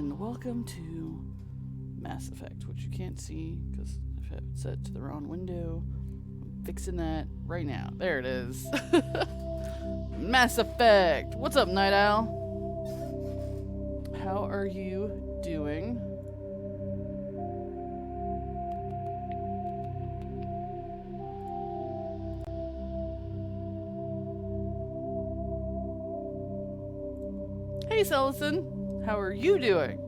and welcome to Mass Effect, which you can't see because I've had it set to the wrong window. I'm fixing that right now. There it is. Mass Effect! What's up, Night Owl? How are you doing? Hey, Ellison, how are you doing?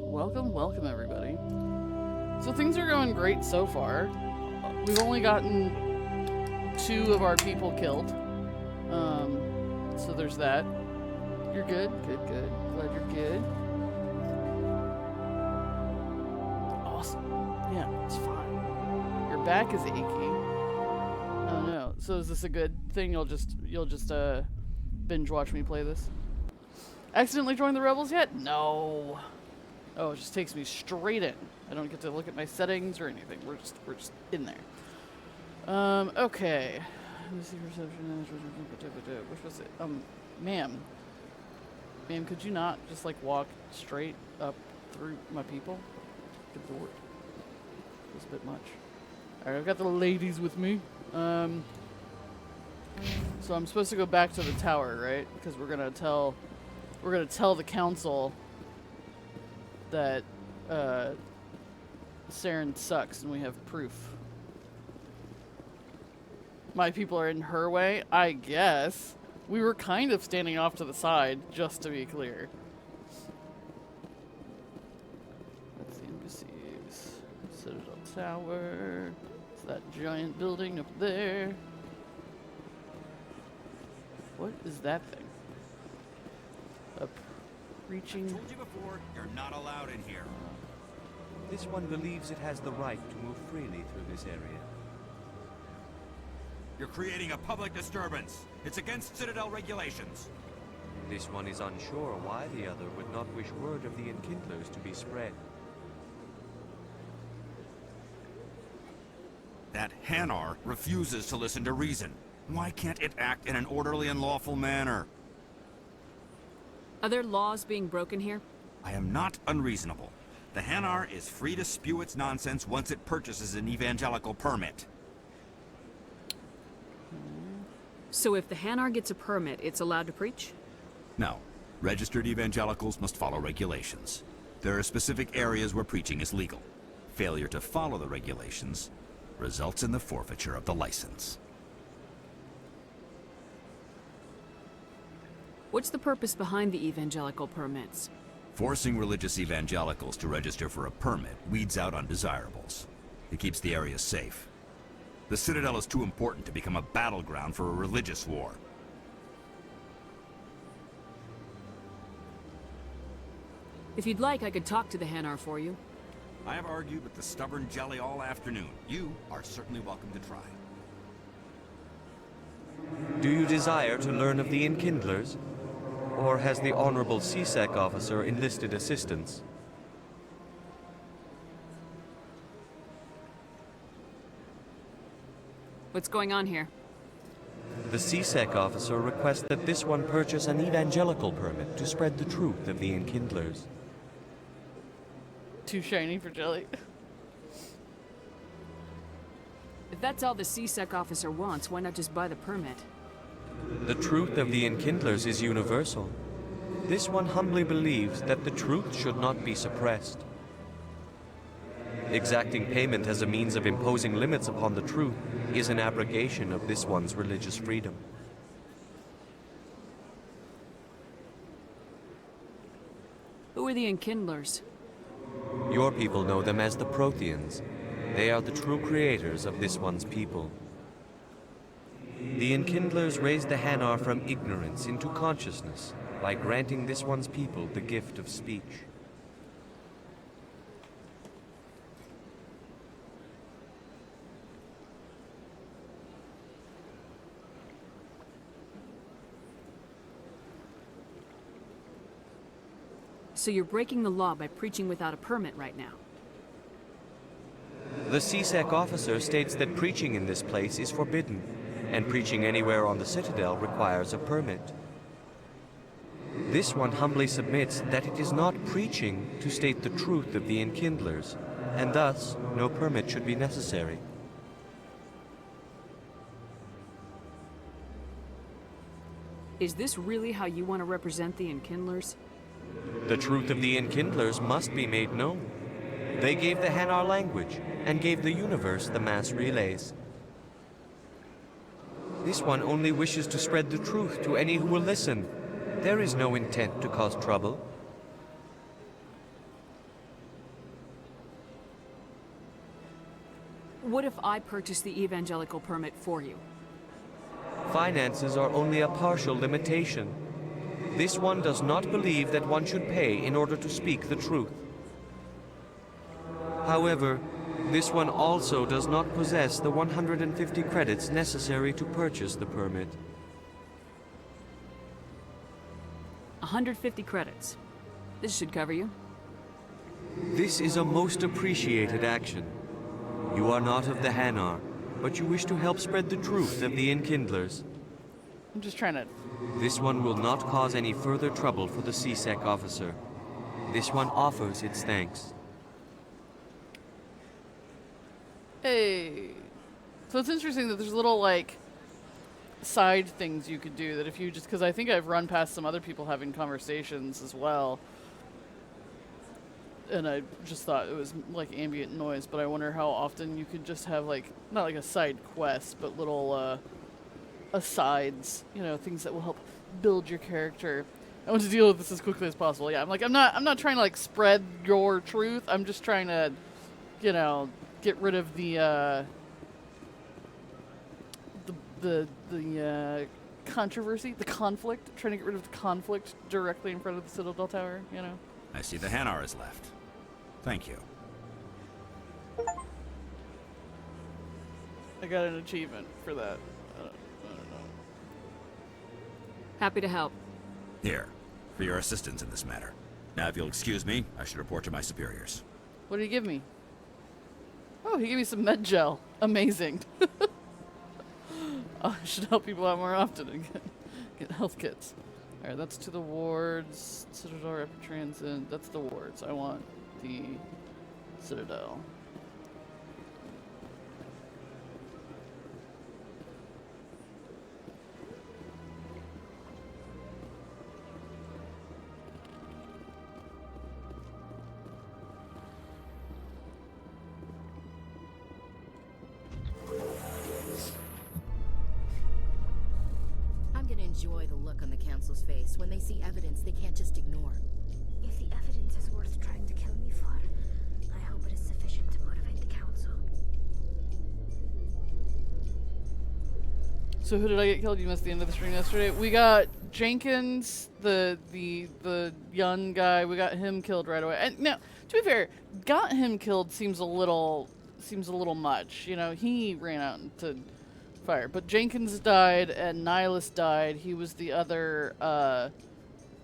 Welcome everybody. So things are going great so far. We've only gotten 2 of our people killed. So there's that. You're good? Good. Glad you're good. Awesome. Yeah, it's fine. Your back is achy. Oh no. So is this a good thing? You'll just binge watch me play this? Accidentally joined the rebels yet? No. Oh, it just takes me straight in. I don't get to look at my settings or anything. We're just in there. Okay. Let me see reception. Which was it? Ma'am. Ma'am, could you not just like walk straight up through my people? Good lord. That's a bit much. Alright, I've got the ladies with me. So I'm supposed to go back to the tower, right? Because we're gonna tell the council that Saren sucks and we have proof. My people are in her way? I guess. We were kind of standing off to the side, just to be clear. That's the embassies. Citadel Tower. It's that giant building up there. What is that thing? A preaching... I told you before, you're not allowed in here. This one believes it has the right to move freely through this area. You're creating a public disturbance. It's against Citadel regulations. This one is unsure why the other would not wish word of the Enkindlers to be spread. That Hanar refuses to listen to reason. Why can't it act in an orderly and lawful manner? Are there laws being broken here? I am not unreasonable. The Hanar is free to spew its nonsense once it purchases an evangelical permit. So if the Hanar gets a permit, it's allowed to preach? No. Registered evangelicals must follow regulations. There are specific areas where preaching is legal. Failure to follow the regulations results in the forfeiture of the license. What's the purpose behind the evangelical permits? Forcing religious evangelicals to register for a permit weeds out undesirables. It keeps the area safe. The Citadel is too important to become a battleground for a religious war. If you'd like, I could talk to the Hanar for you. I have argued with the stubborn jelly all afternoon. You are certainly welcome to try. Do you desire to learn of the Enkindlers? Or has the Honorable CSEC officer enlisted assistance? What's going on here? The CSEC officer requests that this one purchase an evangelical permit to spread the truth of the Enkindlers. Too shiny for jelly. If that's all the CSEC officer wants, why not just buy the permit? The truth of the Enkindlers is universal. This one humbly believes that the truth should not be suppressed. Exacting payment as a means of imposing limits upon the truth is an abrogation of this one's religious freedom. Who are the Enkindlers? Your people know them as the Protheans. They are the true creators of this one's people. The Enkindlers raised the Hanar from ignorance into consciousness by granting this one's people the gift of speech. So you're breaking the law by preaching without a permit right now? The CSEC officer states that preaching in this place is forbidden, and preaching anywhere on the Citadel requires a permit. This one humbly submits that it is not preaching to state the truth of the Enkindlers, and thus no permit should be necessary. Is this really how you want to represent the Enkindlers? The truth of the Enkindlers must be made known. They gave the Hanar language, and gave the universe the mass relays. This one only wishes to spread the truth to any who will listen. There is no intent to cause trouble. What if I purchase the evangelical permit for you? Finances are only a partial limitation. This one does not believe that one should pay in order to speak the truth. However, this one also does not possess the 150 credits necessary to purchase the permit. 150 credits. This should cover you. This is a most appreciated action. You are not of the Hanar, but you wish to help spread the truth of the Enkindlers. I'm just trying to... This one will not cause any further trouble for the CSEC officer. This one offers its thanks. Hey. So it's interesting that there's little, like, side things you could do that if you just... Because I think I've run past some other people having conversations as well. And I just thought it was, like, ambient noise. But I wonder how often you could just have, like, not like a side quest, but little, asides. You know, things that will help build your character. I want to deal with this as quickly as possible. Yeah, I'm not trying to, like, spread your truth. I'm just trying to, you know... get rid of the controversy, the conflict. Trying to get rid of the conflict directly in front of the Citadel Tower, you know? I see the Hanar is left. Thank you. I got an achievement for that. I don't know. Happy to help. Here, for your assistance in this matter. Now, if you'll excuse me, I should report to my superiors. What did he give me? Oh, he gave me some med gel. Amazing. I should help people out more often and get health kits. Alright, that's to the wards. Citadel Rapid Transit. That's the wards. I want the Citadel. Enjoy the look on the Council's face when they see evidence they can't just ignore. If the evidence is worth trying to kill me for, I hope it is sufficient to motivate the Council. So who did I get killed? You missed the end of the stream yesterday. We got Jenkins, the young guy. We got him killed right away. And now, to be fair, got him killed seems a little much. You know, he ran out into fire. But Jenkins died and Nihilus died. He was the other,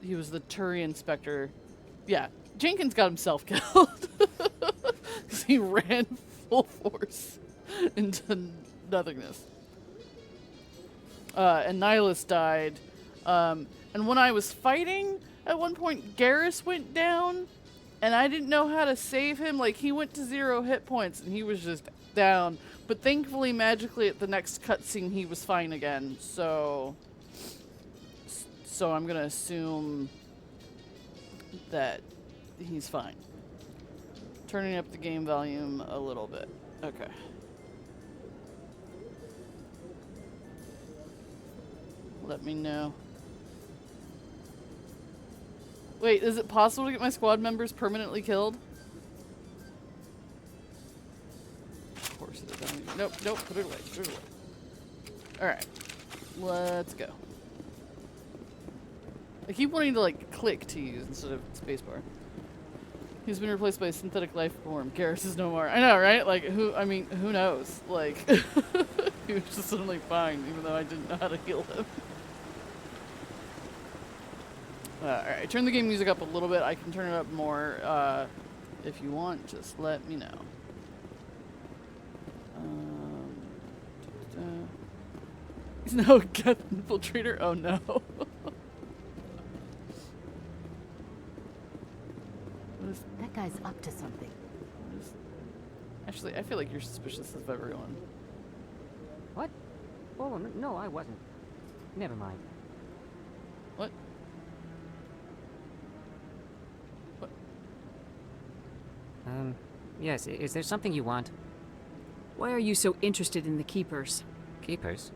he was the Turian Spectre. Yeah, Jenkins got himself killed. Because he ran full force into nothingness. And Nihilus died. And when I was fighting, at one point Garrus went down, and I didn't know how to save him. Like, he went to 0 hit points, and he was just down. But thankfully, magically, at the next cutscene, he was fine again. So I'm gonna assume that he's fine. Turning up the game volume a little bit. Okay. Let me know. Wait, is it possible to get my squad members permanently killed? Of course it is. Nope, put it away, Alright. Let's go. I keep wanting to, like, click to use instead of spacebar. He's been replaced by a synthetic life form. Garrus is no more. I know, right? Like, who knows? Like, he was just suddenly fine, even though I didn't know how to heal him. Alright, turn the game music up a little bit. I can turn it up more if you want. Just let me know. He's no Geth infiltrator? Oh no. guy's up to something. Actually, I feel like you're suspicious of everyone. What? Oh, no, I wasn't. Never mind. What? What? Yes, is there something you want? Why are you so interested in the Keepers? Keepers?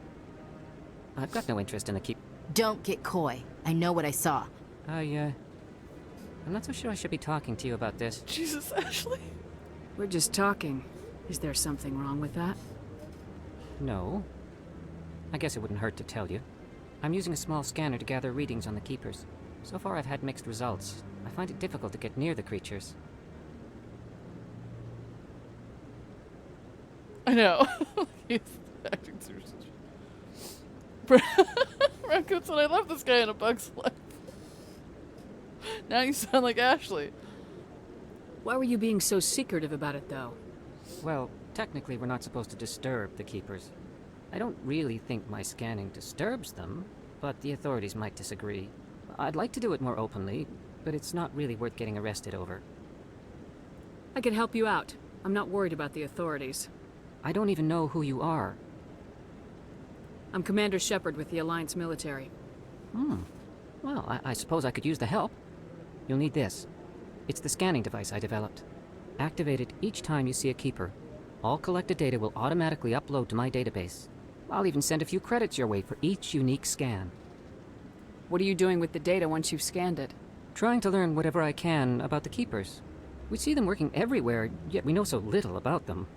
I've got no interest in the Don't get coy. I know what I saw. I'm not so sure I should be talking to you about this. Jesus, Ashley. We're just talking. Is there something wrong with that? No. I guess it wouldn't hurt to tell you. I'm using a small scanner to gather readings on the Keepers. So far I've had mixed results. I find it difficult to get near the creatures. I know. He's acting seriously. Raccoon said, I love this guy in A Bug's Life. Now you sound like Ashley. Why were you being so secretive about it, though? Well, technically we're not supposed to disturb the Keepers. I don't really think my scanning disturbs them, but the authorities might disagree. I'd like to do it more openly, but it's not really worth getting arrested over. I can help you out. I'm not worried about the authorities. I don't even know who you are. I'm Commander Shepard with the Alliance military. Well, I suppose I could use the help. You'll need this. It's the scanning device I developed. Activate it each time you see a Keeper. All collected data will automatically upload to my database. I'll even send a few credits your way for each unique scan. What are you doing with the data once you've scanned it? Trying to learn whatever I can about the Keepers. We see them working everywhere, yet we know so little about them.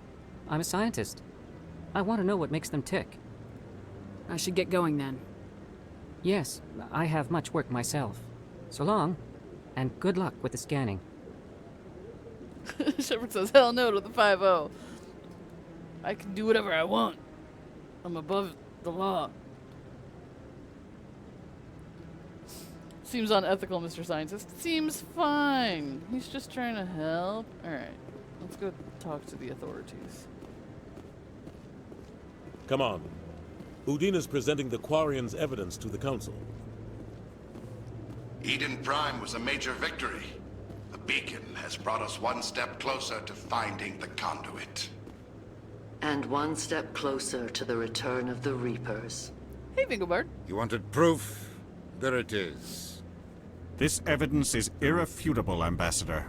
I'm a scientist. I want to know what makes them tick. I should get going then. Yes, I have much work myself. So long, and good luck with the scanning. Shepard says, hell no to the 5-0. I can do whatever I want. I'm above the law. Seems unethical, Mr. Scientist. Seems fine. He's just trying to help. Alright, let's go talk to the authorities. Come on. Udina's presenting the Quarians' evidence to the Council. Eden Prime was a major victory. The beacon has brought us one step closer to finding the conduit. And one step closer to the return of the Reapers. Hey, Vingobard. You wanted proof? There it is. This evidence is irrefutable, Ambassador.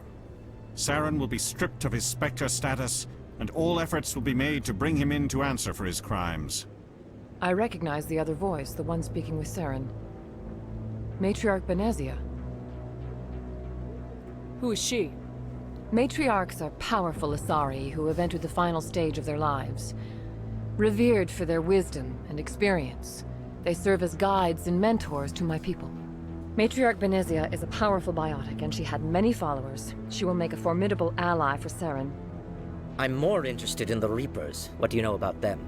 Saren will be stripped of his Spectre status, and all efforts will be made to bring him in to answer for his crimes. I recognize the other voice, the one speaking with Saren. Matriarch Benezia. Who is she? Matriarchs are powerful Asari who have entered the final stage of their lives. Revered for their wisdom and experience, they serve as guides and mentors to my people. Matriarch Benezia is a powerful biotic, and she had many followers. She will make a formidable ally for Saren. I'm more interested in the Reapers. What do you know about them?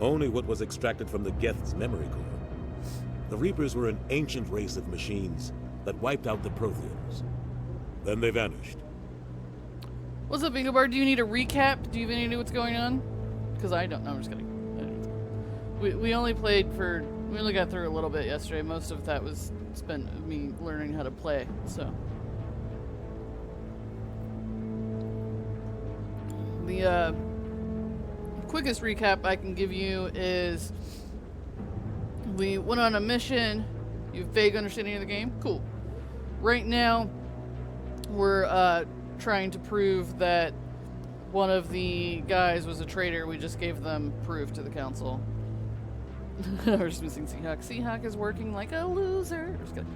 Only what was extracted from the Geth's memory core. The Reapers were an ancient race of machines that wiped out the Protheans. Then they vanished. What's up, Vingobard? Do you need a recap? Do you even need to know what's going on? Because I don't know. I'm just kidding. We only we only got through a little bit yesterday. Most of that was spent me learning how to play, so. The quickest recap I can give you is we went on a mission. You have vague understanding of the game? Cool. Right now, we're trying to prove that one of the guys was a traitor. We just gave them proof to the council. We're just missing Seahawk. Seahawk is working like a loser. Just kidding.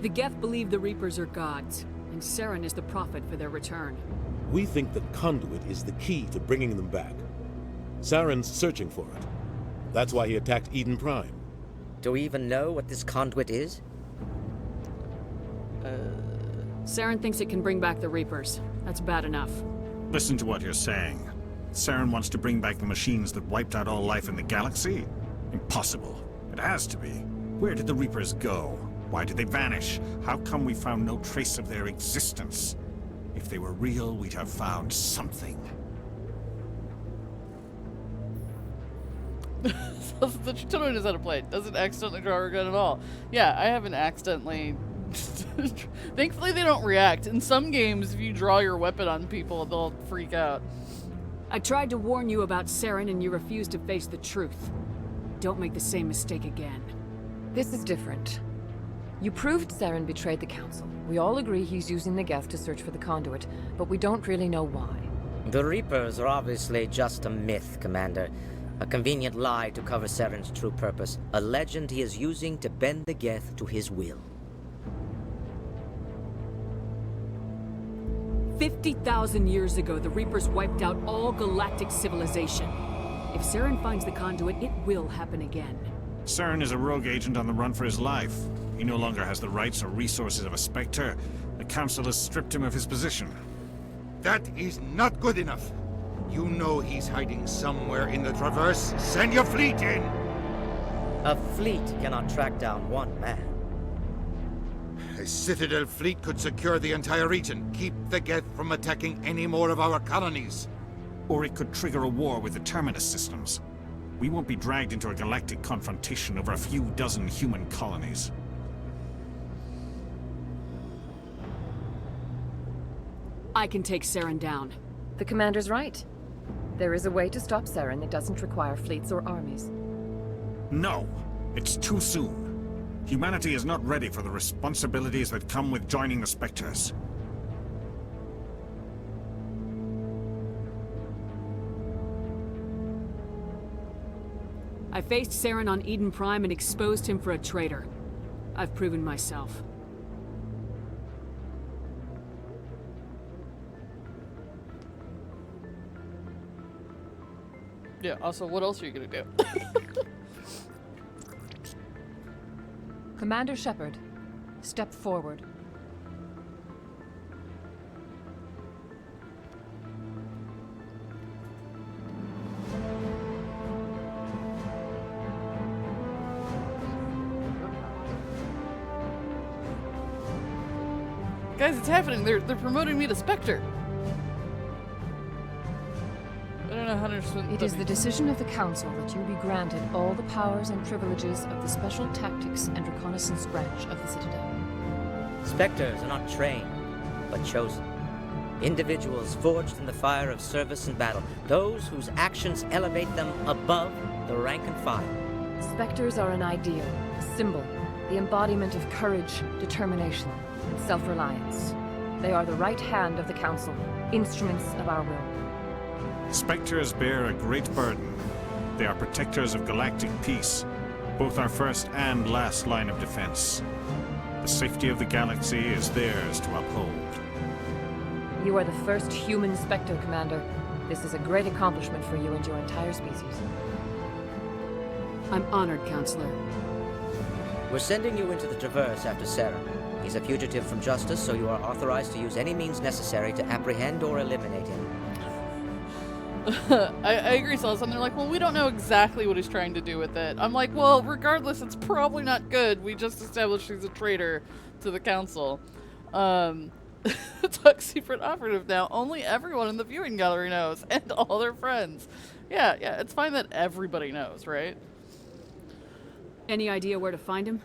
The Geth believe the Reapers are gods, and Saren is the prophet for their return. We think that conduit is the key to bringing them back. Saren's searching for it. That's why he attacked Eden Prime. Do we even know what this conduit is? Saren thinks it can bring back the Reapers. That's bad enough. Listen to what you're saying. Saren wants to bring back the machines that wiped out all life in the galaxy? Impossible. It has to be. Where did the Reapers go? Why did they vanish? How come we found no trace of their existence? If they were real, we'd have found something. So that she totally knows how to play. Doesn't accidentally draw her gun at all. Yeah, I haven't accidentally. Thankfully, they don't react. In some games, if you draw your weapon on people, they'll freak out. I tried to warn you about Saren and you refused to face the truth. Don't make the same mistake again. This is different. You proved Saren betrayed the Council. We all agree he's using the Geth to search for the conduit, but we don't really know why. The Reapers are obviously just a myth, Commander. A convenient lie to cover Saren's true purpose. A legend he is using to bend the Geth to his will. 50,000 years ago, the Reapers wiped out all galactic civilization. If Saren finds the conduit, it will happen again. Saren is a rogue agent on the run for his life. He no longer has the rights or resources of a Spectre. The Council has stripped him of his position. That is not good enough. You know he's hiding somewhere in the Traverse. Send your fleet in! A fleet cannot track down one man. A Citadel fleet could secure the entire region, keep the Geth from attacking any more of our colonies. Or it could trigger a war with the Terminus systems. We won't be dragged into a galactic confrontation over a few dozen human colonies. I can take Saren down. The Commander's right. There is a way to stop Saren that doesn't require fleets or armies. No! It's too soon. Humanity is not ready for the responsibilities that come with joining the Spectres. I faced Saren on Eden Prime and exposed him for a traitor. I've proven myself. Yeah, also, what else are you gonna do? Commander Shepard, step forward. Guys, it's happening. They're promoting me to Spectre. I don't know how to understand. It is the decision of the Council that you be granted all the powers and privileges of the Special Tactics and Reconnaissance branch of the Citadel. Spectres are not trained, but chosen. Individuals forged in the fire of service and battle. Those whose actions elevate them above the rank and file. Spectres are an ideal, a symbol, the embodiment of courage, determination, and self-reliance. They are the right hand of the Council, instruments of our will. Spectres bear a great burden. They are protectors of galactic peace, both our first and last line of defense. The safety of the galaxy is theirs to uphold. You are the first human Spectre, Commander. This is a great accomplishment for you and your entire species. I'm honored, Counselor. We're sending you into the Traverse after Saren. He's a fugitive from justice, so you are authorized to use any means necessary to apprehend or eliminate him. I agree, Celeste. And they're like, well, we don't know exactly what he's trying to do with it. I'm like, well, regardless, it's probably not good. We just established he's a traitor to the Council. Top secret operative now. Only everyone in the viewing gallery knows, and all their friends. Yeah, it's fine that everybody knows, right? Any idea where to find him?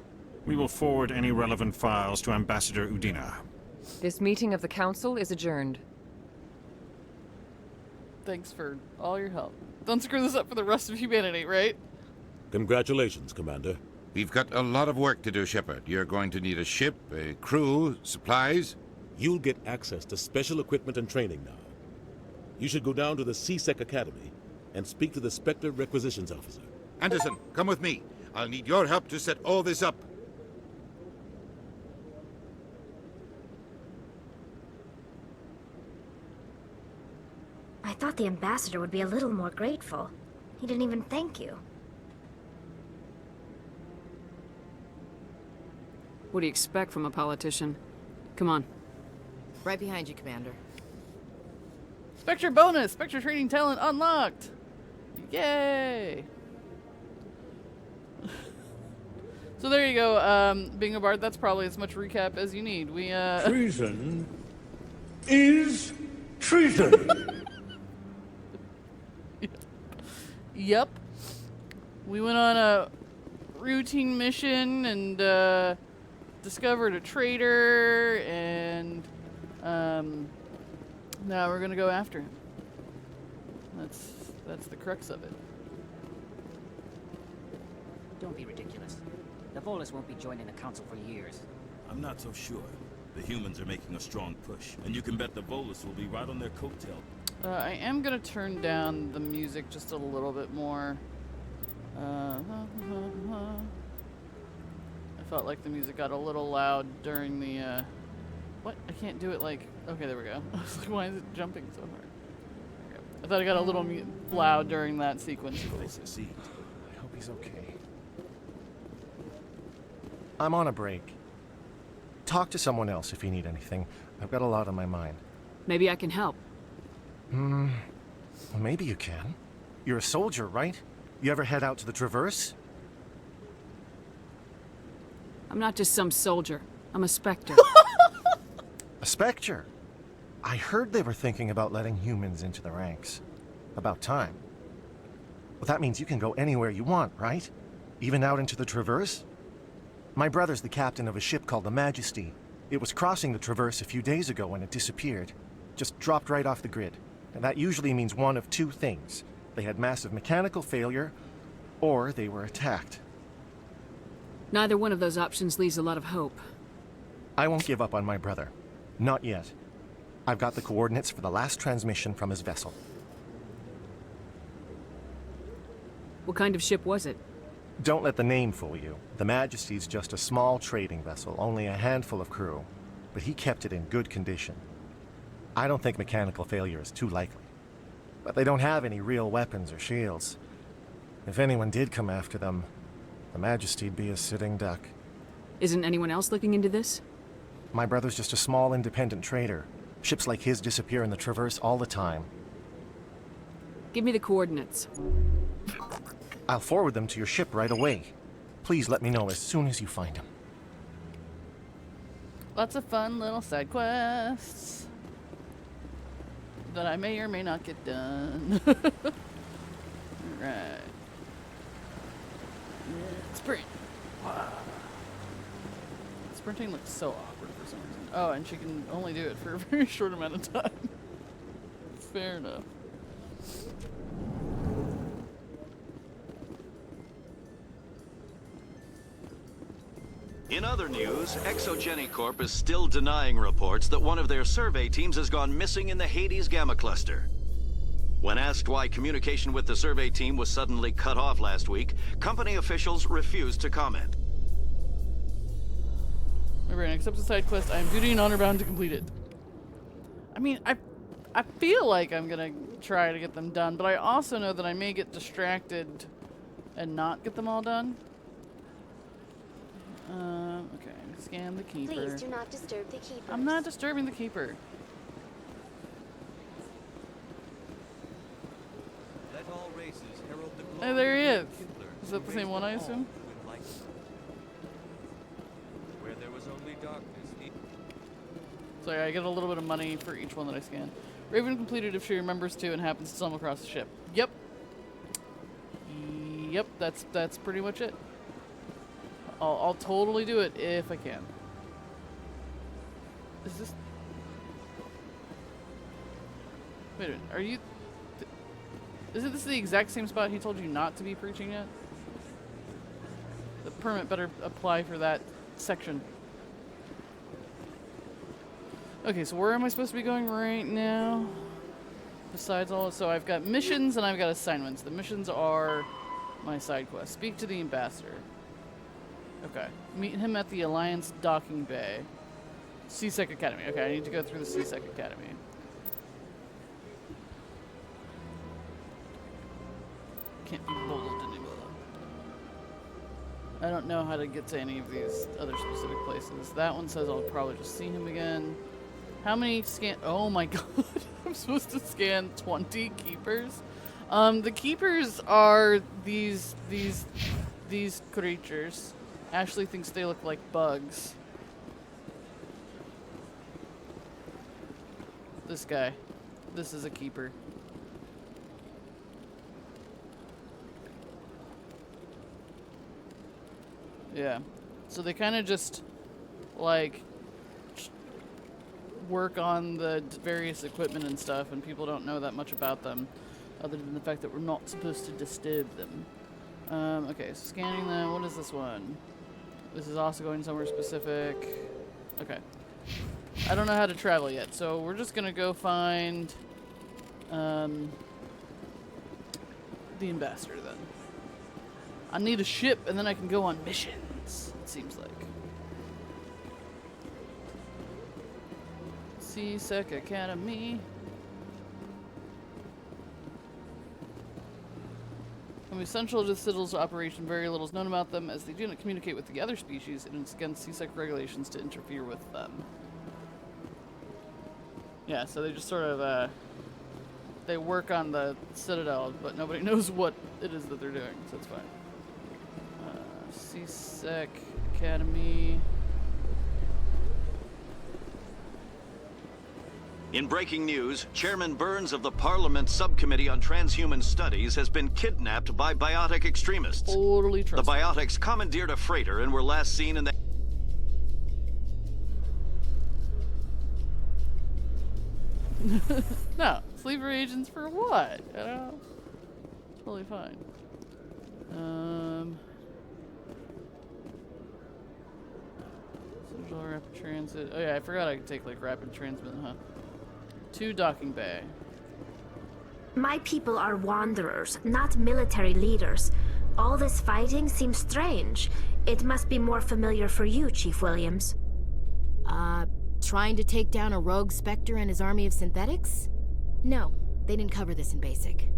We will forward any relevant files to Ambassador Udina. This meeting of the Council is adjourned. Thanks for all your help. Don't screw this up for the rest of humanity, right? Congratulations, Commander. We've got a lot of work to do, Shepard. You're going to need a ship, a crew, supplies. You'll get access to special equipment and training now. You should go down to the CSEC Academy and speak to the Spectre Requisitions Officer. Anderson, come with me. I'll need your help to set all this up. I thought the ambassador would be a little more grateful. He didn't even thank you. What do you expect from a politician? Come on. Right behind you, Commander. Spectre bonus! Spectre training talent unlocked! Yay! So there you go. Being a bard, that's probably as much recap as you need. We, Treason is treason! Yep. We went on a routine mission and discovered a traitor, and now we're gonna go after him. That's the crux of it. Don't be ridiculous. The Volus won't be joining the Council for years. I'm not so sure. The humans are making a strong push, and you can bet the Volus will be right on their coattail. I am gonna turn down the music just a little bit more. I felt like the music got a little loud during the, what? I can't do it like... Okay, there we go. I was like, why is it jumping so hard? There we go. I thought it got a little loud during that sequence. They succeed. I hope he's okay. I'm on a break. Talk to someone else if you need anything. I've got a lot on my mind. Maybe I can help. Well, maybe you can. You're a soldier, right? You ever head out to the Traverse? I'm not just some soldier. I'm a Spectre. A Spectre? I heard they were thinking about letting humans into the ranks. About time. Well, that means you can go anywhere you want, right? Even out into the Traverse? My brother's the captain of a ship called the Majesty. It was crossing the Traverse a few days ago when it disappeared. Just dropped right off the grid. And that usually means one of two things. They had massive mechanical failure, or they were attacked. Neither one of those options leaves a lot of hope. I won't give up on my brother. Not yet. I've got the coordinates for the last transmission from his vessel. What kind of ship was it? Don't let the name fool you. The Majesty's just a small trading vessel, only a handful of crew. But he kept it in good condition. I don't think mechanical failure is too likely. But they don't have any real weapons or shields. If anyone did come after them, the Majesty'd be a sitting duck. Isn't anyone else looking into this? My brother's just a small independent trader. Ships like his disappear in the Traverse all the time. Give me the coordinates. I'll forward them to your ship right away. Please let me know as soon as you find them. Lots of fun little side quests that I may or may not get done. Alright. Sprint. Wow. Sprinting looks so awkward for some reason. Oh, and she can only do it for a very short amount of time. Fair enough. In other news, Exogeny Corp is still denying reports that one of their survey teams has gone missing in the Hades Gamma Cluster. When asked why communication with the survey team was suddenly cut off last week, company officials refused to comment. Remember, accept the side quest. I am duty and honor bound to complete it. I mean, I feel like I'm gonna try to get them done, but I also know that I may get distracted and not get them all done. Okay, scan the keeper. Please do not disturb the keeper. I'm not disturbing the keeper. Let all races herald the Oh, there he is. Is that the same one, I assume? Where there was only darkness. Sorry, I get a little bit of money for each one that I scan. Raven completed if she remembers to and happens to stumble across the ship. Yep. Yep, that's pretty much it. I'll totally do it if I can. Is this... Wait a minute, are you... Isn't this the exact same spot he told you not to be preaching at? The permit better apply for that section. Okay, so where am I supposed to be going right now? Besides all... So I've got missions and I've got assignments. The missions are my side quest. Speak to the ambassador. Okay. Meet him at the Alliance docking bay. CSEC Academy. Okay, I need to go through the CSEC Academy. Can't be bold anymore. I don't know how to get to any of these other specific places. That one says I'll probably just see him again. How many scan... Oh my god. I'm supposed to scan 20 keepers? The keepers are these creatures. Ashley thinks they look like bugs. This guy. This is a keeper. Yeah. So they kind of just, like, work on the various equipment and stuff, and people don't know that much about them, other than the fact that we're not supposed to disturb them. Okay, so scanning them. What is this one? This is also going somewhere specific. Okay. I don't know how to travel yet, so we're just gonna go find the ambassador then. I need a ship, and then I can go on missions, it seems like. C-Sec Academy. From essential to Citadel's operation, very little is known about them, as they do not communicate with the other species, and it's against C-Sec regulations to interfere with them. Yeah, so they just sort of, they work on the Citadel, but nobody knows what it is that they're doing, so it's fine. C-Sec Academy. In breaking news, Chairman Burns of the Parliament Subcommittee on Transhuman Studies has been kidnapped by biotic extremists. Totally true. The biotics commandeered a freighter and were last seen in the... No, sleeper agents for what? You know? Totally fine. Central rapid transit. Oh yeah, I forgot I could take like rapid transit, huh? To docking bay. My people are wanderers, not military leaders. All this fighting seems strange. It must be more familiar for you, Chief Williams. Trying to take down a rogue Spectre and his army of synthetics? No, they didn't cover this in basic.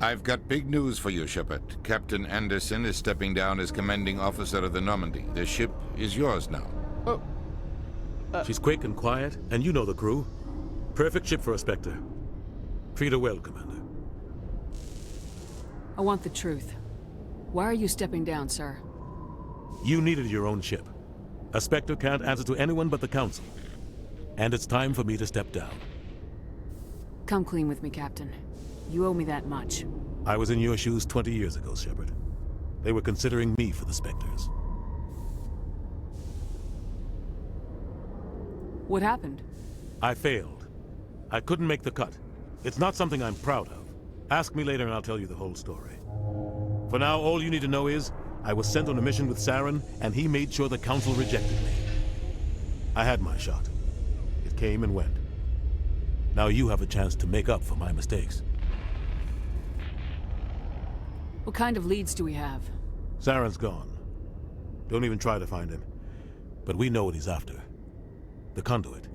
I've got big news for you, Shepard. Captain Anderson is stepping down as commanding officer of the Normandy. The ship is yours now. Oh. She's quick and quiet, and you know the crew. Perfect ship for a Spectre. Treat her well, Commander. I want the truth. Why are you stepping down, sir? You needed your own ship. A Spectre can't answer to anyone but the Council. And it's time for me to step down. Come clean with me, Captain. You owe me that much. I was in your shoes 20 years ago, Shepard. They were considering me for the Spectres. What happened? I failed. I couldn't make the cut. It's not something I'm proud of. Ask me later and I'll tell you the whole story. For now, all you need to know is, I was sent on a mission with Saren, and he made sure the Council rejected me. I had my shot. It came and went. Now you have a chance to make up for my mistakes. What kind of leads do we have? Saren's gone. Don't even try to find him. But we know what he's after. The conduit.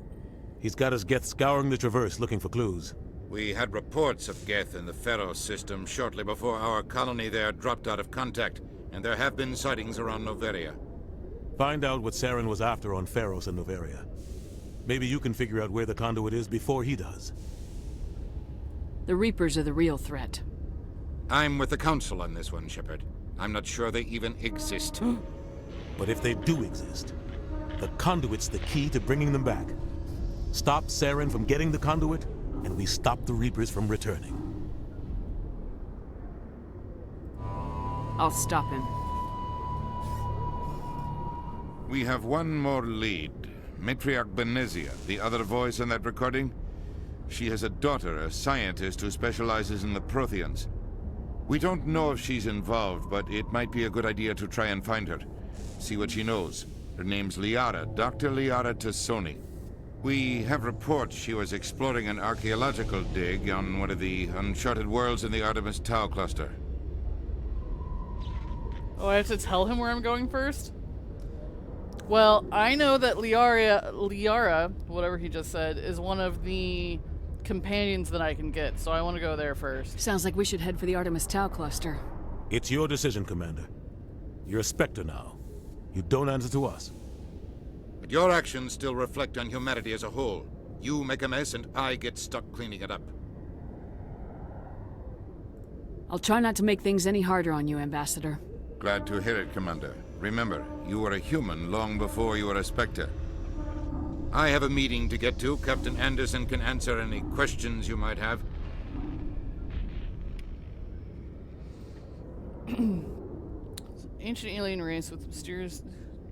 He's got his Geth scouring the Traverse looking for clues. We had reports of Geth in the Pharaoh system shortly before our colony there dropped out of contact, and there have been sightings around Noveria. Find out what Saren was after on Pharos and Noveria. Maybe you can figure out where the conduit is before he does. The Reapers are the real threat. I'm with the Council on this one, Shepard. I'm not sure they even exist. But if they do exist, the conduit's the key to bringing them back. Stop Saren from getting the conduit, and we stop the Reapers from returning. I'll stop him. We have one more lead. Matriarch Benezia, the other voice in that recording. She has a daughter, a scientist who specializes in the Protheans. We don't know if she's involved, but it might be a good idea to try and find her. See what she knows. Her name's Liara, Dr. Liara Tassoni. We have reports she was exploring an archaeological dig on one of the uncharted worlds in the Artemis Tau cluster. Oh, I have to tell him where I'm going first? Well, I know that Liara, whatever he just said, is one of the companions that I can get, so I want to go there first. Sounds like we should head for the Artemis Tau cluster. It's your decision, Commander. You're a Spectre now. You don't answer to us. But your actions still reflect on humanity as a whole. You make a mess and I get stuck cleaning it up. I'll try not to make things any harder on you, Ambassador. Glad to hear it, Commander. Remember, you were a human long before you were a Spectre. I have a meeting to get to. Captain Anderson can answer any questions you might have. Ancient alien race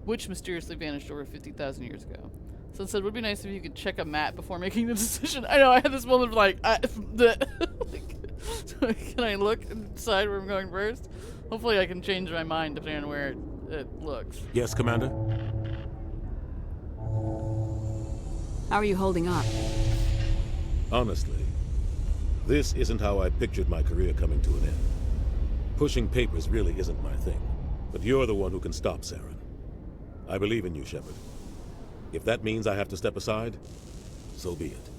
which mysteriously vanished over 50,000 years ago. So it said, would be nice if you could check a map before making the decision. I know, I had this moment of like, can I look and decide where I'm going first? Hopefully I can change my mind depending on where it looks. Yes, Commander? How are you holding up? Honestly, this isn't how I pictured my career coming to an end. Pushing papers really isn't my thing, but you're the one who can stop Saren. I believe in you, Shepard. If that means I have to step aside, so be it.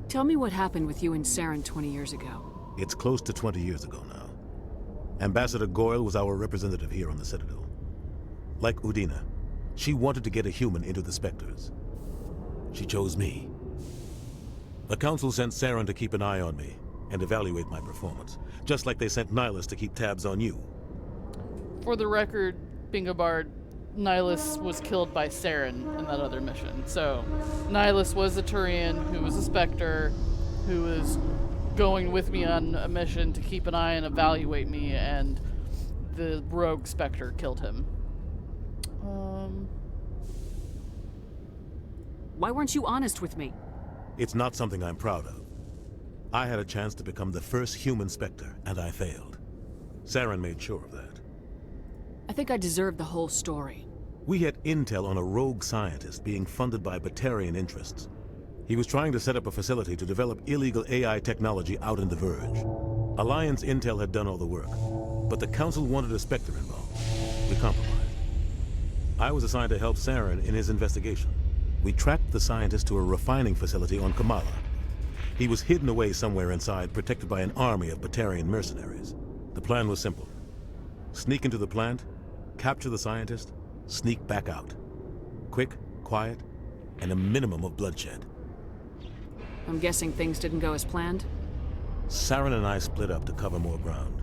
Tell me what happened with you and Saren 20 years ago. It's close to 20 years ago now. Ambassador Goyle was our representative here on the Citadel. Like Udina, she wanted to get a human into the Spectres. She chose me. The Council sent Saren to keep an eye on me and evaluate my performance, just like they sent Nihilus to keep tabs on you. For the record, Bingobard, Nihilus was killed by Saren in that other mission. So, Nihilus was a Turian who was a Spectre, who was going with me on a mission to keep an eye and evaluate me, and the rogue Spectre killed him. Why weren't you honest with me? It's not something I'm proud of. I had a chance to become the first human Spectre, and I failed. Saren made sure of that. I think I deserve the whole story. We had intel on a rogue scientist being funded by Batarian interests. He was trying to set up a facility to develop illegal AI technology out in the Verge. Alliance intel had done all the work, but the Council wanted a Spectre involved. We compromised. I was assigned to help Saren in his investigation. We tracked the scientist to a refining facility on Kamala. He was hidden away somewhere inside, protected by an army of Batarian mercenaries. The plan was simple. Sneak into the plant, capture the scientist, sneak back out. Quick, quiet, and a minimum of bloodshed. I'm guessing things didn't go as planned? Saren and I split up to cover more ground.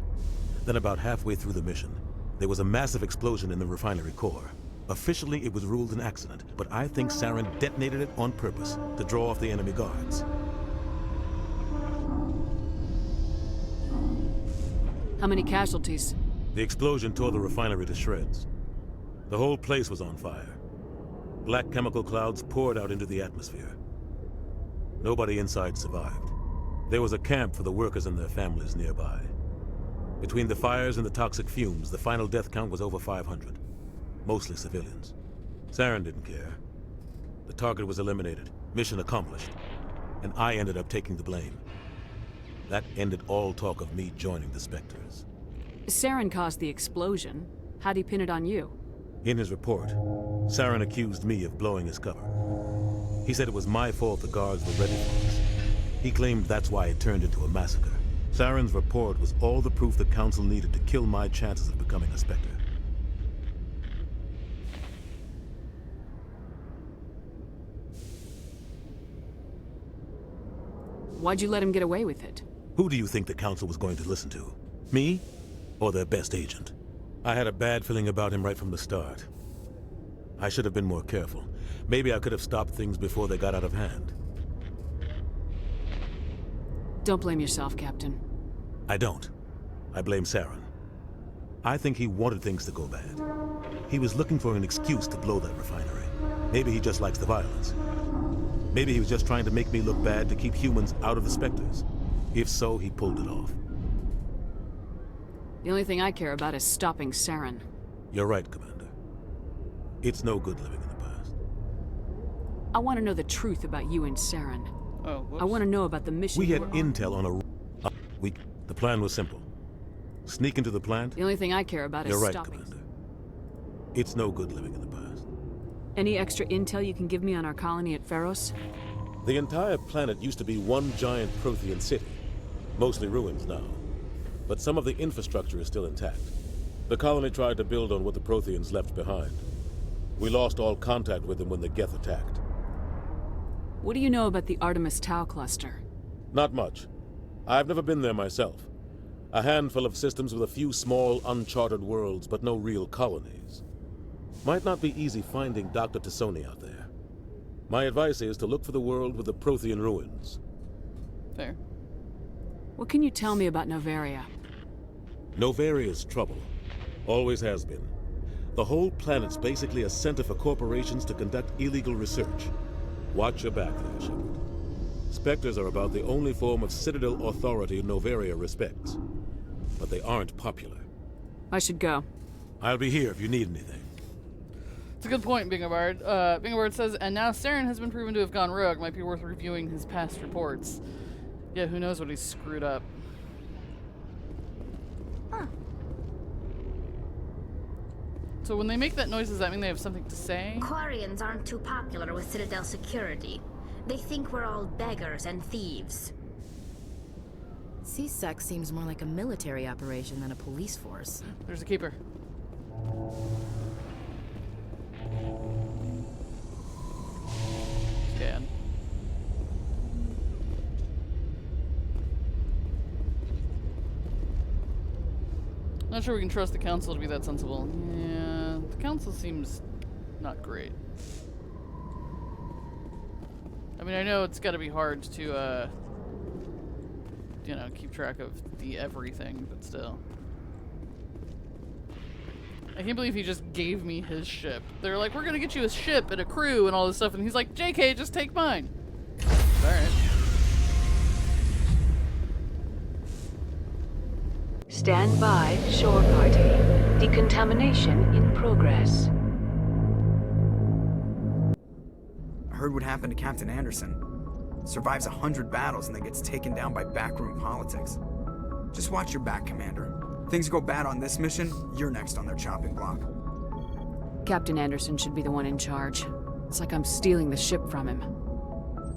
Then about halfway through the mission, there was a massive explosion in the refinery core. Officially, it was ruled an accident, but I think Saren detonated it on purpose to draw off the enemy guards. How many casualties? The explosion tore the refinery to shreds. The whole place was on fire. Black chemical clouds poured out into the atmosphere. Nobody inside survived. There was a camp for the workers and their families nearby. Between the fires and the toxic fumes, the final death count was over 500. Mostly civilians. Saren didn't care. The target was eliminated, mission accomplished, and I ended up taking the blame. That ended all talk of me joining the Spectres. Saren caused the explosion. How'd he pin it on you? In his report, Saren accused me of blowing his cover. He said it was my fault the guards were ready for us. He claimed that's why it turned into a massacre. Saren's report was all the proof the Council needed to kill my chances of becoming a Spectre. Why'd you let him get away with it? Who do you think the Council was going to listen to? Me? Or their best agent? I had a bad feeling about him right from the start. I should have been more careful. Maybe I could have stopped things before they got out of hand. Don't blame yourself, Captain. I don't. I blame Saren. I think he wanted things to go bad. He was looking for an excuse to blow that refinery. Maybe he just likes the violence. Maybe he was just trying to make me look bad to keep humans out of the Spectres. If so, he pulled it off. The only thing I care about is stopping Saren. You're right, Commander. It's no good living in the past. I want to know the truth about you and Saren. Oh, whoops. I want to know about the mission. We had intel on a... The plan was simple. Sneak into the plant. The only thing I care about You're is right, stopping. Commander. It's no good living in the past. Any extra intel you can give me on our colony at Pharos? The entire planet used to be one giant Prothean city. Mostly ruins now. But some of the infrastructure is still intact. The colony tried to build on what the Protheans left behind. We lost all contact with them when the Geth attacked. What do you know about the Artemis Tau cluster? Not much. I've never been there myself. A handful of systems with a few small, uncharted worlds, but no real colonies. Might not be easy finding Dr. Tassoni out there. My advice is to look for the world with the Prothean ruins. Fair. What can you tell me about Novaria? Novaria's trouble. Always has been. The whole planet's basically a center for corporations to conduct illegal research. Watch your back there, Shepard. Spectres are about the only form of Citadel authority Novaria respects. But they aren't popular. I should go. I'll be here if you need anything. It's a good point, Bingabard. Bingabard says, and now Saren has been proven to have gone rogue. Might be worth reviewing his past reports. Yeah, who knows what he's screwed up. Huh. So when they make that noise, does that mean they have something to say? Quarians aren't too popular with Citadel security. They think we're all beggars and thieves. C-Sec seems more like a military operation than a police force. There's a keeper. Scan. Not sure we can trust the council to be that sensible. Yeah, the council seems not great. I mean, I know it's got to be hard to, you know, keep track of the everything, but still. I can't believe he just gave me his ship. They're like, we're gonna get you a ship and a crew and all this stuff, and he's like, JK, just take mine. Alright. Stand by, shore party. Decontamination in progress. I heard what happened to Captain Anderson. Survives 100 battles and then gets taken down by backroom politics. Just watch your back, Commander. Things go bad on this mission, you're next on their chopping block. Captain Anderson should be the one in charge. It's like I'm stealing the ship from him.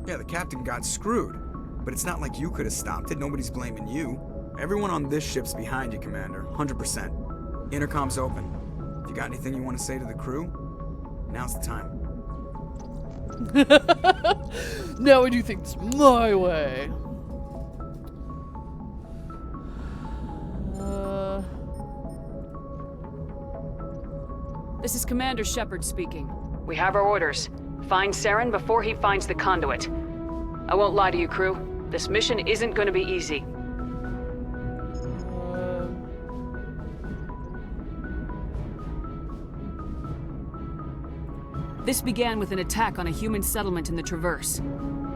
Yeah, the captain got screwed. But it's not like you could have stopped it, nobody's blaming you. Everyone on this ship's behind you, Commander, 100%. Intercom's open. If you got anything you want to say to the crew, now's the time. Now I do things my way. This is Commander Shepard speaking. We have our orders. Find Saren before he finds the conduit. I won't lie to you, crew. This mission isn't going to be easy. This began with an attack on a human settlement in the Traverse.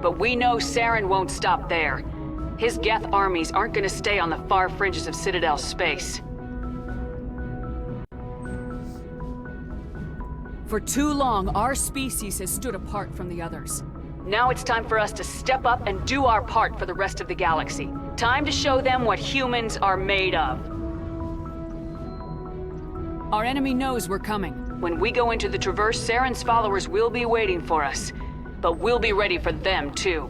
But we know Saren won't stop there. His Geth armies aren't going to stay on the far fringes of Citadel space. For too long, our species has stood apart from the others. Now it's time for us to step up and do our part for the rest of the galaxy. Time to show them what humans are made of. Our enemy knows we're coming. When we go into the Traverse, Saren's followers will be waiting for us. But we'll be ready for them, too.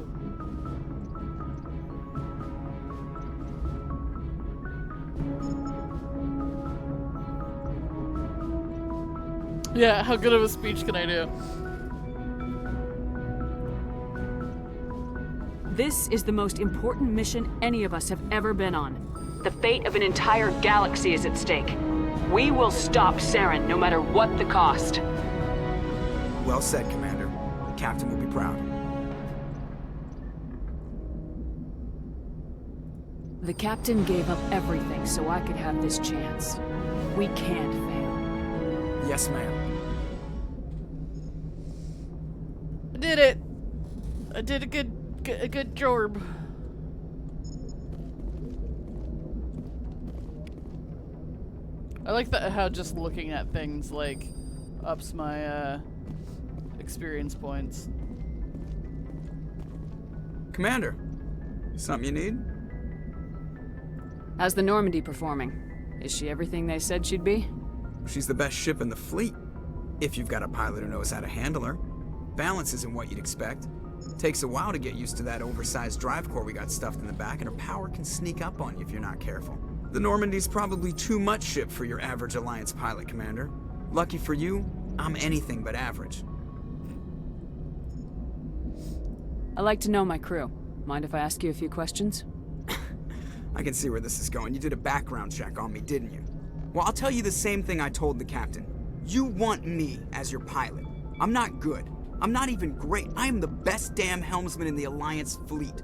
Yeah, how good of a speech can I do? This is the most important mission any of us have ever been on. The fate of an entire galaxy is at stake. We will stop Saren, no matter what the cost. Well said, Commander. The captain will be proud. The captain gave up everything so I could have this chance. We can't fail. Yes, ma'am. I did it. I did a good job. I like that how just looking at things like ups my experience points. Commander, something you need? How's the Normandy performing? Is she everything they said she'd be? She's the best ship in the fleet. If you've got a pilot who knows how to handle her. Balance isn't what you'd expect. Takes a while to get used to that oversized drive core we got stuffed in the back, and her power can sneak up on you if you're not careful. The Normandy's probably too much ship for your average Alliance pilot, Commander. Lucky for you, I'm anything but average. I like to know my crew. Mind if I ask you a few questions? I can see where this is going. You did a background check on me, didn't you? Well, I'll tell you the same thing I told the captain. You want me as your pilot. I'm not good. I'm not even great. I am the best damn helmsman in the Alliance fleet.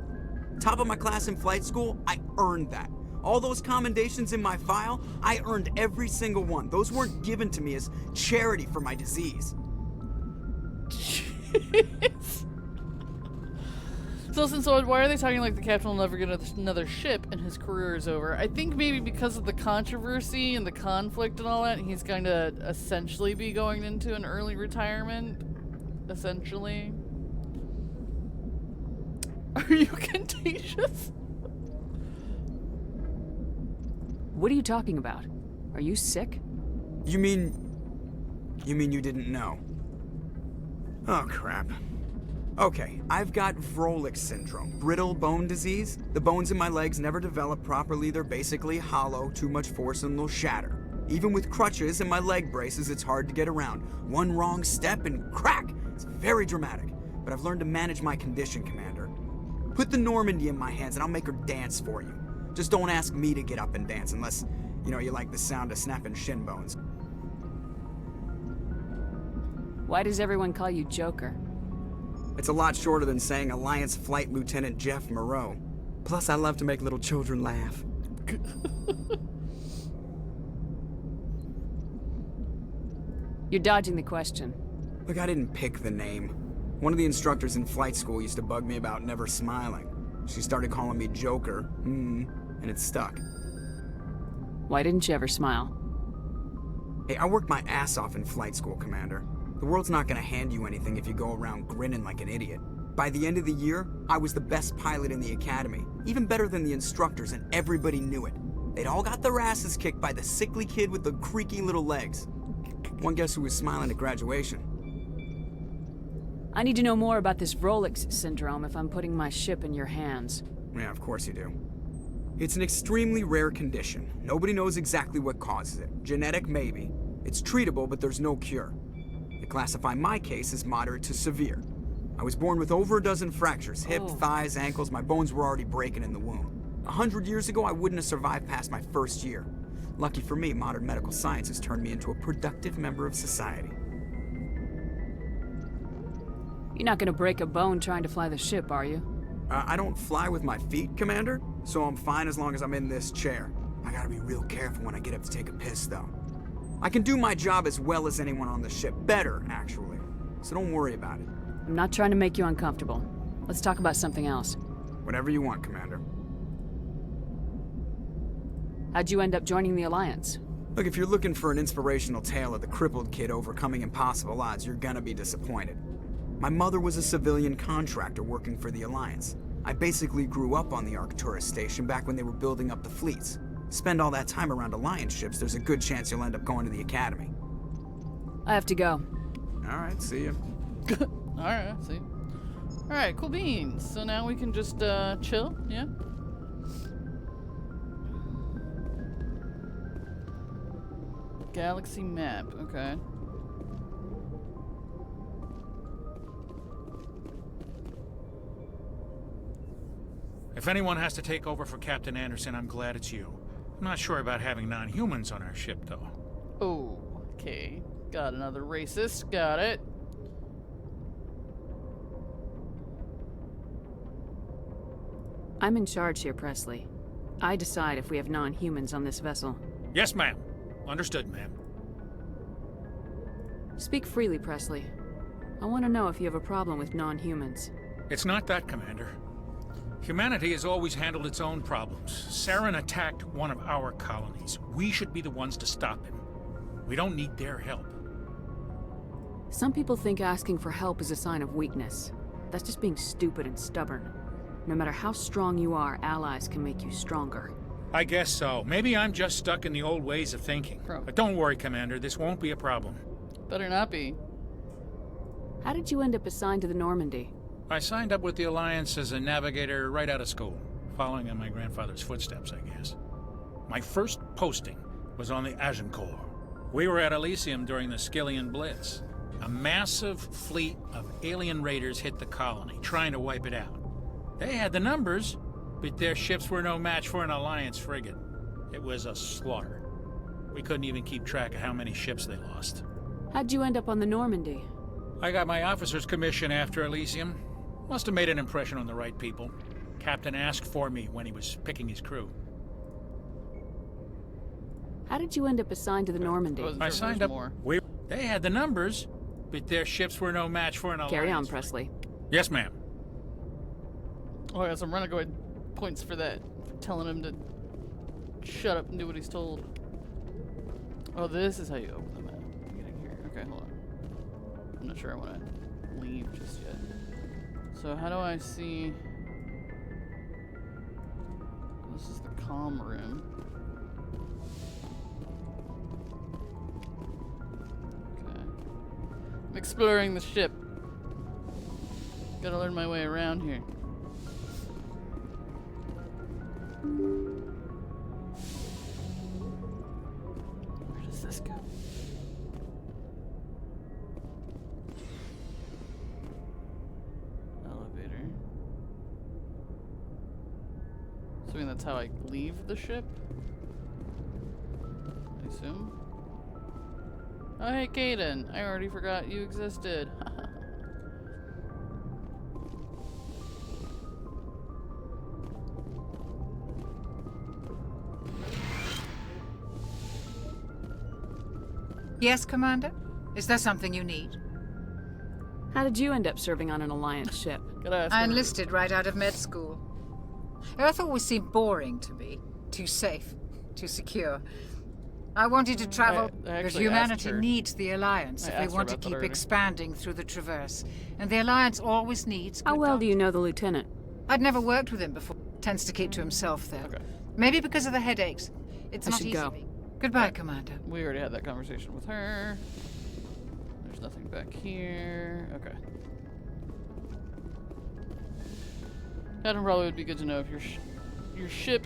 Top of my class in flight school, I earned that. All those commendations in my file, I earned every single one. Those weren't given to me as charity for my disease. Jeez. So since why are they talking like the captain will never get another ship and his career is over? I think maybe because of the controversy and the conflict and all that, he's going to essentially be going into an early retirement. Essentially. Are you contagious? What are you talking about? Are you sick? You mean you didn't know? Oh, crap. Okay, I've got Vrolik syndrome, brittle bone disease. The bones in my legs never develop properly. They're basically hollow, too much force and they'll shatter. Even with crutches and my leg braces, it's hard to get around. One wrong step and crack! It's very dramatic, but I've learned to manage my condition, Commander. Put the Normandy in my hands and I'll make her dance for you. Just don't ask me to get up and dance unless, you like the sound of snapping shin bones. Why does everyone call you Joker? It's a lot shorter than saying Alliance Flight Lieutenant Jeff Moreau. Plus, I love to make little children laugh. You're dodging the question. Look, I didn't pick the name. One of the instructors in flight school used to bug me about never smiling. She started calling me Joker, and it stuck. Why didn't you ever smile? Hey, I worked my ass off in flight school, Commander. The world's not gonna hand you anything if you go around grinning like an idiot. By the end of the year, I was the best pilot in the academy, even better than the instructors, and everybody knew it. They'd all got their asses kicked by the sickly kid with the creaky little legs. One guess who was smiling at graduation? I need to know more about this Vrolik syndrome if I'm putting my ship in your hands. Yeah, of course you do. It's an extremely rare condition. Nobody knows exactly what causes it. Genetic, maybe. It's treatable, but there's no cure. They classify my case as moderate to severe. I was born with over a dozen fractures, hip, thighs, ankles. My bones were already breaking in the womb. 100 years ago, I wouldn't have survived past my first year. Lucky for me, modern medical science has turned me into a productive member of society. You're not gonna break a bone trying to fly the ship, are you? I don't fly with my feet, Commander, so I'm fine as long as I'm in this chair. I gotta be real careful when I get up to take a piss, though. I can do my job as well as anyone on the ship. Better, actually. So don't worry about it. I'm not trying to make you uncomfortable. Let's talk about something else. Whatever you want, Commander. How'd you end up joining the Alliance? Look, if you're looking for an inspirational tale of the crippled kid overcoming impossible odds, you're gonna be disappointed. My mother was a civilian contractor working for the Alliance. I basically grew up on the Arcturus station back when they were building up the fleets. Spend all that time around Alliance ships, there's a good chance you'll end up going to the Academy. I have to go. Alright, see ya. Alright, see. Alright, cool beans. So now we can just chill, yeah? Galaxy map, okay. If anyone has to take over for Captain Anderson, I'm glad it's you. I'm not sure about having non-humans on our ship, though. Oh, okay. Got another racist. Got it. I'm in charge here, Presley. I decide if we have non-humans on this vessel. Yes, ma'am. Understood, ma'am. Speak freely, Presley. I want to know if you have a problem with non-humans. It's not that, Commander. Humanity has always handled its own problems. Saren attacked one of our colonies. We should be the ones to stop him. We don't need their help. Some people think asking for help is a sign of weakness. That's just being stupid and stubborn. No matter how strong you are, allies can make you stronger. I guess so. Maybe I'm just stuck in the old ways of thinking. But don't worry, Commander. This won't be a problem. Better not be. How did you end up assigned to the Normandy? I signed up with the Alliance as a navigator right out of school, following in my grandfather's footsteps, I guess. My first posting was on the Agincourt. We were at Elysium during the Skillian Blitz. A massive fleet of alien raiders hit the colony, trying to wipe it out. They had the numbers, but their ships were no match for an Alliance frigate. It was a slaughter. We couldn't even keep track of how many ships they lost. How'd you end up on the Normandy? I got my officer's commission after Elysium. Must have made an impression on the right people. Captain asked for me when he was picking his crew. How did you end up assigned to the Normandy? I signed up. They had the numbers, but their ships were no match for an Alliance. Carry on, Presley. Yes, ma'am. Oh, I got some renegade points for that. For telling him to shut up and do what he's told. Oh, this is how you open the map. Getting here. Okay, hold on. I'm not sure I want to leave just yet. So how do I see... This is the comm room. Okay. I'm exploring the ship. Gotta learn my way around here. Where does this go? Elevator. So I mean that's how I leave the ship? I assume? Oh hey Kaden, I already forgot you existed. Yes, Commander? Is there something you need? How did you end up serving on an Alliance ship? I enlisted right out of med school. Earth always seemed boring to me. Too safe, too secure. I wanted to travel, but humanity needs the Alliance if they want to keep expanding through the Traverse. And the Alliance always needs... How well do you know the Lieutenant? I'd never worked with him before. Tends to keep to himself, though. Okay. Maybe because of the headaches. It's not easy. Go. Goodbye, Commander. We already had that conversation with her. There's nothing back here. Okay. That probably would be good to know if your ship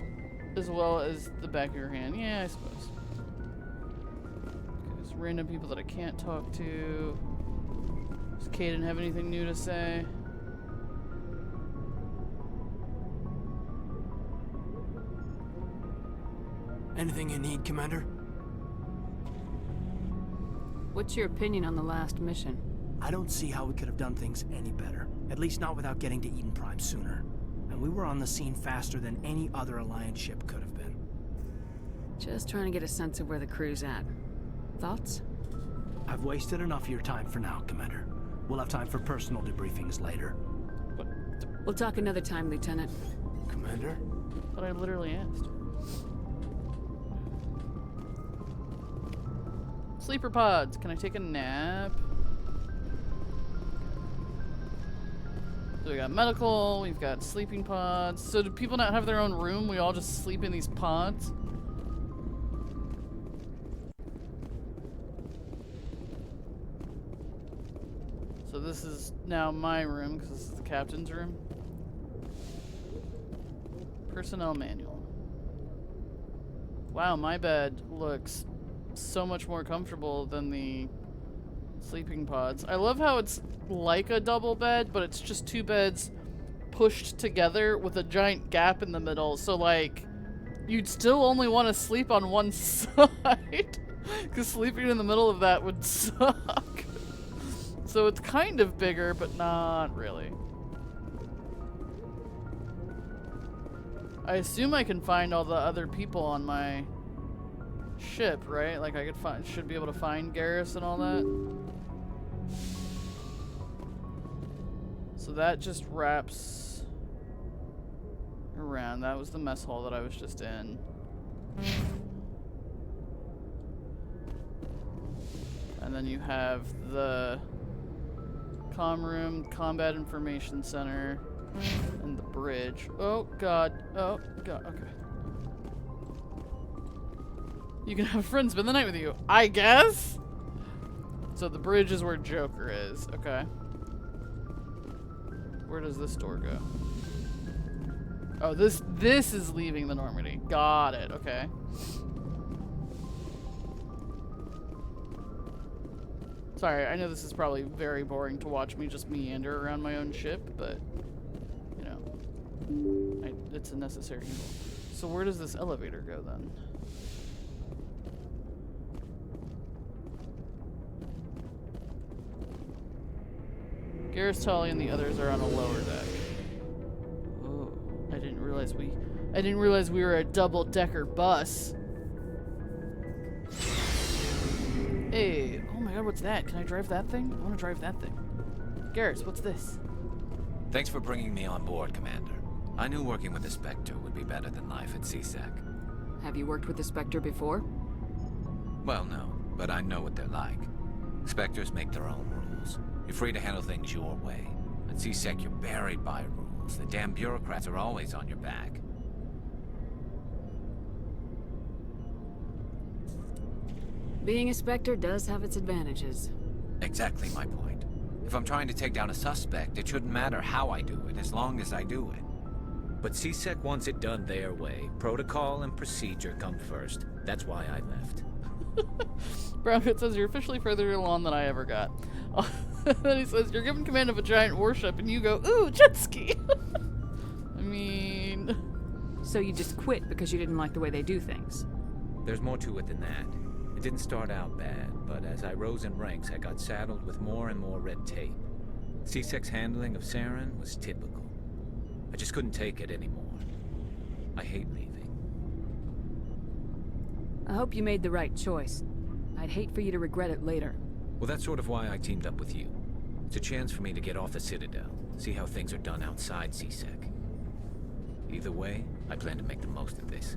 as well as the back of your hand. Yeah, I suppose. Okay, there's random people that I can't talk to. Does Kaden have anything new to say? Anything you need, Commander? What's your opinion on the last mission? I don't see how we could have done things any better. At least not without getting to Eden Prime sooner. And we were on the scene faster than any other Alliance ship could have been. Just trying to get a sense of where the crew's at. Thoughts? I've wasted enough of your time for now, Commander. We'll have time for personal debriefings later. We'll talk another time, Lieutenant. Commander? But I literally asked. Sleeper pods. Can I take a nap? So we got medical, we've got sleeping pods. So do people not have their own room? We all just sleep in these pods? So this is now my room because this is the captain's room. Personnel manual. Wow, my bed looks so much more comfortable than the sleeping pods. I love how it's like a double bed, but it's just two beds pushed together with a giant gap in the middle. So like, you'd still only want to sleep on one side because sleeping in the middle of that would suck. So it's kind of bigger, but not really. I assume I can find all the other people on my ship, right? Like I should be able to find Garrus and all that. So that just wraps around. That was the mess hall that I was just in. And then you have the comm room, combat information center, and the bridge. Oh god. Oh god. Okay. You can have friends spend the night with you, I guess? So the bridge is where Joker is. Okay. Where does this door go? Oh, this is leaving the Normandy. Got it. Okay. Sorry, I know this is probably very boring to watch me just meander around my own ship, but, you know. It's a necessary evil. So where does this elevator go then? Garrus, Tully, and the others are on a lower deck. Oh, I didn't realize we were a double-decker bus. Hey, oh my god, what's that? Can I drive that thing? I want to drive that thing. Garrus, what's this? Thanks for bringing me on board, Commander. I knew working with the Spectre would be better than life at CSEC. Have you worked with the Spectre before? Well, no, but I know what they're like. Spectres make their own rules. You're free to handle things your way. At CSEC, you're buried by rules. The damn bureaucrats are always on your back. Being a Spectre does have its advantages. Exactly my point. If I'm trying to take down a suspect, it shouldn't matter how I do it, as long as I do it. But CSEC wants it done their way. Protocol and procedure come first. That's why I left. Browncoat says you're officially further along than I ever got. Then he says you're given command of a giant warship and you go, ooh, jet ski. I mean... So you just quit because you didn't like the way they do things? There's more to it than that. It didn't start out bad, but as I rose in ranks, I got saddled with more and more red tape. CSEC's handling of Saren was typical. I just couldn't take it anymore. I hate leaving. I hope you made the right choice. I'd hate for you to regret it later. Well, that's sort of why I teamed up with you. It's a chance for me to get off the Citadel, see how things are done outside CSEC. Either way, I plan to make the most of this.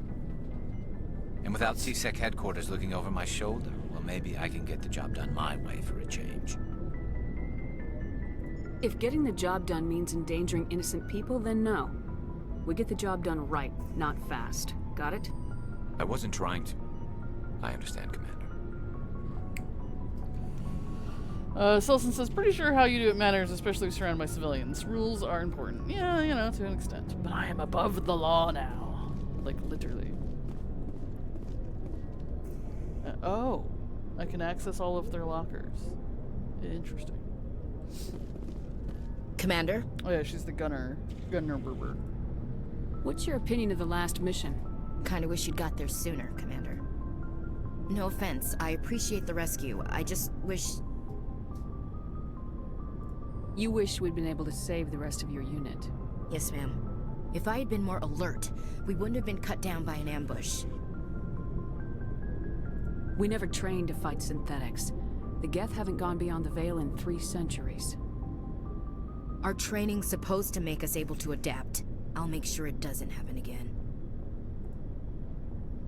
And without CSEC headquarters looking over my shoulder, well, maybe I can get the job done my way for a change. If getting the job done means endangering innocent people, then no. We get the job done right, not fast. Got it? I wasn't trying to... I understand, Commander. Selson says, pretty sure how you do it matters, especially if surrounded by civilians. Rules are important. Yeah, you know, to an extent. But I am above the law now. Like, literally. Oh. I can access all of their lockers. Interesting. Commander? Oh yeah, she's the gunner. Gunner Berber. What's your opinion of the last mission? Kinda wish you'd got there sooner, Commander. No offense, I appreciate the rescue. I just wish... You wish we'd been able to save the rest of your unit. Yes, ma'am. If I had been more alert, we wouldn't have been cut down by an ambush. We never trained to fight synthetics. The Geth haven't gone beyond the Veil in 3 centuries. Our training's supposed to make us able to adapt. I'll make sure it doesn't happen again.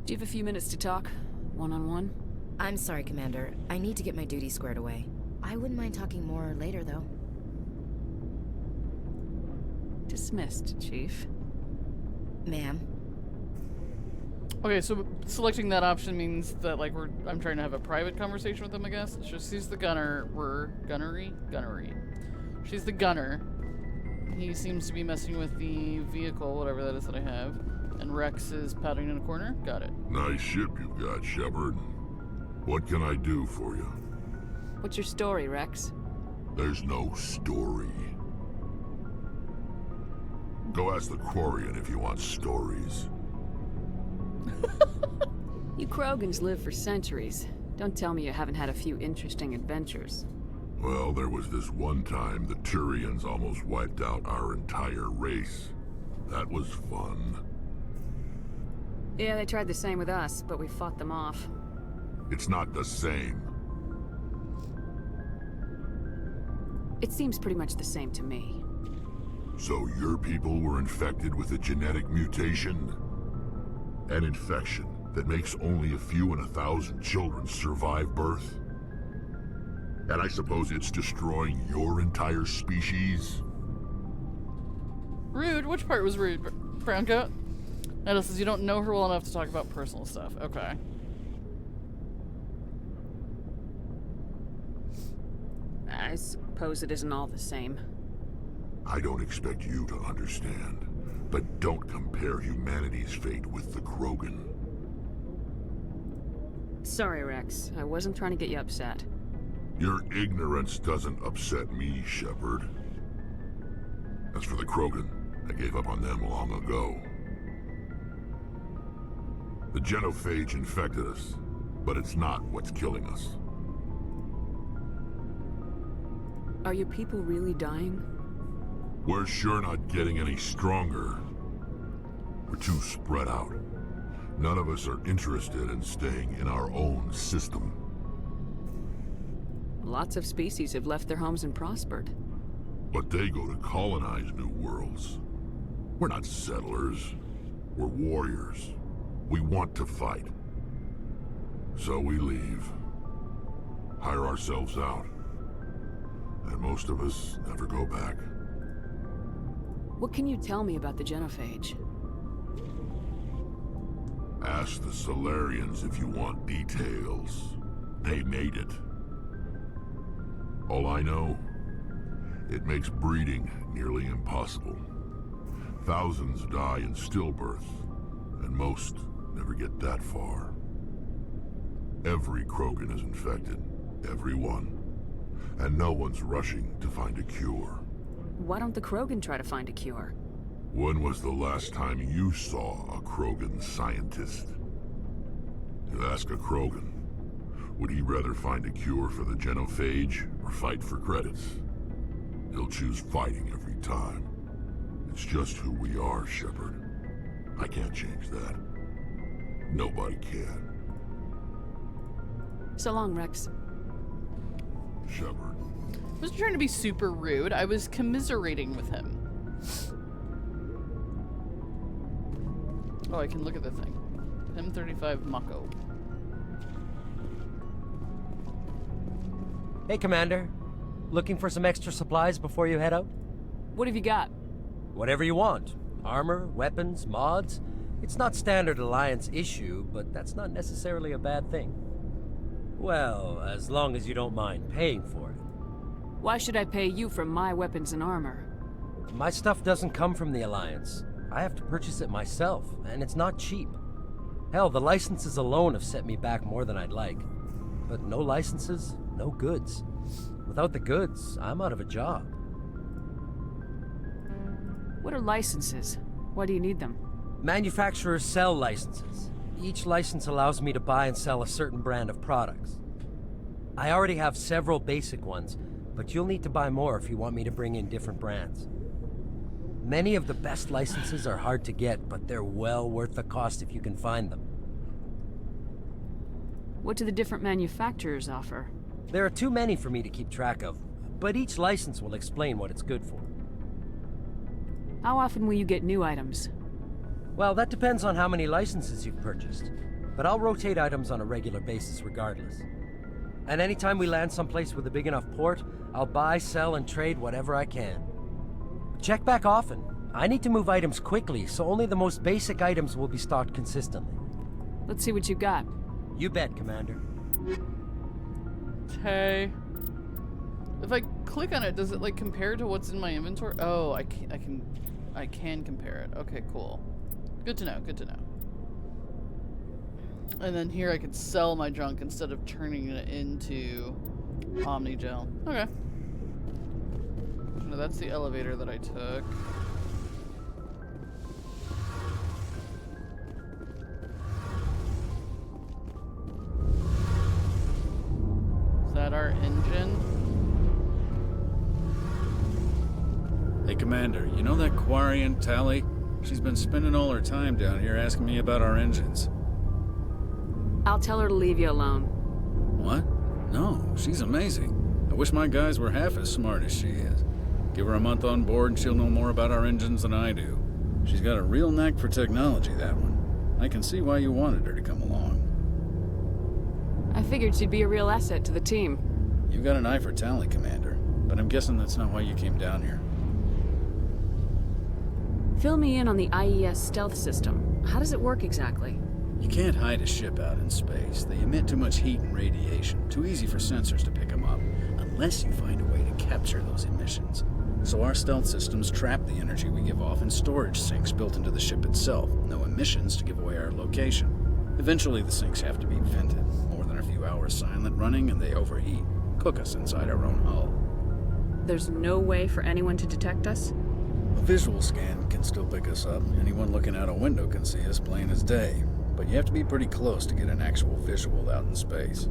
Do you have a few minutes to talk? One-on-one? I'm sorry, Commander. I need to get my duty squared away. I wouldn't mind talking more later, though. Dismissed, Chief. Ma'am. Okay, so selecting that option means that, like, I'm trying to have a private conversation with them, I guess. It's just, she's the gunner. We're gunnery? Gunnery. She's the gunner. He seems to be messing with the vehicle, whatever that is that I have. And Rex is pouting in a corner. Got it. Nice ship you've got, Shepard. What can I do for you? What's your story, Rex? There's no story. Go ask the Quarian if you want stories. You Krogans live for centuries. Don't tell me you haven't had a few interesting adventures. Well, there was this one time the Turians almost wiped out our entire race. That was fun. Yeah, they tried the same with us, but we fought them off. It's not the same. It seems pretty much the same to me. So your people were infected with a genetic mutation? An infection that makes only a few in 1,000 children survive birth? And I suppose it's destroying your entire species? Rude? Which part was rude, Browncoat? Netta says you don't know her well enough to talk about personal stuff. Okay. I suppose it isn't all the same. I don't expect you to understand, but don't compare humanity's fate with the Krogan. Sorry, Rex. I wasn't trying to get you upset. Your ignorance doesn't upset me, Shepard. As for the Krogan, I gave up on them long ago. The genophage infected us, but it's not what's killing us. Are your people really dying? We're sure not getting any stronger. We're too spread out. None of us are interested in staying in our own system. Lots of species have left their homes and prospered. But they go to colonize new worlds. We're not settlers. We're warriors. We want to fight. So we leave. Hire ourselves out. And most of us never go back. What can you tell me about the genophage? Ask the Solarians if you want details. They made it. All I know, it makes breeding nearly impossible. Thousands die in stillbirth, and most never get that far. Every Krogan is infected. Every one. And no one's rushing to find a cure. Why don't the Krogan try to find a cure? When was the last time you saw a Krogan scientist? You ask a Krogan, would he rather find a cure for the genophage or fight for credits? He'll choose fighting every time. It's just who we are, Shepard. I can't change that. Nobody can. So long, Rex. Shepard. I wasn't trying to be super rude. I was commiserating with him. Oh, I can look at the thing. M35 Mako. Hey, Commander. Looking for some extra supplies before you head out? What have you got? Whatever you want. Armor, weapons, mods. It's not standard Alliance issue, but that's not necessarily a bad thing. Well, as long as you don't mind paying for it. Why should I pay you for my weapons and armor? My stuff doesn't come from the Alliance. I have to purchase it myself, and it's not cheap. Hell, the licenses alone have set me back more than I'd like. But no licenses, no goods. Without the goods, I'm out of a job. What are licenses? Why do you need them? Manufacturers sell licenses. Each license allows me to buy and sell a certain brand of products. I already have several basic ones, but you'll need to buy more if you want me to bring in different brands. Many of the best licenses are hard to get, but they're well worth the cost if you can find them. What do the different manufacturers offer? There are too many for me to keep track of, but each license will explain what it's good for. How often will you get new items? Well, that depends on how many licenses you've purchased, but I'll rotate items on a regular basis regardless. And anytime we land someplace with a big enough port, I'll buy, sell, and trade whatever I can. Check back often. I need to move items quickly, so only the most basic items will be stocked consistently. Let's see what you got. You bet, Commander. Okay. If I click on it, does it like compare to what's in my inventory? Oh, I can compare it. Okay, cool. Good to know, good to know. And then here I could sell my junk instead of turning it into Omnigel. Okay. No, that's the elevator that I took. Is that our engine? Hey, Commander, you know that Quarian, Tally? She's been spending all her time down here asking me about our engines. I'll tell her to leave you alone. What? No, she's amazing. I wish my guys were half as smart as she is. Give her a month on board and she'll know more about our engines than I do. She's got a real knack for technology, that one. I can see why you wanted her to come along. I figured she'd be a real asset to the team. You've got an eye for Tally, Commander, but I'm guessing that's not why you came down here. Fill me in on the IES stealth system. How does it work exactly? You can't hide a ship out in space. They emit too much heat and radiation. Too easy for sensors to pick them up, unless you find a way to capture those emissions. So our stealth systems trap the energy we give off in storage sinks built into the ship itself. No emissions to give away our location. Eventually the sinks have to be vented. More than a few hours silent running and they overheat. Cook us inside our own hull. There's no way for anyone to detect us? A visual scan can still pick us up. Anyone looking out a window can see us plain as day. But you have to be pretty close to get an actual visual out in space.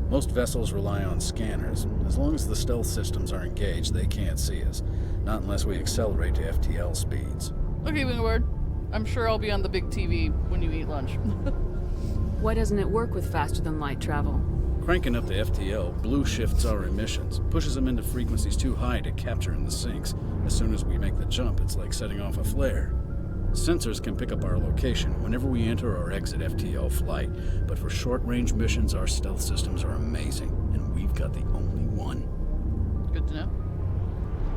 Most vessels rely on scanners. As long as the stealth systems are engaged, they can't see us. Not unless we accelerate to FTL speeds. Okay, Wingward. I'm sure I'll be on the big TV when you eat lunch. Why doesn't it work with faster-than-light travel? Cranking up the FTL blue shifts our emissions, pushes them into frequencies too high to capture in the sinks. As soon as we make the jump, it's like setting off a flare. Sensors can pick up our location whenever we enter or exit FTL flight, but for short-range missions, our stealth systems are amazing, and we've got the only one. Good to know.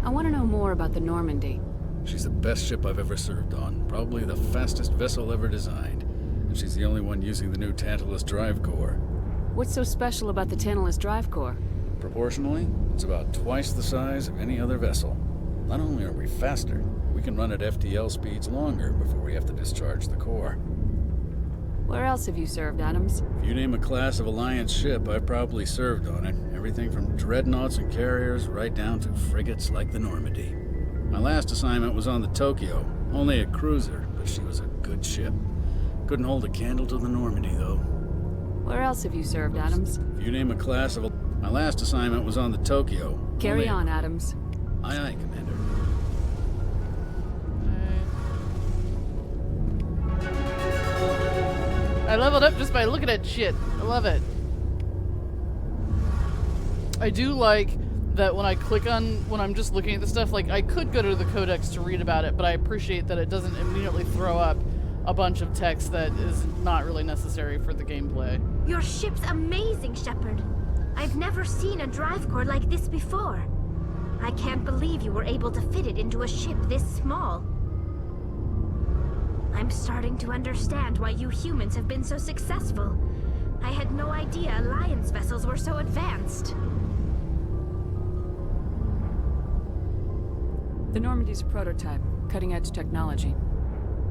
I want to know more about the Normandy. She's the best ship I've ever served on, probably the fastest vessel ever designed, and she's the only one using the new Tantalus drive core. What's so special about the Tantalus drive core? Proportionally, it's about twice the size of any other vessel. Not only are we faster, we can run at FTL speeds longer before we have to discharge the core. Where else have you served, Adams? If you name a class of Alliance ship, I've probably served on it. Everything from dreadnoughts and carriers right down to frigates like the Normandy. My last assignment was on the Tokyo, only a cruiser, but she was a good ship. Couldn't hold a candle to the Normandy, though. Where else have you served, Adams? If you name a class of... My last assignment was on the Tokyo. Carry on, Adams. Aye, aye, Commander. I leveled up just by looking at shit. I love it. I do like that when I click on, when I'm just looking at the stuff, like I could go to the codex to read about it, but I appreciate that it doesn't immediately throw up a bunch of text that is not really necessary for the gameplay. Your ship's amazing, Shepard. I've never seen a drive core like this before. I can't believe you were able to fit it into a ship this small. I'm starting to understand why you humans have been so successful. I had no idea Alliance vessels were so advanced. The Normandy's a prototype, cutting-edge technology.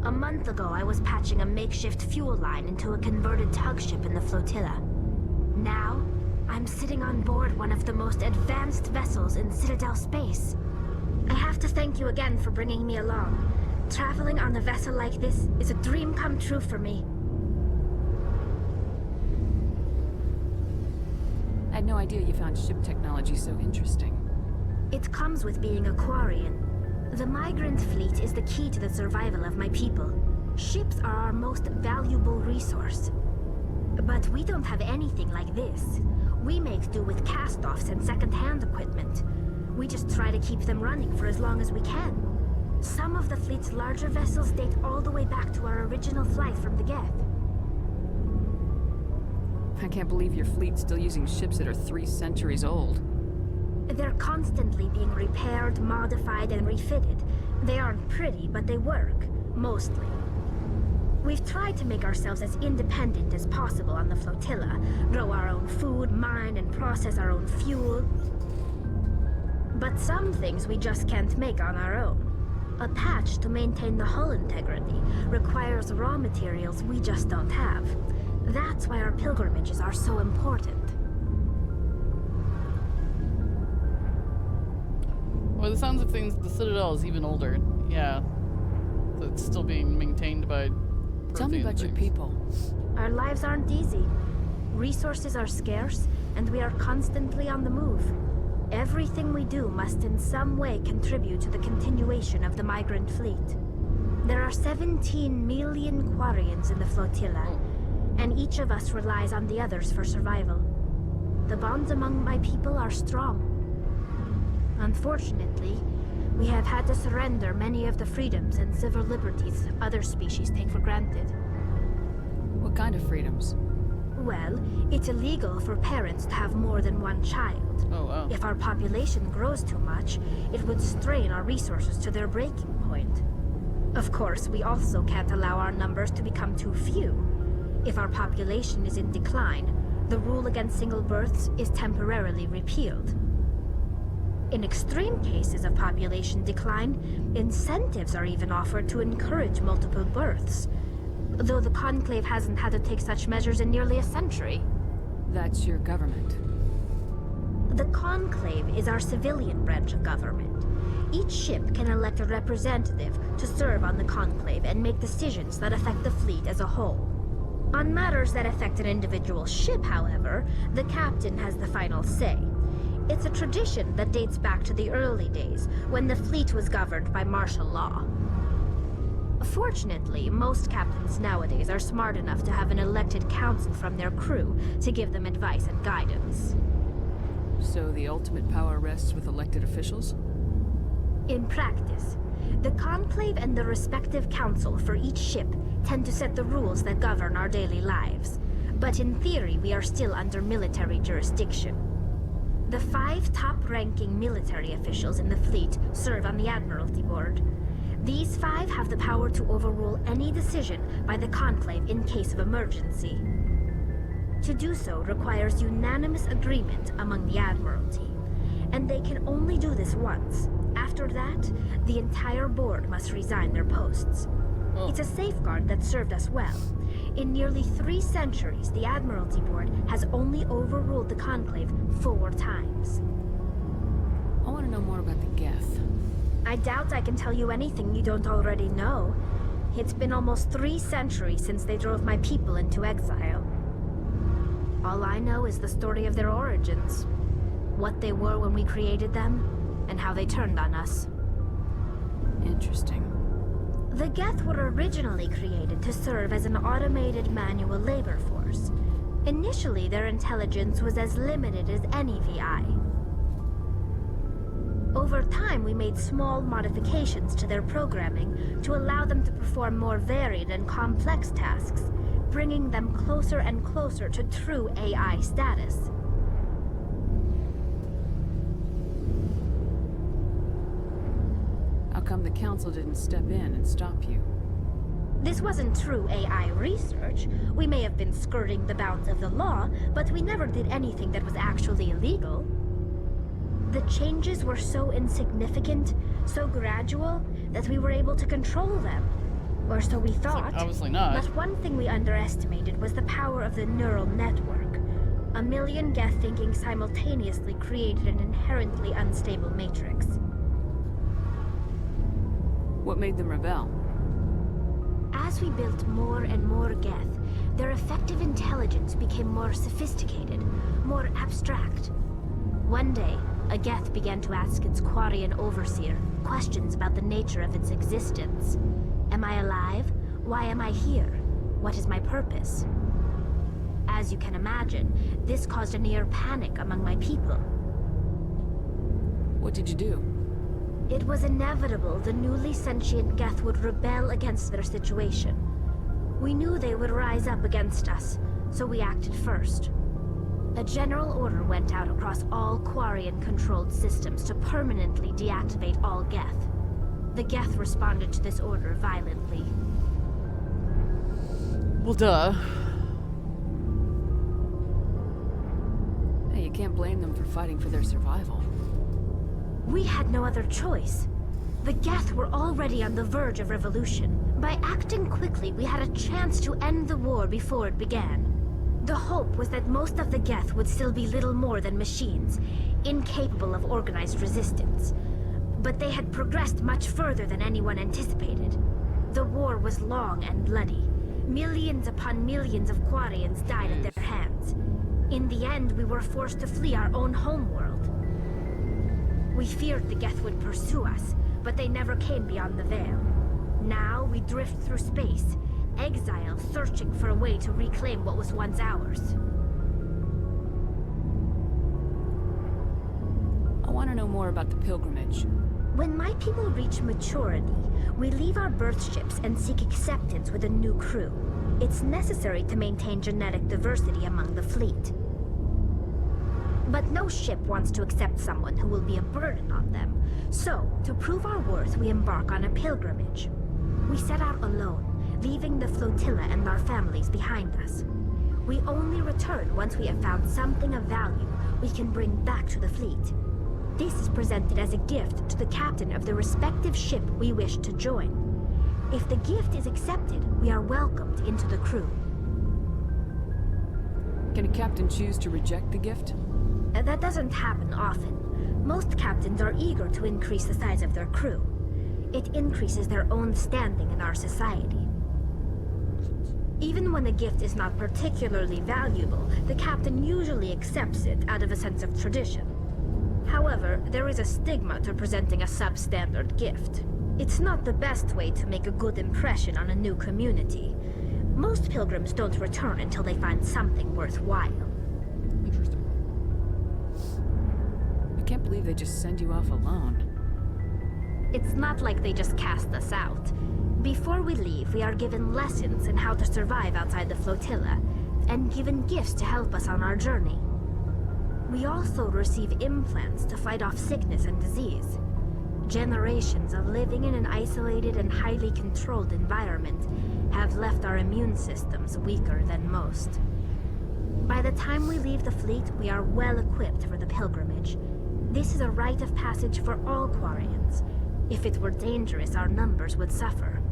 A month ago, I was patching a makeshift fuel line into a converted tug ship in the flotilla. Now, I'm sitting on board one of the most advanced vessels in Citadel space. I have to thank you again for bringing me along. Traveling on a vessel like this is a dream come true for me. I had no idea you found ship technology so interesting. It comes with being a Quarian. The migrant fleet is the key to the survival of my people. Ships are our most valuable resource. But we don't have anything like this. We make do with cast-offs and second-hand equipment. We just try to keep them running for as long as we can. Some of the fleet's larger vessels date all the way back to our original flight from the Geth. I can't believe your fleet's still using ships that are 3 centuries old. They're constantly being repaired, modified, and refitted. They aren't pretty, but they work. Mostly. We've tried to make ourselves as independent as possible on the flotilla. Grow our own food, mine, and process our own fuel. But some things we just can't make on our own. A patch to maintain the hull integrity requires raw materials we just don't have. That's why our pilgrimages are so important. Well, the sounds of things, the Citadel is even older. Yeah. It's still being maintained by Tell me about your people. Our lives aren't easy. Resources are scarce, and we are constantly on the move. Everything we do must in some way contribute to the continuation of the migrant fleet. There are 17 million Quarians in the flotilla, and each of us relies on the others for survival. The bonds among my people are strong. Unfortunately, we have had to surrender many of the freedoms and civil liberties other species take for granted. What kind of freedoms? Well, it's illegal for parents to have more than one child. Oh, wow. If our population grows too much, it would strain our resources to their breaking point. Of course, we also can't allow our numbers to become too few. If our population is in decline, the rule against single births is temporarily repealed. In extreme cases of population decline, incentives are even offered to encourage multiple births, though the Conclave hasn't had to take such measures in nearly a century. That's your government. The Conclave is our civilian branch of government. Each ship can elect a representative to serve on the Conclave and make decisions that affect the fleet as a whole. On matters that affect an individual ship, however, the captain has the final say. It's a tradition that dates back to the early days, when the fleet was governed by martial law. Fortunately, most captains nowadays are smart enough to have an elected council from their crew to give them advice and guidance. So the ultimate power rests with elected officials? In practice, the Conclave and the respective council for each ship tend to set the rules that govern our daily lives. But in theory, we are still under military jurisdiction. The 5 top-ranking military officials in the fleet serve on the Admiralty Board. These 5 have the power to overrule any decision by the Conclave in case of emergency. To do so requires unanimous agreement among the Admiralty, and they can only do this once. After that, the entire board must resign their posts. It's a safeguard that served us well. In nearly 3 centuries, the Admiralty Board has only overruled the Conclave 4 times. I want to know more about the Geth. I doubt I can tell you anything you don't already know. It's been almost 3 centuries since they drove my people into exile. All I know is the story of their origins. What they were when we created them, and how they turned on us. Interesting. The Geth were originally created to serve as an automated manual labor force. Initially, their intelligence was as limited as any VI. Over time, we made small modifications to their programming to allow them to perform more varied and complex tasks, bringing them closer and closer to true AI status. How come the Council didn't step in and stop you? This wasn't true AI research. We may have been skirting the bounds of the law, but we never did anything that was actually illegal. The changes were so insignificant, so gradual, that we were able to control them. Or so we thought. Obviously not. But one thing we underestimated was the power of the neural network. A million Geth thinking simultaneously created an inherently unstable matrix. What made them rebel? As we built more and more Geth, their effective intelligence became more sophisticated, more abstract. One day, a Geth began to ask its Quarian overseer questions about the nature of its existence. Am I alive? Why am I here? What is my purpose? As you can imagine, this caused a near panic among my people. What did you do? It was inevitable the newly sentient Geth would rebel against their situation. We knew they would rise up against us, so we acted first. A general order went out across all Quarian-controlled systems to permanently deactivate all Geth. The Geth responded to this order violently. Well, duh. Hey, you can't blame them for fighting for their survival. We had no other choice. The Geth were already on the verge of revolution. By acting quickly, we had a chance to end the war before it began. The hope was that most of the Geth would still be little more than machines, incapable of organized resistance. But they had progressed much further than anyone anticipated. The war was long and bloody. Millions upon millions of Quarians died at their hands. In the end, we were forced to flee our own homeworld. We feared the Geth would pursue us, but they never came beyond the Veil. Now we drift through space, exile, searching for a way to reclaim what was once ours. I want to know more about the pilgrimage. When my people reach maturity, we leave our birth ships and seek acceptance with a new crew. It's necessary to maintain genetic diversity among the fleet. But no ship wants to accept someone who will be a burden on them. So, to prove our worth, we embark on a pilgrimage. We set out alone, leaving the flotilla and our families behind us. We only return once we have found something of value we can bring back to the fleet. This is presented as a gift to the captain of the respective ship we wish to join. If the gift is accepted, we are welcomed into the crew. Can a captain choose to reject the gift? That doesn't happen often. Most captains are eager to increase the size of their crew. It increases their own standing in our society. Even when a gift is not particularly valuable, the captain usually accepts it out of a sense of tradition. However, there is a stigma to presenting a substandard gift. It's not the best way to make a good impression on a new community. Most pilgrims don't return until they find something worthwhile. Interesting. I can't believe they just send you off alone. It's not like they just cast us out. Before we leave, we are given lessons in how to survive outside the flotilla, and given gifts to help us on our journey. We also receive implants to fight off sickness and disease. Generations of living in an isolated and highly controlled environment have left our immune systems weaker than most. By the time we leave the fleet, we are well equipped for the pilgrimage. This is a rite of passage for all Quarians. If it were dangerous, our numbers would suffer.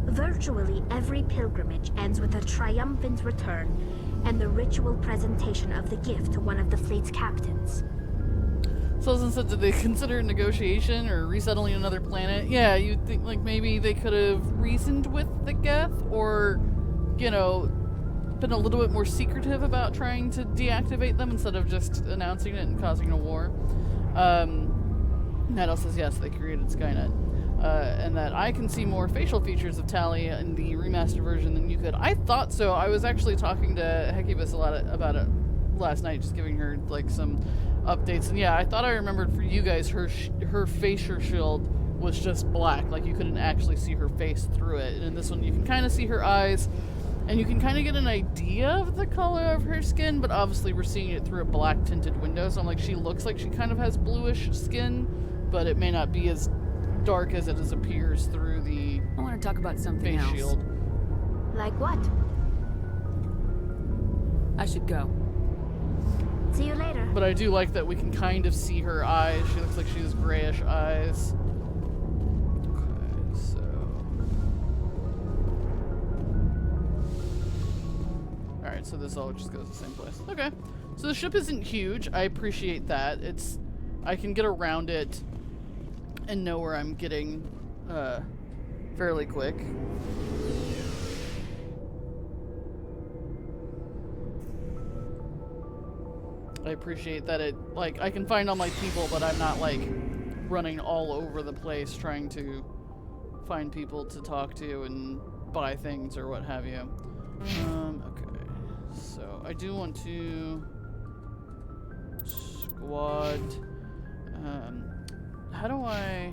Virtually every pilgrimage ends with a triumphant return and the ritual presentation of the gift to one of the fleet's captains. So instead, did they consider negotiation or resettling another planet? Yeah, you'd think like maybe they could have reasoned with the Geth, or, you know, been a little bit more secretive about trying to deactivate them instead of just announcing it and causing a war. Nadal says yes, they created Skynet. And that I can see more facial features of Tali in the remastered version than you could. I thought so. I was actually talking to Hecubus a lot about it last night, just giving her like some updates. And yeah, I thought I remembered for you guys, her facial shield was just black, like you couldn't actually see her face through it. And in this one, you can kind of see her eyes, and you can kind of get an idea of the color of her skin. But obviously, we're seeing it through a black tinted window, so I'm like, she looks like she kind of has bluish skin, but it may not be as dark as it appears through the I want to talk about something face else. shield. Like what? I should go. See you later. But I do like that we can kind of see her eyes. She looks like she has grayish eyes. Okay, so... Alright, so this all just goes the same place. Okay. So the ship isn't huge. I appreciate that. I can get around it and know where I'm getting fairly quick. I appreciate that it, like, I can find all my people, but I'm not, like, running all over the place trying to find people to talk to and buy things or what have you. Okay. So, I do want to squad, how do I,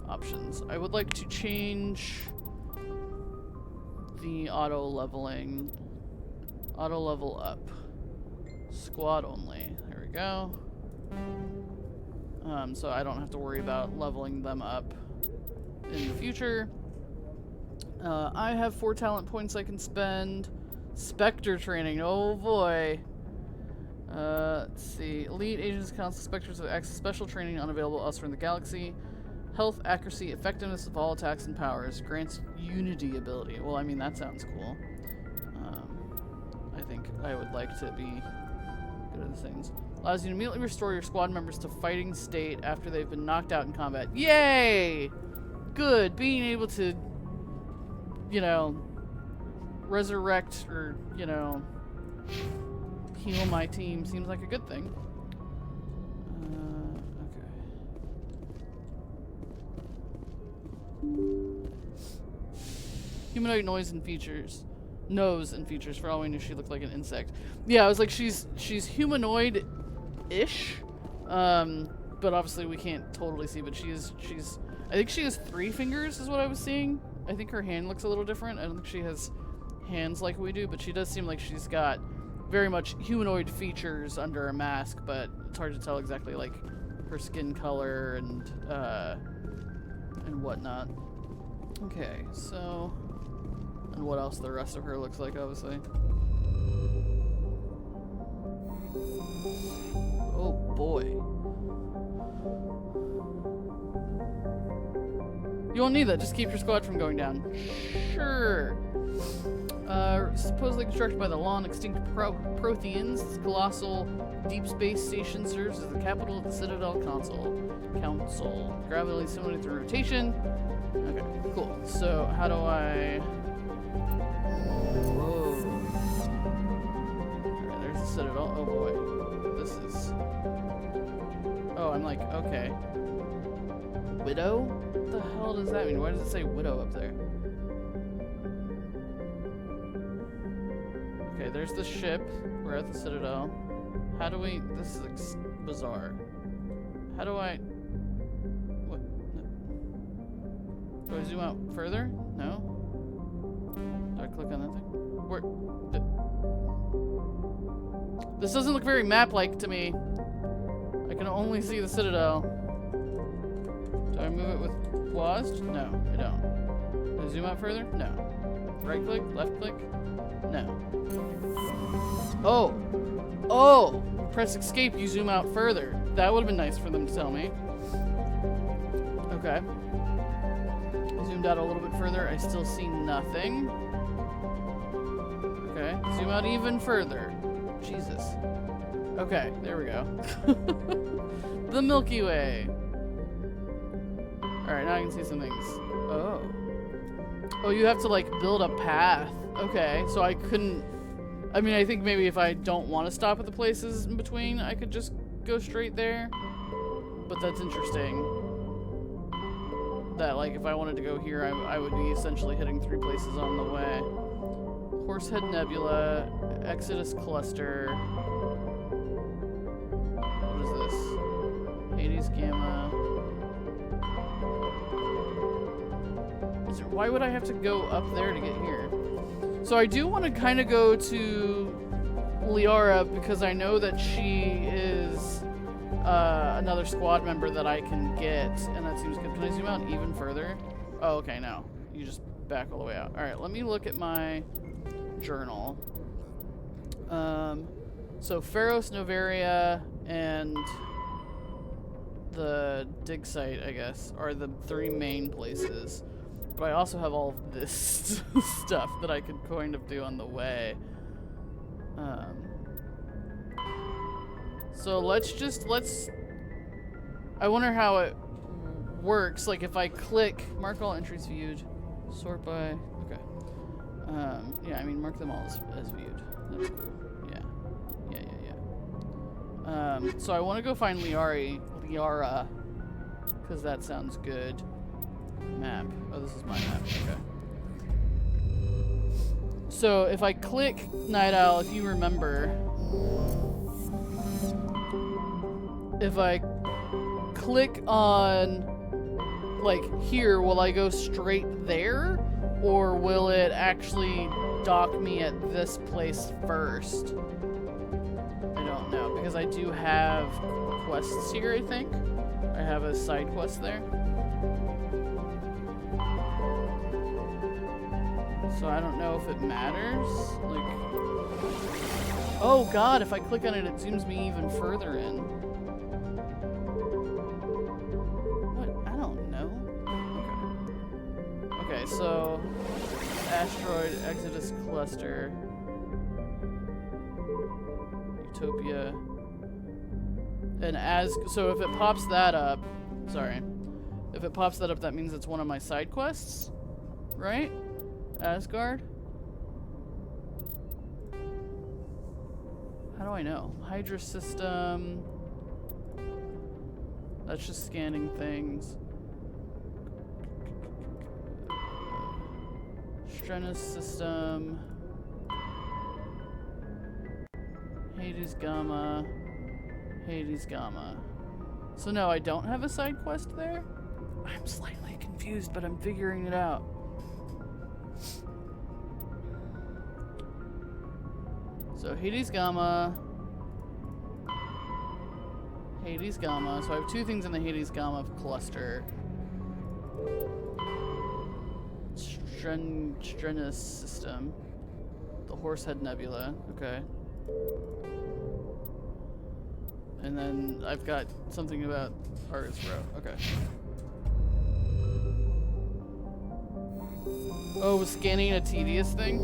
options. I would like to change the auto leveling, auto level up. Squad only. There we go. So I don't have to worry about leveling them up in the future. I have 4 talent points I can spend. Spectre training. Oh boy. Let's see. Elite Agents Council Spectres have access to special training unavailable elsewhere in the galaxy. Health, accuracy, effectiveness of all attacks and powers. Grants unity ability. Well, I mean, that sounds cool. I think I would like to be good at the things. Allows you to immediately restore your squad members to fighting state after they've been knocked out in combat. Yay! Good. Being able to, you know, resurrect or, you know, heal my team seems like a good thing. Okay. Humanoid nose and features. For all we knew, she looked like an insect. Yeah, I was like, she's humanoid-ish, but obviously we can't totally see. But she's. I think she has 3 fingers, is what I was seeing. I think her hand looks a little different. I don't think she has hands like we do, but she does seem like she's got very much humanoid features under a mask. But it's hard to tell exactly like her skin color and whatnot. Okay, so. And what else the rest of her looks like, obviously. Oh boy. You won't need that. Just keep your squad from going down. Sure. Supposedly constructed by the long extinct Protheans, this colossal deep space station serves as the capital of the Citadel Council. Gravity stimulates the rotation. Okay, cool. So how do I... Whoa. Alright, there's the Citadel. Oh boy. This is... Oh, I'm like, okay. Widow? What the hell does that mean? Why does it say widow up there? Okay, there's the ship. We're at the Citadel. How do we... This is bizarre. How do I... What? Do I zoom out further? No? Do I click on that thing? Where... This doesn't look very map-like to me. I can only see the Citadel. Do I move it with WASD? No, I don't. Do I zoom out further? No. Right click? Left click? No. Oh! Oh! Press escape, you zoom out further. That would have been nice for them to tell me. Okay. I zoomed out a little bit further. I still see nothing. Okay. Zoom out even further. Jesus. Okay, there we go. The Milky Way. Alright, now I can see some things. Oh. Oh, you have to, like, build a path. Okay, so I couldn't... I mean, I think maybe if I don't want to stop at the places in between, I could just go straight there. But that's interesting. That, like, if I wanted to go here, I would be essentially hitting 3 places on the way. Horsehead Nebula, Exodus Cluster. What is this? Hades Gamma. Why would I have to go up there to get here? So I do want to kind of go to Liara because I know that she is another squad member that I can get, and that seems good. Can I zoom out even further? Oh, okay, no. You just back all the way out. All right, let me look at my journal. So Pharos, Novaria, and the dig site, I guess, are the 3 main places. But I also have all of this stuff that I could kind of do on the way. So let's... I wonder how it works. Like if I click, mark all entries viewed, sort by... Okay. Yeah, I mean, mark them all as viewed. That's cool. Yeah. So I want to go find Liara, because that sounds good. Map. Oh, this is my map. Okay. So if I click Night Owl, if you remember, if I click on, like, here, will I go straight there? Or will it actually dock me at this place first? I don't know, because I do have quests here, I think. I have a side quest there. So I don't know if it matters. Like, oh god, if I click on it, it zooms me even further in. What? I don't know. Okay. Okay, so asteroid Exodus cluster, Utopia, and so if it pops that up, if it pops that up, that means it's one of my side quests, right? Asgard? How do I know? Hydra system. That's just scanning things. Strenus system. Hades Gamma. Hades Gamma. So no, I don't have a side quest there? I'm slightly confused, but I'm figuring it out. So Hades Gamma. Hades Gamma. So I have 2 things in the Hades Gamma cluster. Strenus system. The Horsehead Nebula. Okay. And then I've got something about Argus Row. Okay. Oh, was scanning a tedious thing?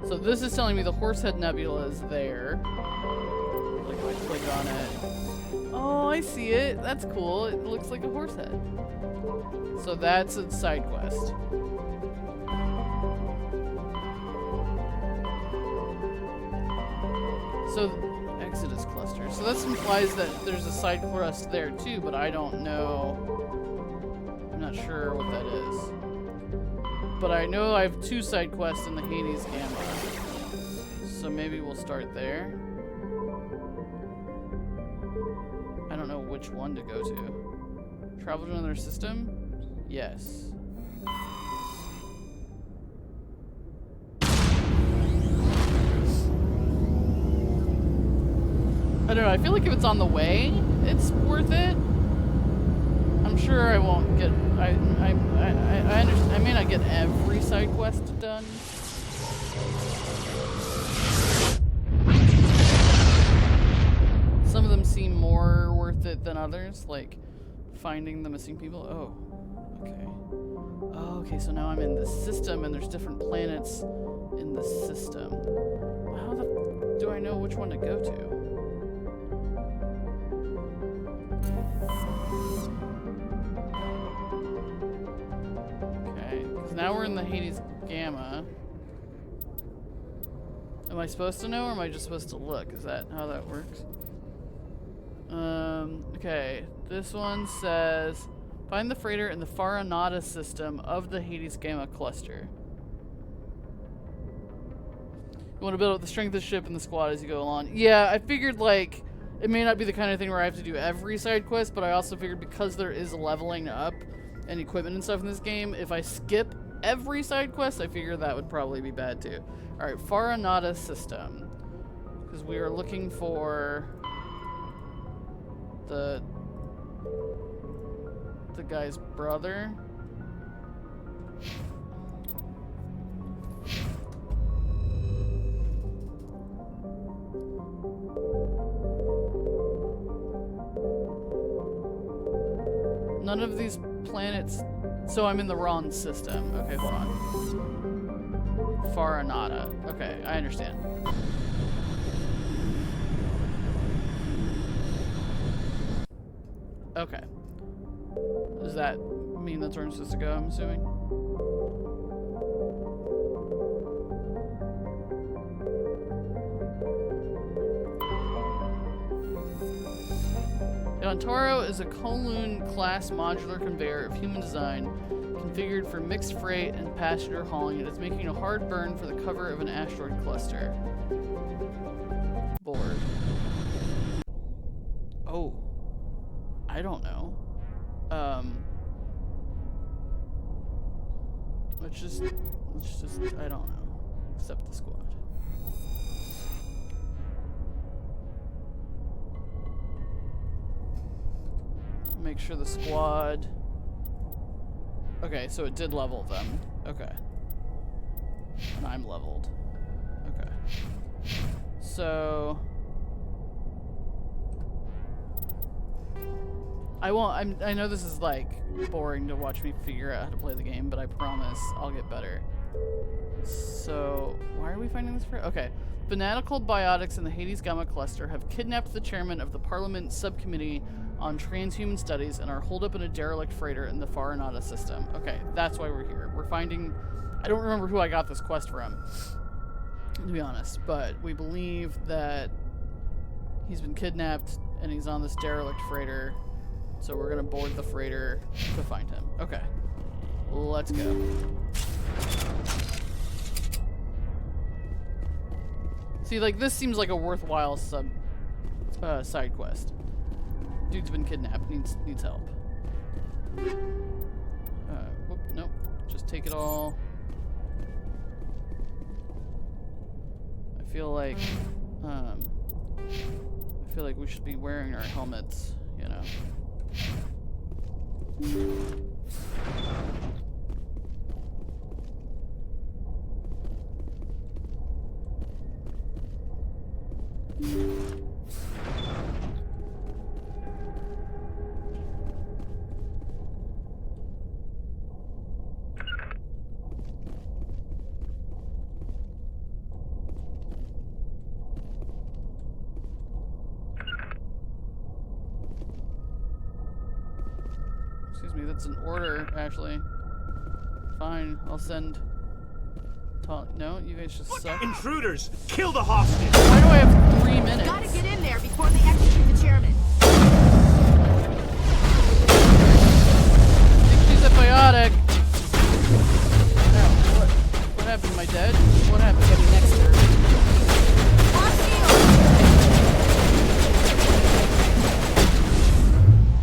So this is telling me the Horsehead Nebula is there. Like if I click on it. Oh, I see it. That's cool. It looks like a horse head. So that's a side quest. So Exodus cluster. So this implies that there's a side quest there too, but I don't know. I'm not sure what that is. But I know I have 2 side quests in the Hades Gamma. So maybe we'll start there. I don't know which one to go to. Travel to another system? Yes. I don't know, I feel like if it's on the way, it's worth it. I'm sure I won't get, I understand, I may not get every side quest done. Some of them seem more worth it than others, like finding the missing people. Oh, okay. Oh, okay, so now I'm in this system and there's different planets in the system. How the do I know which one to go to? Okay, because now we're in the Hades Gamma. Am I supposed to know or am I just supposed to look? Is that how that works? Okay, this one says, find the freighter in the Faranata system of the Hades Gamma cluster. You want to build up the strength of the ship and the squad as you go along. Yeah, I figured, like, it may not be the kind of thing where I have to do every side quest, but I also figured because there is leveling up and equipment and stuff in this game, if I skip every side quest, I figure that would probably be bad too. Alright, Faranata system. Because we are looking for the guy's brother. None of these planets, so I'm in the wrong system. Okay, hold on. Faranata. Okay, I understand. Okay. Does that mean that's where I'm supposed to go, I'm assuming? Antaro is a Kowloon-class modular conveyor of human design configured for mixed freight and passenger hauling. It is making a hard burn for the cover of an asteroid cluster. Board. Oh. I don't know. Let's just, I don't know. Accept the squad. Make sure the squad... Okay, so it did level them. Okay. And I'm leveled. Okay. So... I know this is like boring to watch me figure out how to play the game, but I promise I'll get better. So, why are we finding this for? Okay. Fanatical biotics in the Hades Gamma cluster have kidnapped the chairman of the Parliament Subcommittee on Transhuman Studies and are holed up in a derelict freighter in the Faranata system. Okay, that's why we're here. We're finding... I don't remember who I got this quest from, to be honest, but we believe that he's been kidnapped and he's on this derelict freighter. So we're gonna board the freighter to find him. Okay. Let's go. See, like, this seems like a worthwhile side quest. Dude's been kidnapped, needs help. Whoop, nope. Just take it all. I feel like we should be wearing our helmets, you know. me. That's an order, actually. Fine, I'll send... No, you guys just suck. Intruders! Kill the hostage! Why do I have 3 minutes? Gotta get in there before they execute the chairman. I think she's a biotic. Now, what happened? Am I dead? What happened? Get me next turn.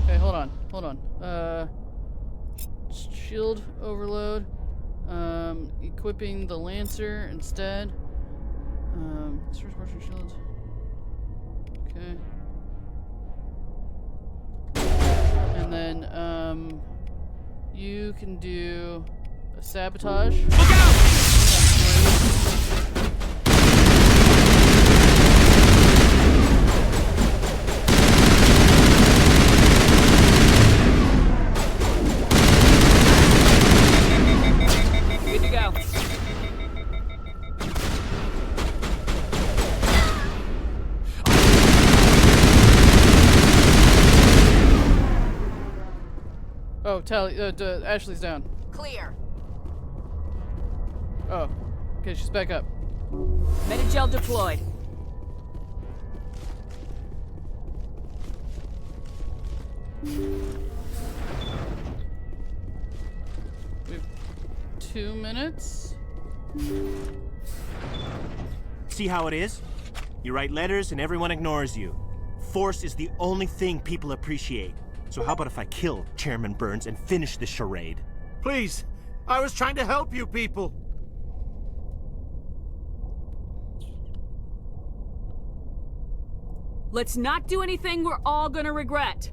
Okay, hold on. Shield overload. Equipping the Lancer instead. Source portion shields. Okay. And then, you can do a sabotage. Look out! Good to go. Oh, Tally, Ashley's down. Clear. Oh, okay, she's back up. Metagel deployed. We have 2 minutes. See how it is? You write letters and everyone ignores you. Force is the only thing people appreciate. So how about if I kill Chairman Burns and finish this charade? Please, I was trying to help you people. Let's not do anything we're all gonna regret.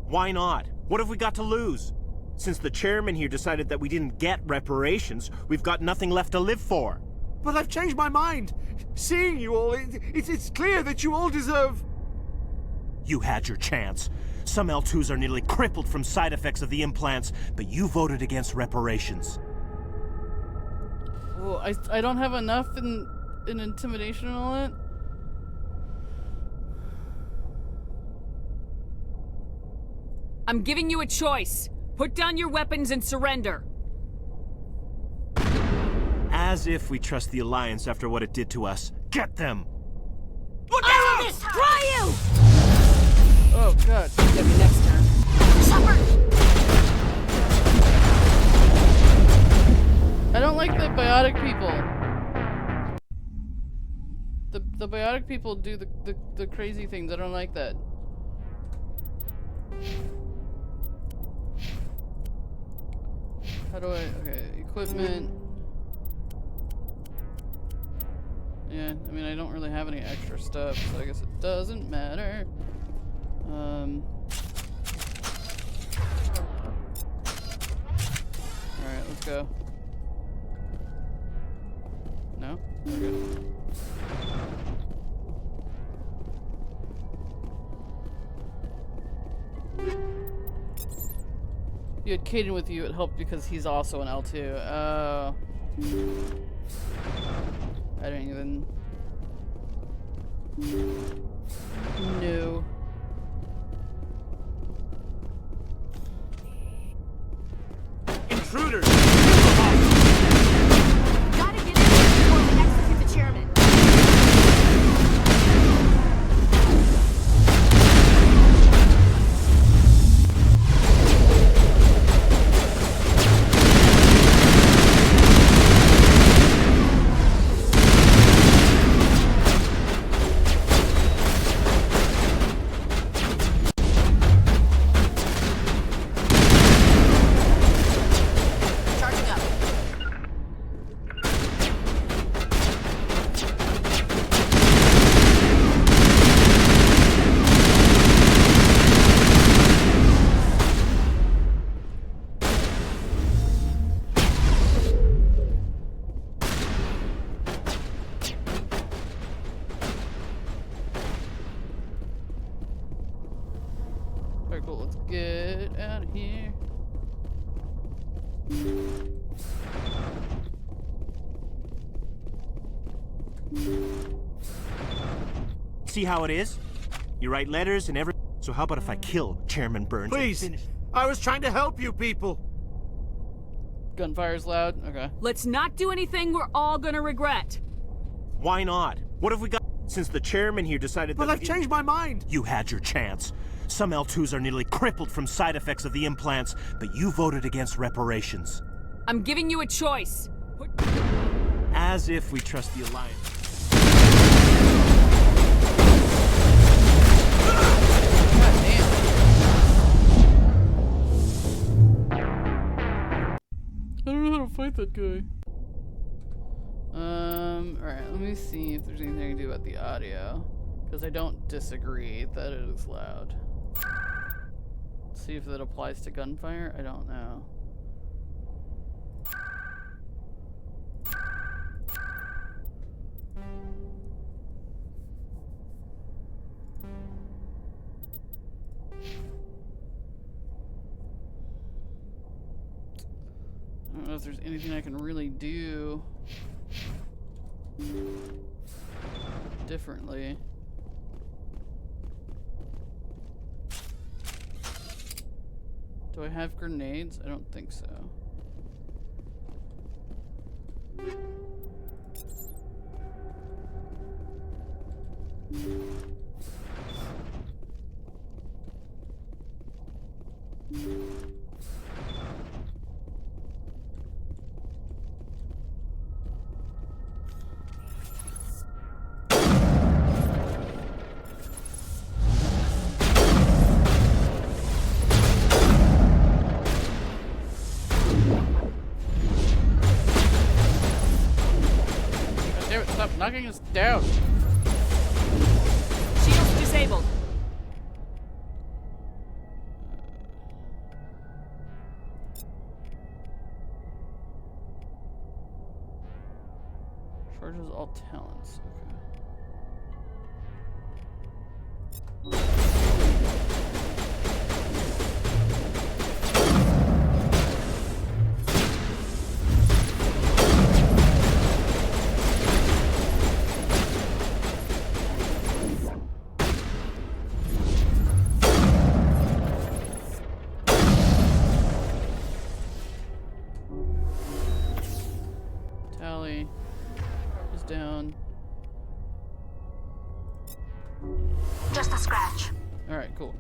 Why not? What have we got to lose? Since the chairman here decided that we didn't get reparations, we've got nothing left to live for. But I've changed my mind. Seeing you all, it's clear that you all deserve... You had your chance. Some L2s are nearly crippled from side effects of the implants, but you voted against reparations. Well, I don't have enough in intimidation and all that. I'm giving you a choice. Put down your weapons and surrender. As if we trust the Alliance after what it did to us. Get them! Look out! This try you! Oh god. Get me next turn. I don't like the biotic people. The biotic people do the crazy things. I don't like that. How do I... Okay, equipment. Yeah, I mean, I don't really have any extra stuff, so I guess it doesn't matter. Alright, let's go. No? Okay. You had Caden with you, it helped because he's also an L2. Oh. I don't even... No. Intruders! Gotta get in there before they execute the chairman. Alright, cool. Let's get out of here. See how it is? You write letters and every... So how about if I kill Chairman Burns? Please, I was trying to help you people. Gunfire's loud? Okay. Let's not do anything we're all gonna regret. Why not? What have we got since the chairman here decided that... But I've changed my mind. You had your chance. Some L2s are nearly crippled from side effects of the implants, but you voted against reparations. I'm giving you a choice. As if we trust the Alliance. I don't know how to fight that guy. Alright, let me see if there's anything I can do about the audio. Because I don't disagree that it is loud. Let's see if that applies to gunfire. I don't know. I don't know if there's anything I can really do differently. Do I have grenades? I don't think so. Stop knocking us down. Shields disabled. Charges all talents. Tally is down. Just a scratch. Alright, cool.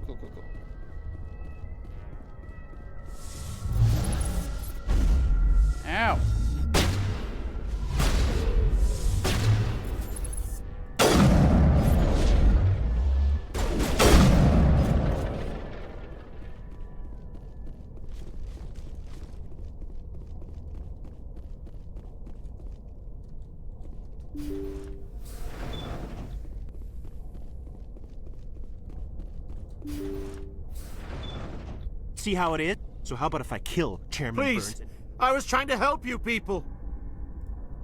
Ow! See how it is? So how about if I kill Chairman Please. Burns? I was trying to help you people.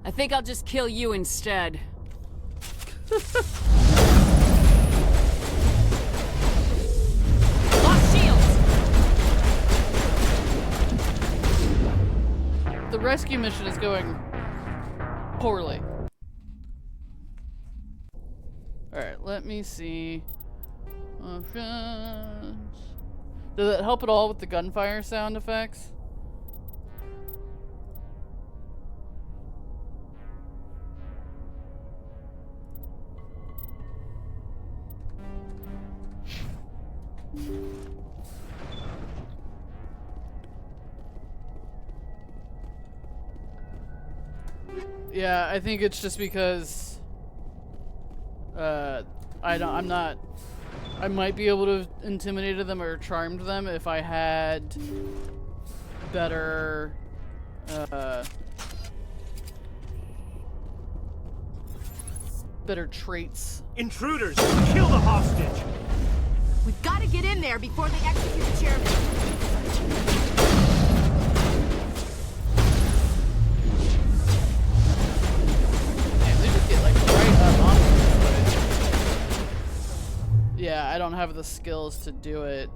I think I'll just kill you instead. Lost shields! The rescue mission is going poorly. Alright, let me see. Options. Does it help at all with the gunfire sound effects? Yeah, I think it's just because I might be able to have intimidated them or charmed them if I had better better traits. Intruders! Kill the hostage! We've got to get in there before they execute the chairman. Yeah, I don't have the skills to do it.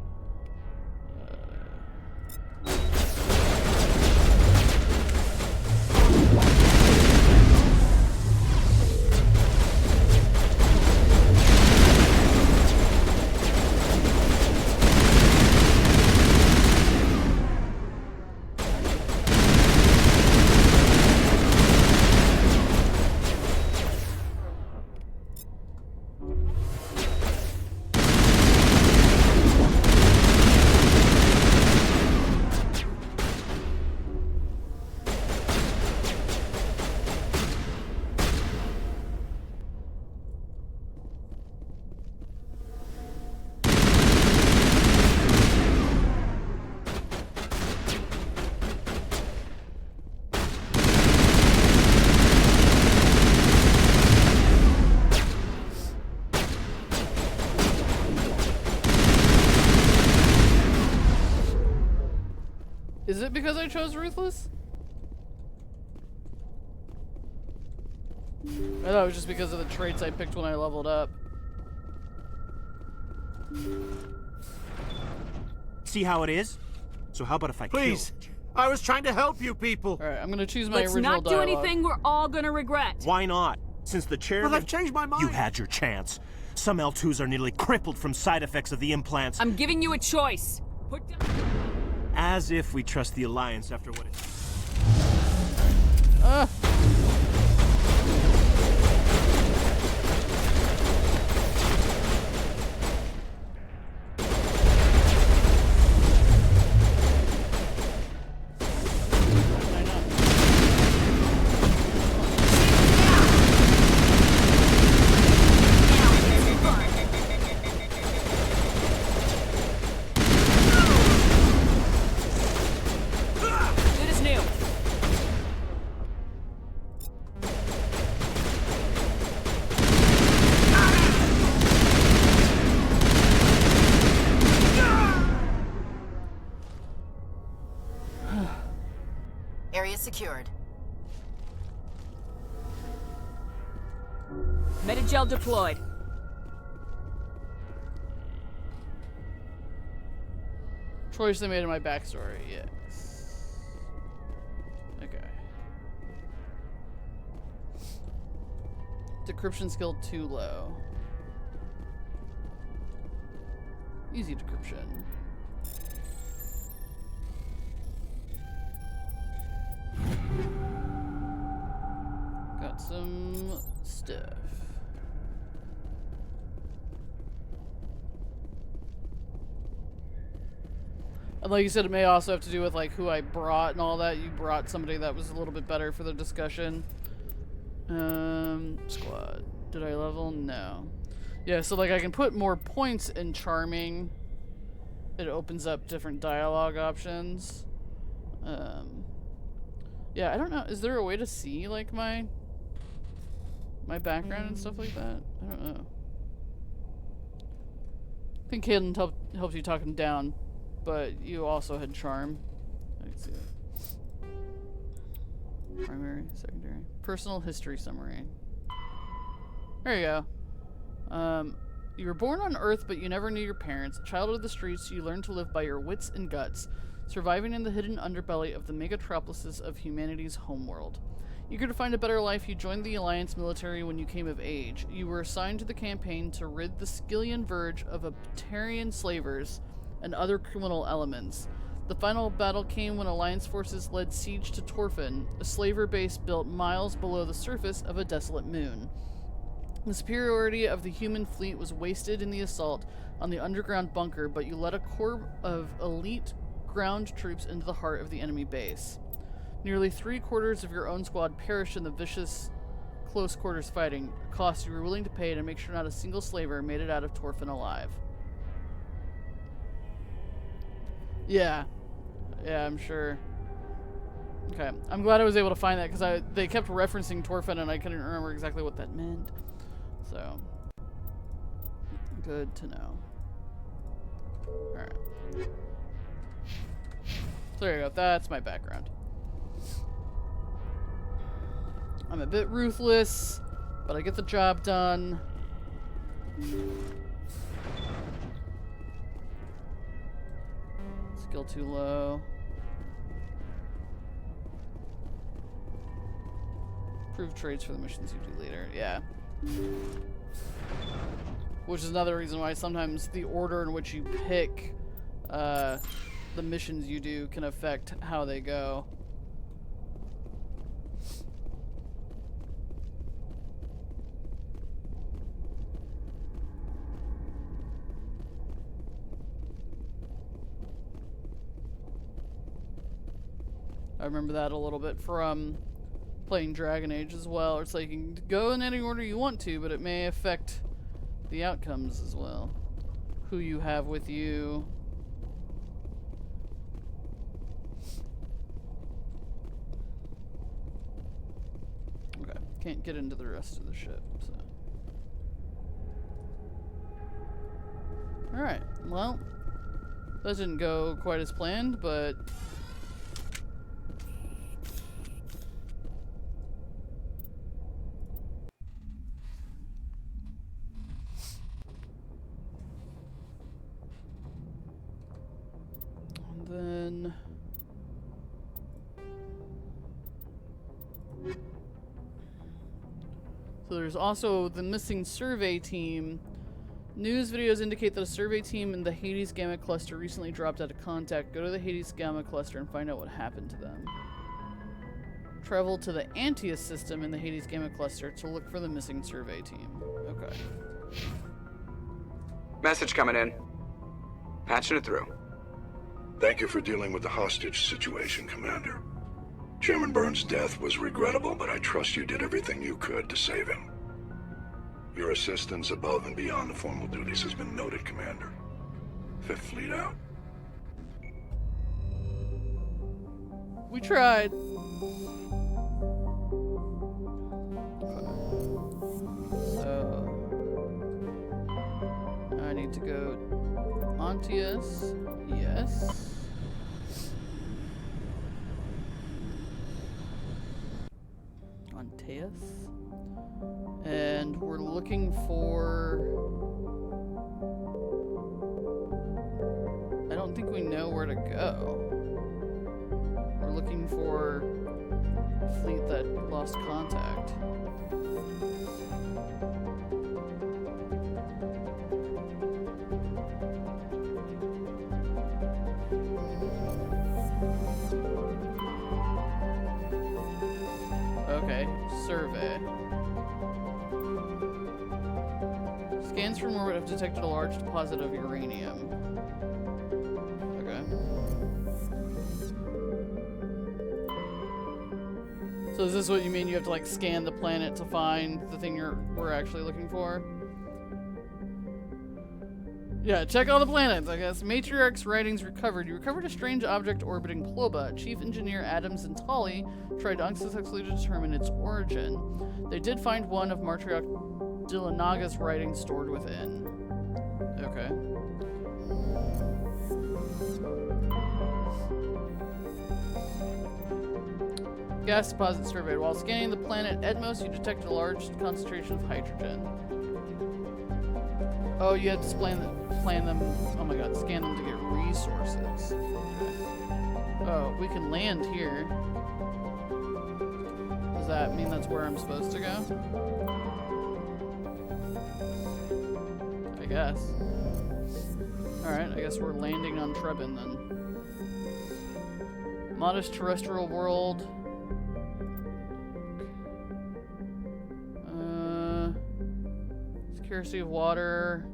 Is it because I chose Ruthless? I thought it was just because of the traits I picked when I leveled up. See how it is? So how about if I Please, kill? I was trying to help you people. All right, I'm gonna choose my Let's original not do dialogue. anything we're all gonna regret. Why not? Since the chairman... Well, I've changed my mind. You had your chance. Some L2s are nearly crippled from side effects of the implants. I'm giving you a choice. Put down... As if we trust the Alliance after what it... Good as new. Area secured. Metagel deployed. Choice they made in my backstory, yes. Okay. Decryption skill too low. Easy decryption. Got some stuff. And like you said, it may also have to do with like who I brought and all that. You brought somebody that was a little bit better for the discussion. Squad. Did I level? No. Yeah, so like I can put more points in charming. It opens up different dialogue options. Yeah, I don't know. Is there a way to see like my background and stuff like that? I don't know. I think Caden helps you talk him down, but you also had charm. I can see that. Primary, secondary, personal history summary. There you go. You were born on Earth, but you never knew your parents. A child of the streets, you learned to live by your wits and guts, surviving in the hidden underbelly of the megatropolises of humanity's homeworld. Eager to find a better life, you joined the Alliance military when you came of age. You were assigned to the campaign to rid the Skillian Verge of Apterian slavers and other criminal elements. The final battle came when Alliance forces led siege to Torfin, a slaver base built miles below the surface of a desolate moon. The superiority of the human fleet was wasted in the assault on the underground bunker, but you led a corps of elite ground troops into the heart of the enemy base. Nearly 3/4 of your own squad perished in the vicious close quarters fighting, a cost you were willing to pay to make sure not a single slaver made it out of Torfin alive. Yeah, I'm sure. Okay, I'm glad I was able to find that because they kept referencing Torfin and I couldn't remember exactly what that meant. So, good to know. Alright. So there you go, that's my background. I'm a bit ruthless, but I get the job done. Skill too low. Prove traits for the missions you do later. Yeah. Which is another reason why sometimes the order in which you pick the missions you do can affect how they go. I remember that a little bit from playing Dragon Age as well. It's like you can go in any order you want to, but it may affect the outcomes as well. Who you have with you. Okay, can't get into the rest of the ship, so. Alright, well, that didn't go quite as planned, but then... So there's also the missing survey team. News videos indicate that a survey team in the Hades Gamma Cluster recently dropped out of contact. Go to the Hades Gamma Cluster and find out what happened to them. Travel to the Antaeus system in the Hades Gamma Cluster to look for the missing survey team. Okay. Message coming in. Patching it through. Thank you for dealing with the hostage situation, Commander. Chairman Burns' death was regrettable, but I trust you did everything you could to save him. Your assistance above and beyond the formal duties has been noted, Commander. Fifth Fleet out. We tried. So I need to go Antaeus. Yes. Antaeus. And we're looking for... I don't think we know where to go. We're looking for a fleet that lost contact. Okay, survey. Scans from orbit have detected a large deposit of uranium. Okay. So is this what you mean? You have to like scan the planet to find the thing we're actually looking for? Yeah, check all the planets, I guess. Matriarch's writings recovered. You recovered a strange object orbiting Ploba. Chief Engineer Adams and Tolly tried unsuccessfully to determine its origin. They did find one of Matriarch Dilanaga's writings stored within. Okay. Gas deposit surveyed. While scanning the planet Edmos, you detected a large concentration of hydrogen. Oh, you have to plan them. Oh my god, scan them to get resources. Okay. Oh, we can land here. Does that mean that's where I'm supposed to go? I guess. Alright, I guess we're landing on Trebin then. Modest terrestrial world. Scarcity of water.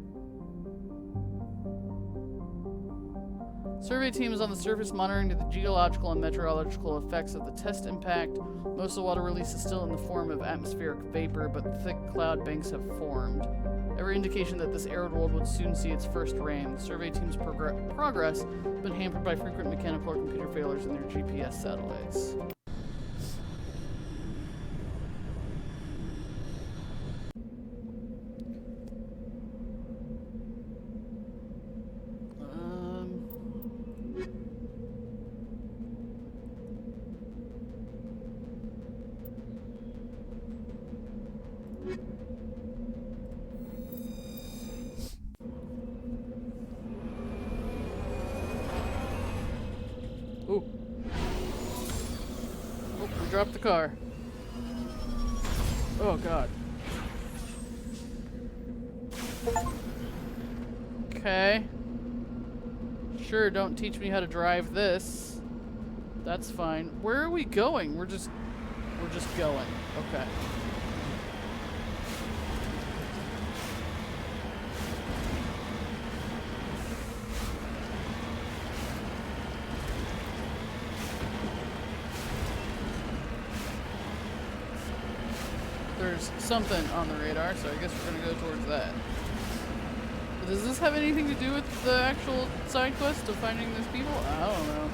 Survey team is on the surface monitoring the geological and meteorological effects of the test impact. Most of the water release is still in the form of atmospheric vapor, but thick cloud banks have formed. Every indication that this arid world would soon see its first rain. The survey team's progress has been hampered by frequent mechanical or computer failures in their GPS satellites. Drop the car. Oh god. Okay. Sure, don't teach me how to drive this. That's fine. Where are we going? We're just going. Okay. There's something on the radar, so I guess we're gonna go towards that. Does this have anything to do with the actual side quest of finding these people? I don't know.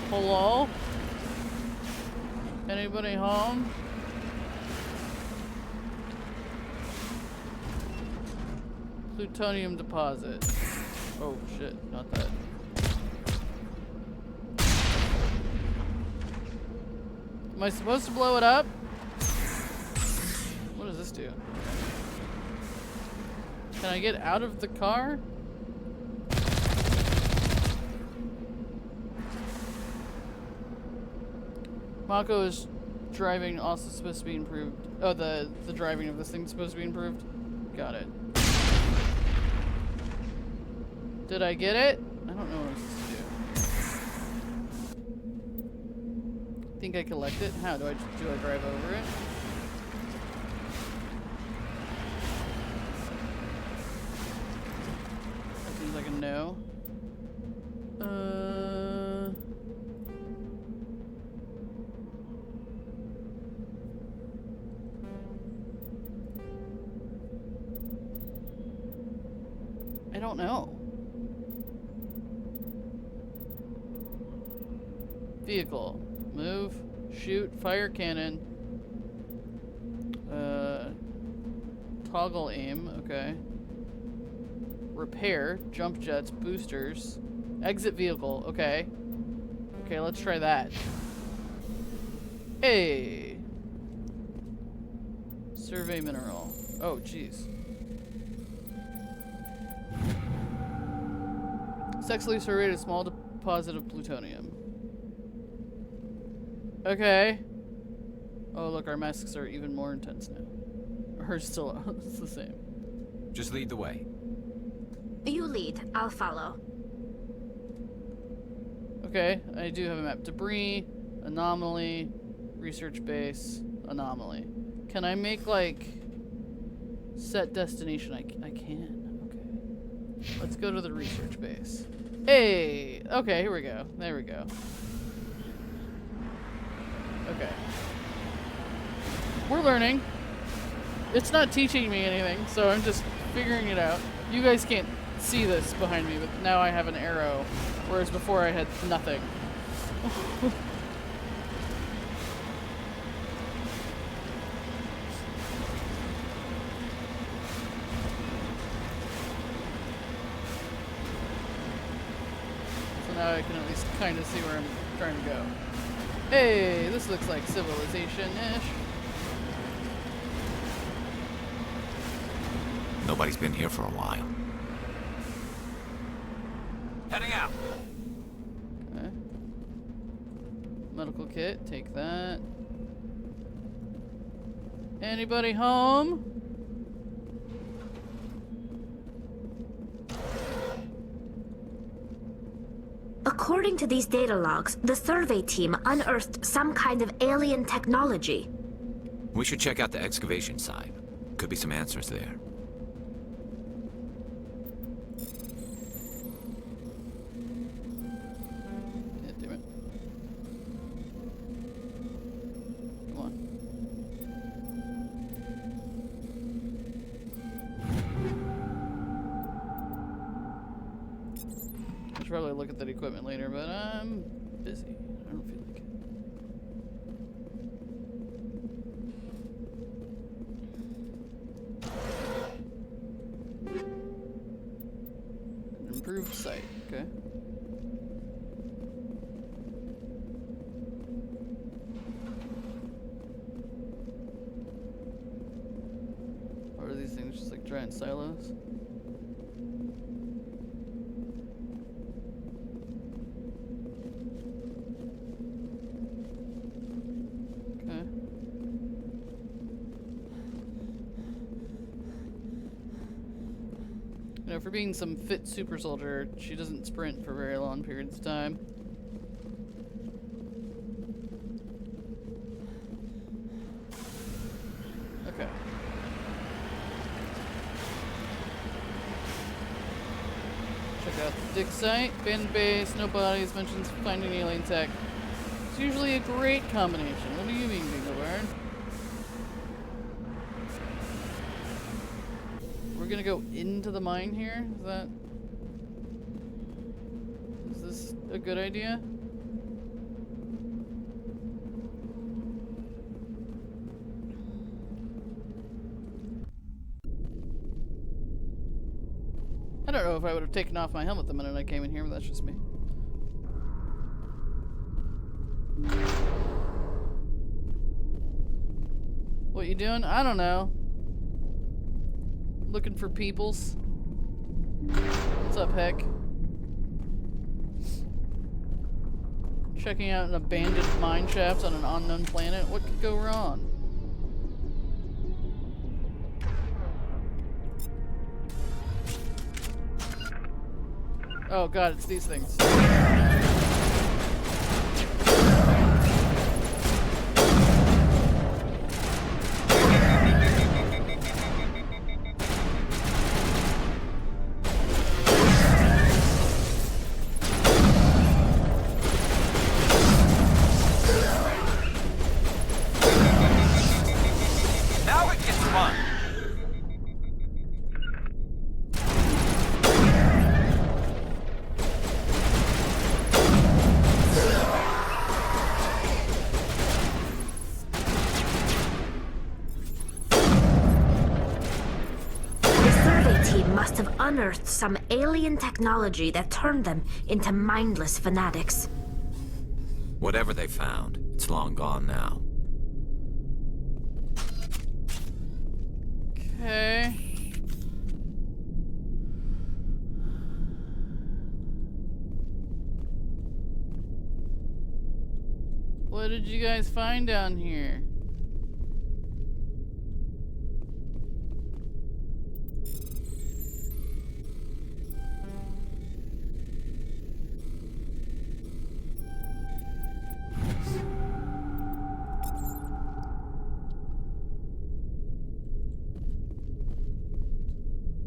Hello? Anybody home? Plutonium deposit. Oh shit, not that. Am I supposed to blow it up? What does this supposed to. Can I get out of the car? Mako is driving also supposed to be improved. Oh, the driving of this thing's supposed to be improved? Got it. Did I get it? I don't know what I'm supposed to do. Think I collect it? How do I drive over it? That seems like a no. I don't know. Vehicle. Move. Shoot. Fire cannon. Toggle aim. Okay. Repair. Jump jets. Boosters. Exit vehicle. Okay. Okay, let's try that. Hey! Survey mineral. Oh, jeez. Sexually serrated small deposit of plutonium. Okay. Oh, look, our masks are even more intense now. Or still, it's the same. Just lead the way. You lead. I'll follow. Okay, I do have a map. Debris, anomaly, research base, anomaly. Can I make, like, set destination? I can. Okay. Let's go to the research base. Hey! Okay, here we go. There we go. Okay. We're learning. It's not teaching me anything, so I'm just figuring it out. You guys can't see this behind me, but now I have an arrow, whereas before I had nothing. So now I can at least kind of see where I'm trying to go. Hey, this looks like civilization-ish. Nobody's been here for a while. Heading out. Okay. Medical kit, take that. Anybody home? According to these data logs, the survey team unearthed some kind of alien technology. We should check out the excavation site. Could be some answers there. Yeah, damn it. Come on. I should probably look at that equipment later, but I'm busy. I don't feel like it. An improved site, okay. Or are these things just like giant silos? Okay. You know, for being some fit super soldier, she doesn't sprint for very long periods of time. Okay. Check out the dig site, abandoned base, no bodies, mentions finding alien tech. It's usually a great combination. What do you mean, Dinglebird? We're gonna go into the mine here? Is this a good idea? I don't know if I would have taken off my helmet the minute I came in here, but that's just me. What you doing? I don't know. Looking for peoples. What's up, Heck? Checking out an abandoned mine shaft on an unknown planet. What could go wrong? Oh god, it's these things. Now it gets fun. Must have unearthed some alien technology that turned them into mindless fanatics. Whatever they found, it's long gone now. Okay. What did you guys find down here?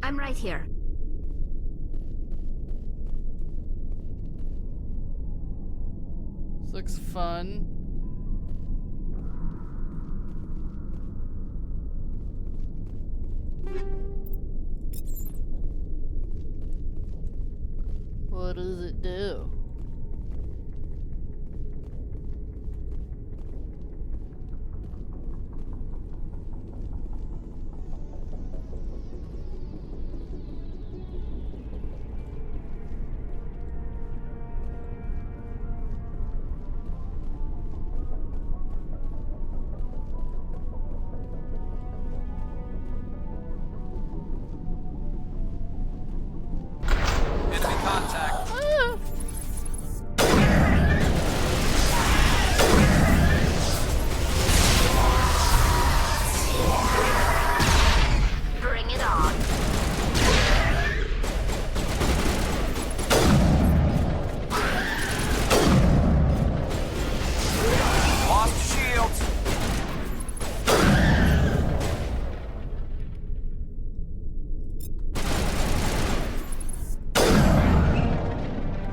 I'm right here. This looks fun. What does it do? Enemy contact. Bring it on. Lost shields.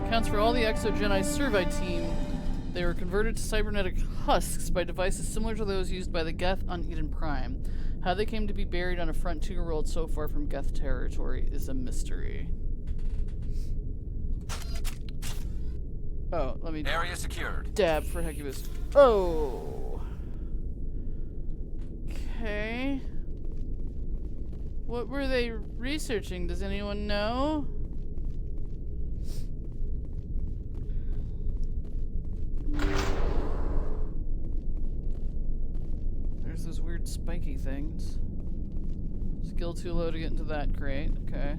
Accounts for all the Exogeni Survey team. They were converted to cybernetic husks by devices similar to those used by the Geth on Eden Prime. How they came to be buried on a frontier world so far from Geth territory is a mystery. Oh, let me... Area secured. Dab for Hecubus. Oh! Okay. What were they researching? Does anyone know? There's those weird spiky things. Skill too low to get into that crate. Okay.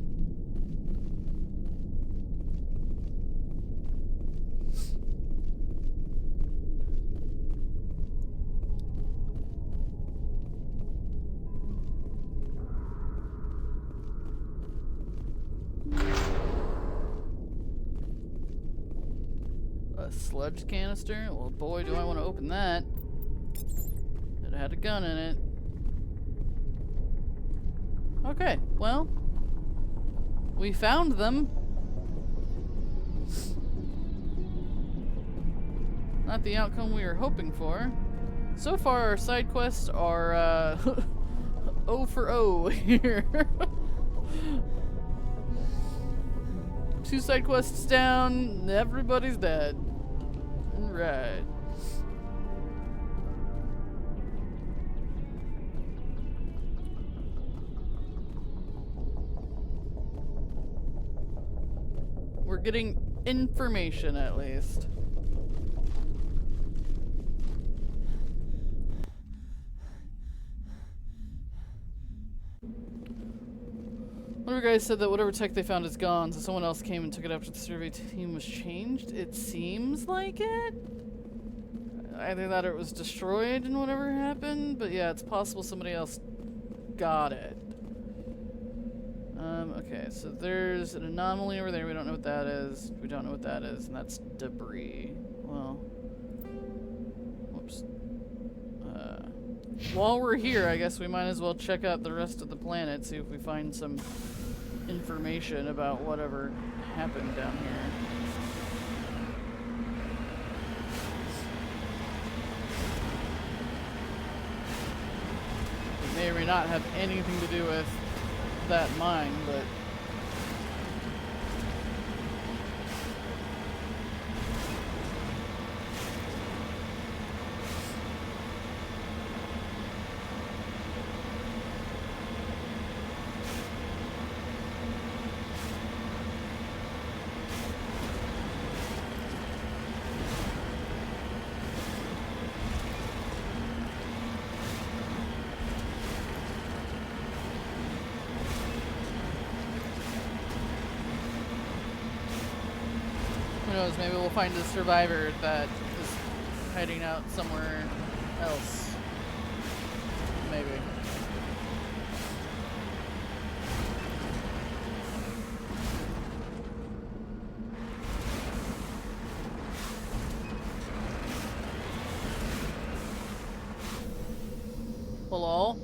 A sludge canister? Well, boy, do I want to open that. It had a gun in it. Okay, well, we found them. Not the outcome we were hoping for. So far, our side quests are 0 for 0 here. 2 side quests down, everybody's dead. Right. We're getting information at least. One of your guys said that whatever tech they found is gone, so someone else came and took it after the survey team was changed. It seems like it. Either that or it was destroyed and whatever happened, but yeah, it's possible somebody else got it. Okay, so there's an anomaly over there. We don't know what that is. We don't know what that is, and that's debris. Well, whoops. While we're here, I guess we might as well check out the rest of the planet, see if we find some information about whatever happened down here. It may or may not have anything to do with that mine, but who knows, maybe we'll find a survivor that is hiding out somewhere else. Maybe. Hello?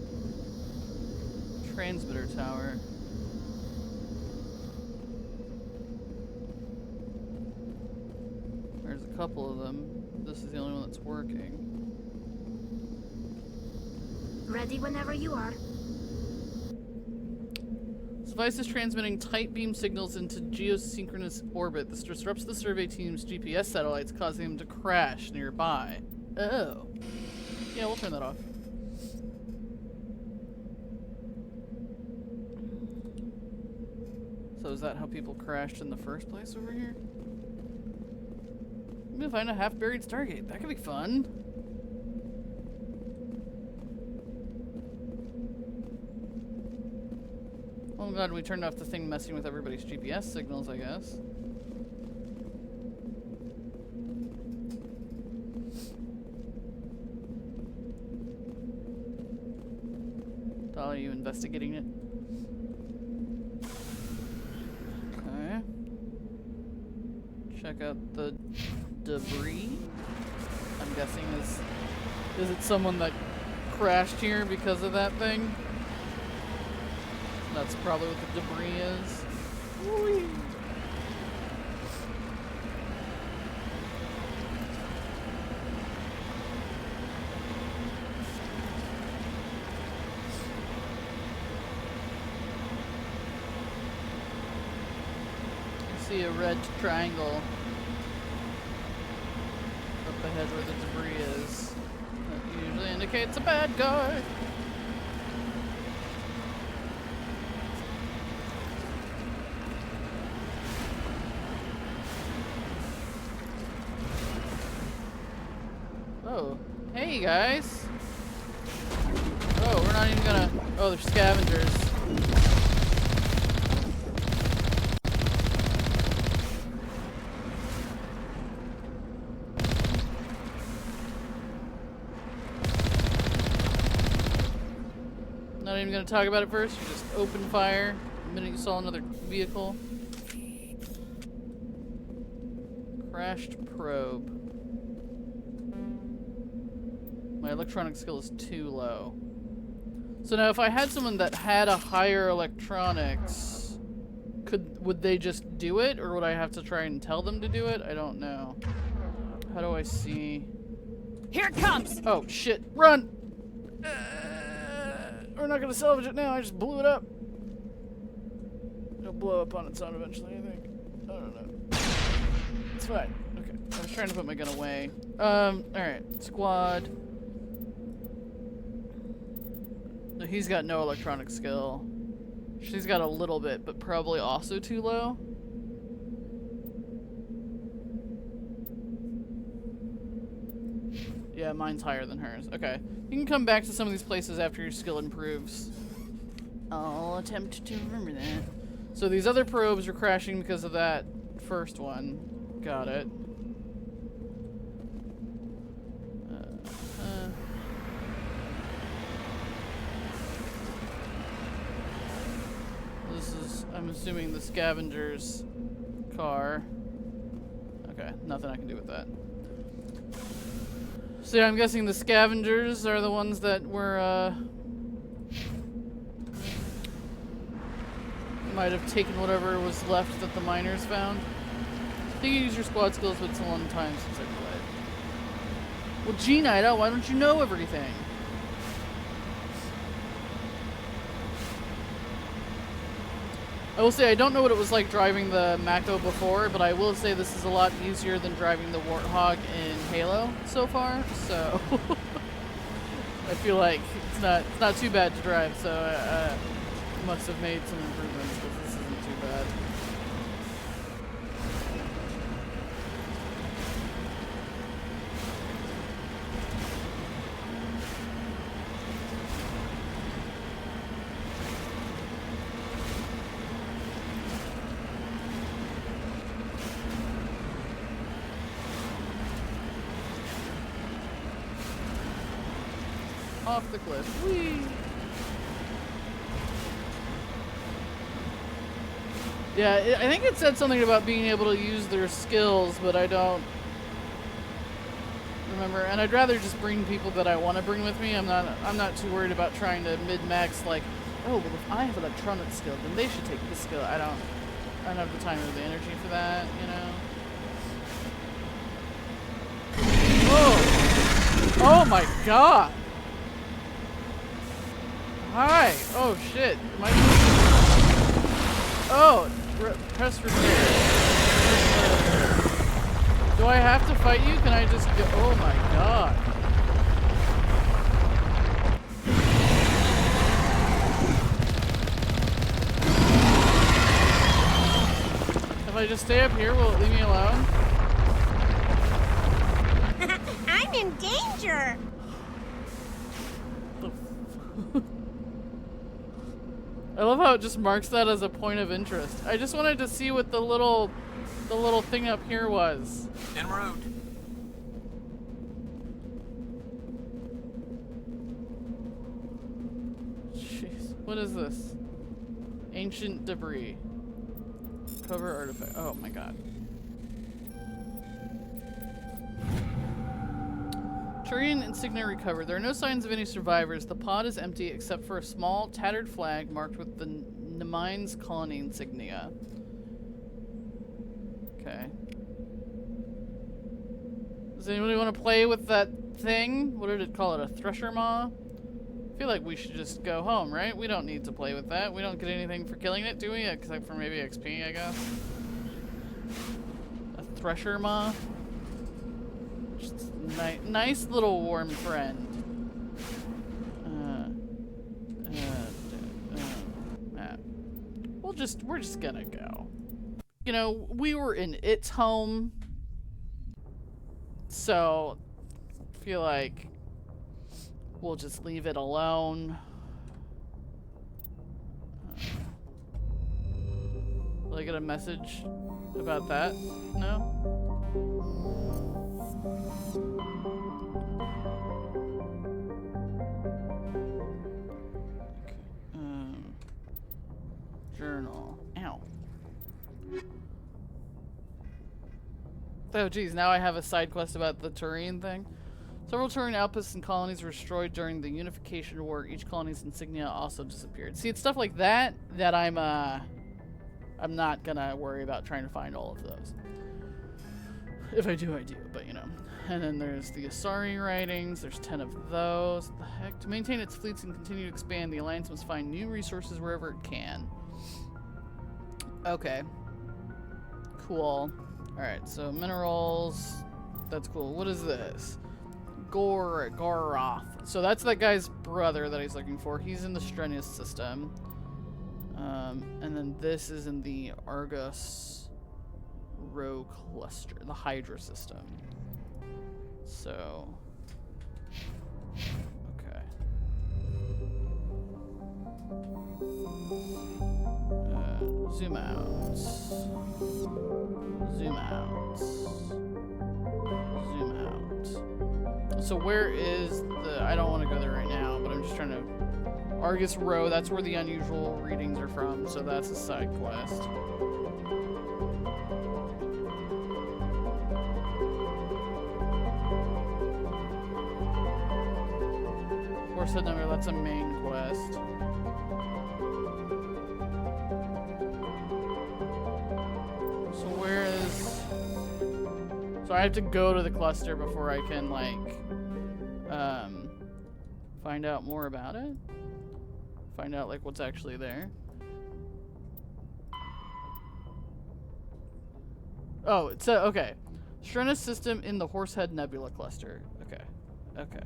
Transmitter tower. There's a couple of them. This is the only one that's working. Ready whenever you are. This device is transmitting tight beam signals into geosynchronous orbit. This disrupts the survey team's GPS satellites, causing them to crash nearby. Oh. Yeah, we'll turn that off. So is that how people crashed in the first place over here? I'm gonna find a half-buried Stargate. That could be fun. Oh, I'm glad we turned off the thing messing with everybody's GPS signals, I guess. Are you investigating it? Okay. Check out the debris. I'm guessing is it someone that crashed here because of that thing? That's probably what the debris is. Whee! See a red triangle up ahead where the debris is. That usually indicates a bad guy. Oh, hey guys. Oh, we're not even gonna. Oh, they're scavengers. Not even gonna talk about it first. You just open fire the minute you saw another vehicle. Crashed probe. My electronic skill is too low. So now if I had someone that had a higher electronics, would they just do it, or would I have to try and tell them to do it? I don't know. How do I see? Here it comes! Oh shit, run! We're not gonna salvage it now, I just blew it up. It'll blow up on its own eventually, I think. I don't know. It's fine. Okay. I was trying to put my gun away. Alright. Squad. No, he's got no electronic skill. She's got a little bit, but probably also too low. Yeah, mine's higher than hers. Okay. You can come back to some of these places after your skill improves. I'll attempt to remember that. So these other probes are crashing because of that first one. Got it. This is, I'm assuming, the scavenger's car. Okay, nothing I can do with that. So yeah, I'm guessing the scavengers are the ones that were, might have taken whatever was left that the miners found. I think you use your squad skills, but it's a long time since I played. Well, gee, Nida, why don't you know everything? I will say I don't know what it was like driving the Mako before, but I will say this is a lot easier than driving the Warthog in Halo so far. So I feel like it's not too bad to drive. So I must have made some improvements because this isn't too bad. Off the cliff. Whee! Yeah, I think it said something about being able to use their skills, but I don't remember. And I'd rather just bring people that I want to bring with me. I'm not too worried about trying to mid-max like, oh, well, if I have electronic skill, then they should take this skill. I don't have the time or the energy for that, you know. Whoa! Oh my god! Hi! Oh shit! Oh! Press repair. Do I have to fight you? Can I just go? Oh my god! If I just stay up here, will it leave me alone? I'm in danger! I love how it just marks that as a point of interest. I just wanted to see what the little thing up here was. En route. Jeez, what is this? Ancient debris. Cover artifact. Oh my god. Turian insignia recovered. There are no signs of any survivors. The pod is empty except for a small, tattered flag marked with the Nemine's colony insignia. Okay. Does anybody want to play with that thing? What did it call it? A thresher maw? I feel like we should just go home, right? We don't need to play with that. We don't get anything for killing it, do we? Except for maybe XP, I guess. A thresher maw? Just nice little warm friend. We're just gonna go. You know, we were in its home, so I feel like we'll just leave it alone. Will I get a message about that? No? Journal. Ow. Oh geez, now I have a side quest about the Turian thing. Several Turian outposts and colonies were destroyed during the Unification War. Each colony's insignia also disappeared. See, it's stuff like that that I'm not gonna worry about trying to find all of those. If I do, I do, but you know. And then there's the Asari writings. There's 10 of those. What the heck? To maintain its fleets and continue to expand, the Alliance must find new resources wherever it can. Okay. Cool. Alright, so minerals. That's cool. What is this? Goroth. So that's that guy's brother that he's looking for. He's in the Strenuous system. And then this is in the Argus Row cluster, the Hydra system. So, okay. Zoom out. Zoom out. Zoom out. So where is the... I don't want to go there right now, but I'm just trying to... Argus Row, that's where the unusual readings are from, so that's a side quest. Horsehead number, that's a main quest. So where is... So I have to go to the cluster before I can, like, find out more about it? Find out, like, what's actually there. Oh, it's a... Okay. Strenus system in the Horsehead Nebula cluster. Okay. Okay.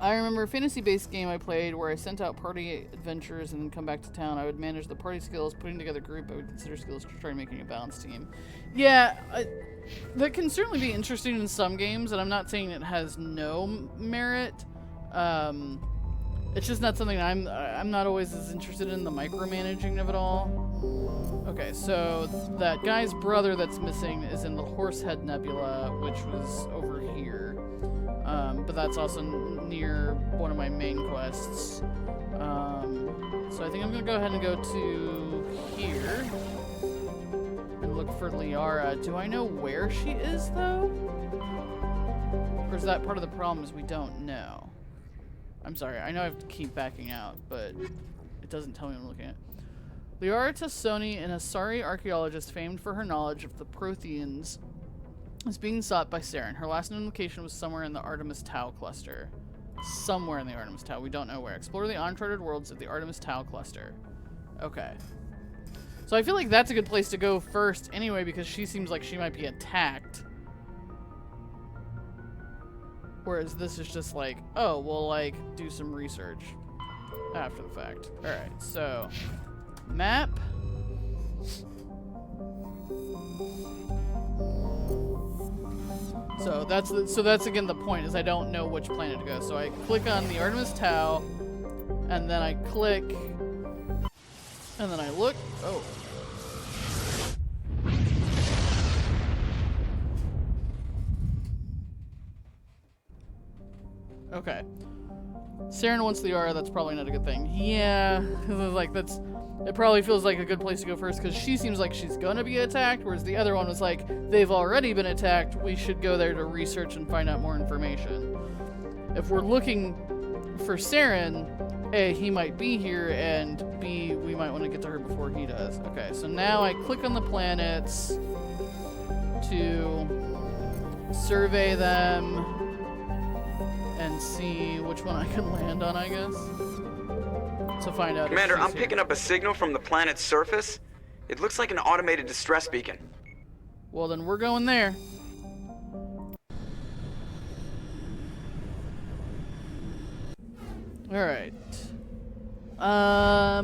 I remember a fantasy-based game I played where I sent out party adventures and then come back to town. I would manage the party skills, putting together a group I would consider skills to try making a balanced team. Yeah, that can certainly be interesting in some games, and I'm not saying it has no merit. It's just not something I'm not always as interested in the micromanaging of it all. Okay, so that guy's brother that's missing is in the Horsehead Nebula, which was over here. But that's also near one of my main quests. So I think I'm gonna go ahead and go to here and look for Liara. Do I know where she is though? Or is that part of the problem is we don't know? I'm sorry, I know I have to keep backing out, but it doesn't tell me what I'm looking at. Liara Tassoni, an Asari archaeologist famed for her knowledge of the Protheans, is being sought by Saren. Her last known location was somewhere in the Artemis Tau cluster. Somewhere in the Artemis Tau. We don't know where. Explore the uncharted worlds of the Artemis Tau cluster. Okay. So I feel like that's a good place to go first anyway, because she seems like she might be attacked. Whereas this is just like, oh, we'll like do some research after the fact. Alright, so map. So that's again the point, is I don't know which planet to go. So I click on the Artemis Tau, and then I click, and then I look. Oh. Okay. Saren wants Liara, that's probably not a good thing. Yeah, like it probably feels like a good place to go first because she seems like she's gonna be attacked, whereas the other one was like, they've already been attacked, we should go there to research and find out more information. If we're looking for Saren, A, he might be here, and B, we might want to get to her before he does. Okay, so now I click on the planets to survey them and see which one I can land on, I guess. To find out. Commander, I'm picking up a signal from the planet's surface. It looks like an automated distress beacon. Well, then we're going there. Alright. I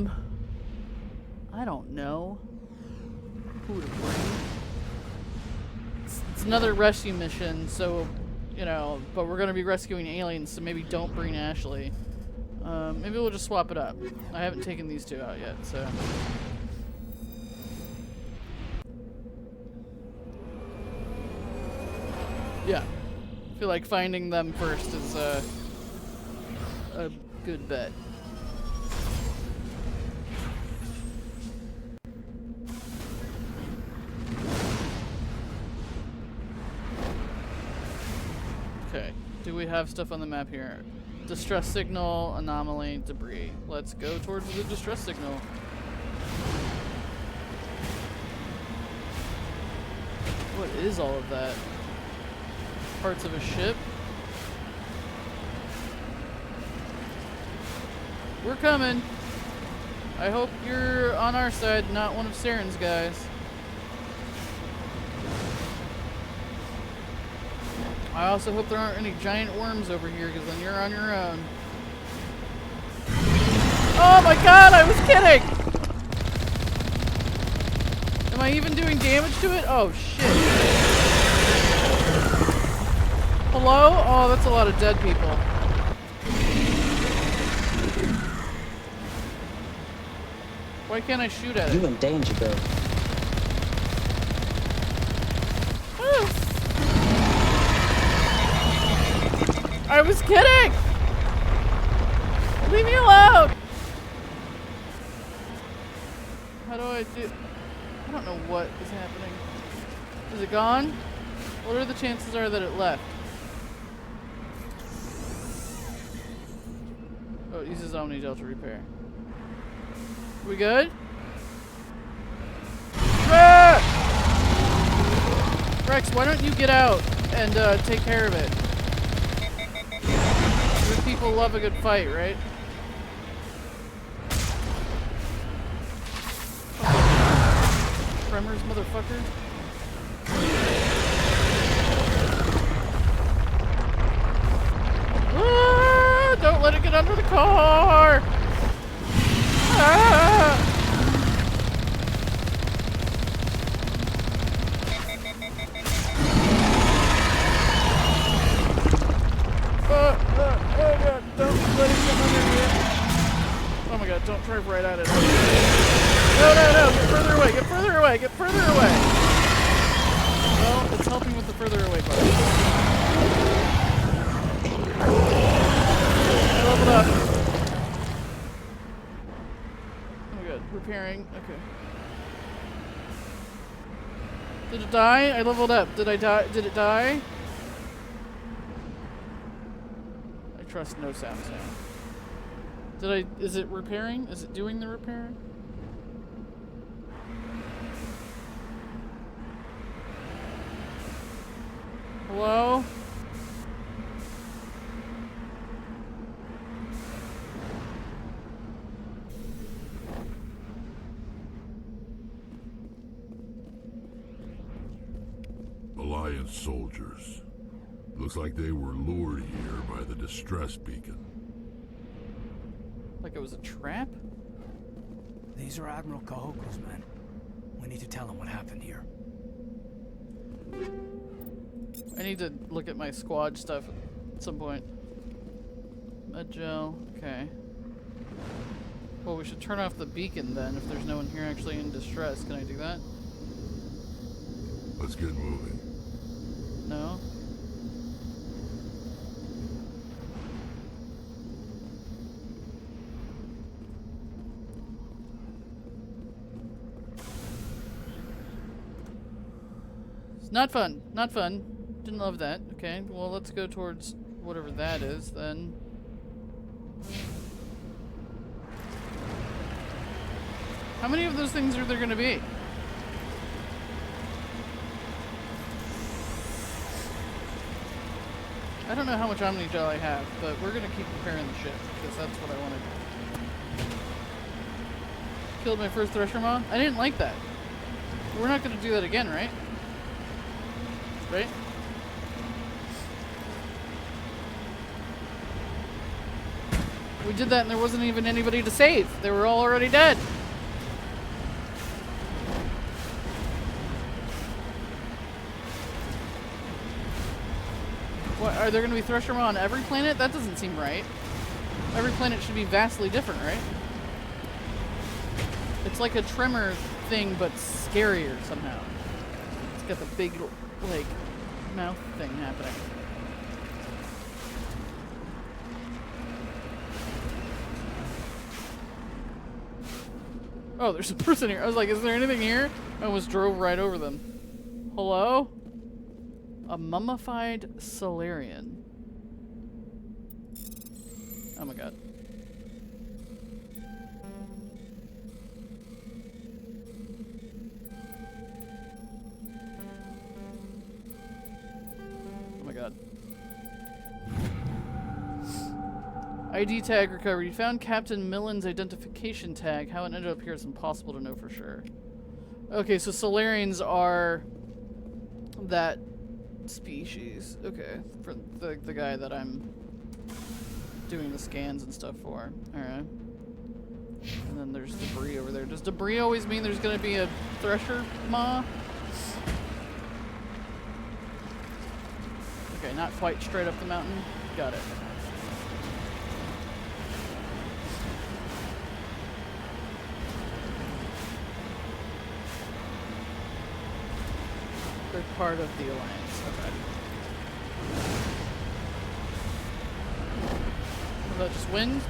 don't know who to bring. It's another rescue mission, so, you know, but we're gonna be rescuing aliens, so maybe don't bring Ashley. Maybe we'll just swap it up. I haven't taken these two out yet, so. Yeah. I feel like finding them first is a good bet. Okay. Do we have stuff on the map here? Distress signal, anomaly, debris. Let's go towards the distress signal. What is all of that? Parts of a ship? We're coming. I hope you're on our side, not one of Saren's guys. I also hope there aren't any giant worms over here, because then you're on your own. Oh my god, I was kidding! Am I even doing damage to it? Oh shit. Hello? Oh, that's a lot of dead people. Why Why can't I shoot at it? You in danger, Bill. I was kidding! Leave me alone! How do I do... I don't know what is happening. Is it gone? What are the chances are that it left? Oh, it uses Omni-Gel to repair. We good? Ah! Rex, why don't you get out and take care of it? Your people love a good fight, right? Tremors, motherfucker. Ah, don't let it get under the car! Ah! Oh god, don't let it get under here. Oh my god, don't drive right at it. No, get further away, get further away, get further away! Well, it's helping with the further away part. I leveled up. Oh my god, repairing, okay. Did it die? I leveled up. Did I die? Did it die? I trust no sound sound. Did I... Is it repairing? Is it doing the repairing? Hello? Alliance soldiers. Looks like they were lured here by the distress beacon. Like it was a trap? These are Admiral Kahoko's men. We need to tell him what happened here. I need to look at my squad stuff at some point. Medgel, okay. Well, we should turn off the beacon then if there's no one here actually in distress. Can I do that? Let's get moving. No? It's not fun. Not fun. Didn't love that. Okay, well, let's go towards whatever that is then. How many of those things are there going to be? I don't know how much Omni-Gel I have, but we're going to keep repairing the ship, because that's what I want to do. Killed my first Thresher Maw? I didn't like that. We're not going to do that again, right? Right? We did that and there wasn't even anybody to save. They were all already dead. What, are there going to be Thresher Maw on every planet? That doesn't seem right. Every planet should be vastly different, right? It's like a Tremor thing, but scarier somehow. It's got the big, like, mouth thing happening. Oh, there's a person here. I was like, is there anything here? I almost drove right over them. Hello? A mummified Solarian. Oh my god. Oh my god. ID tag recovered. You found Captain Millen's identification tag. How it ended up here is impossible to know for sure. Okay, so Solarians are that species. Okay, for the guy that I'm doing the scans and stuff for. Alright. And then there's debris over there. Does debris always mean there's gonna be a Thresher Maw? Okay, not quite straight up the mountain. Got it. part of the Alliance. Okay. Was that just wind?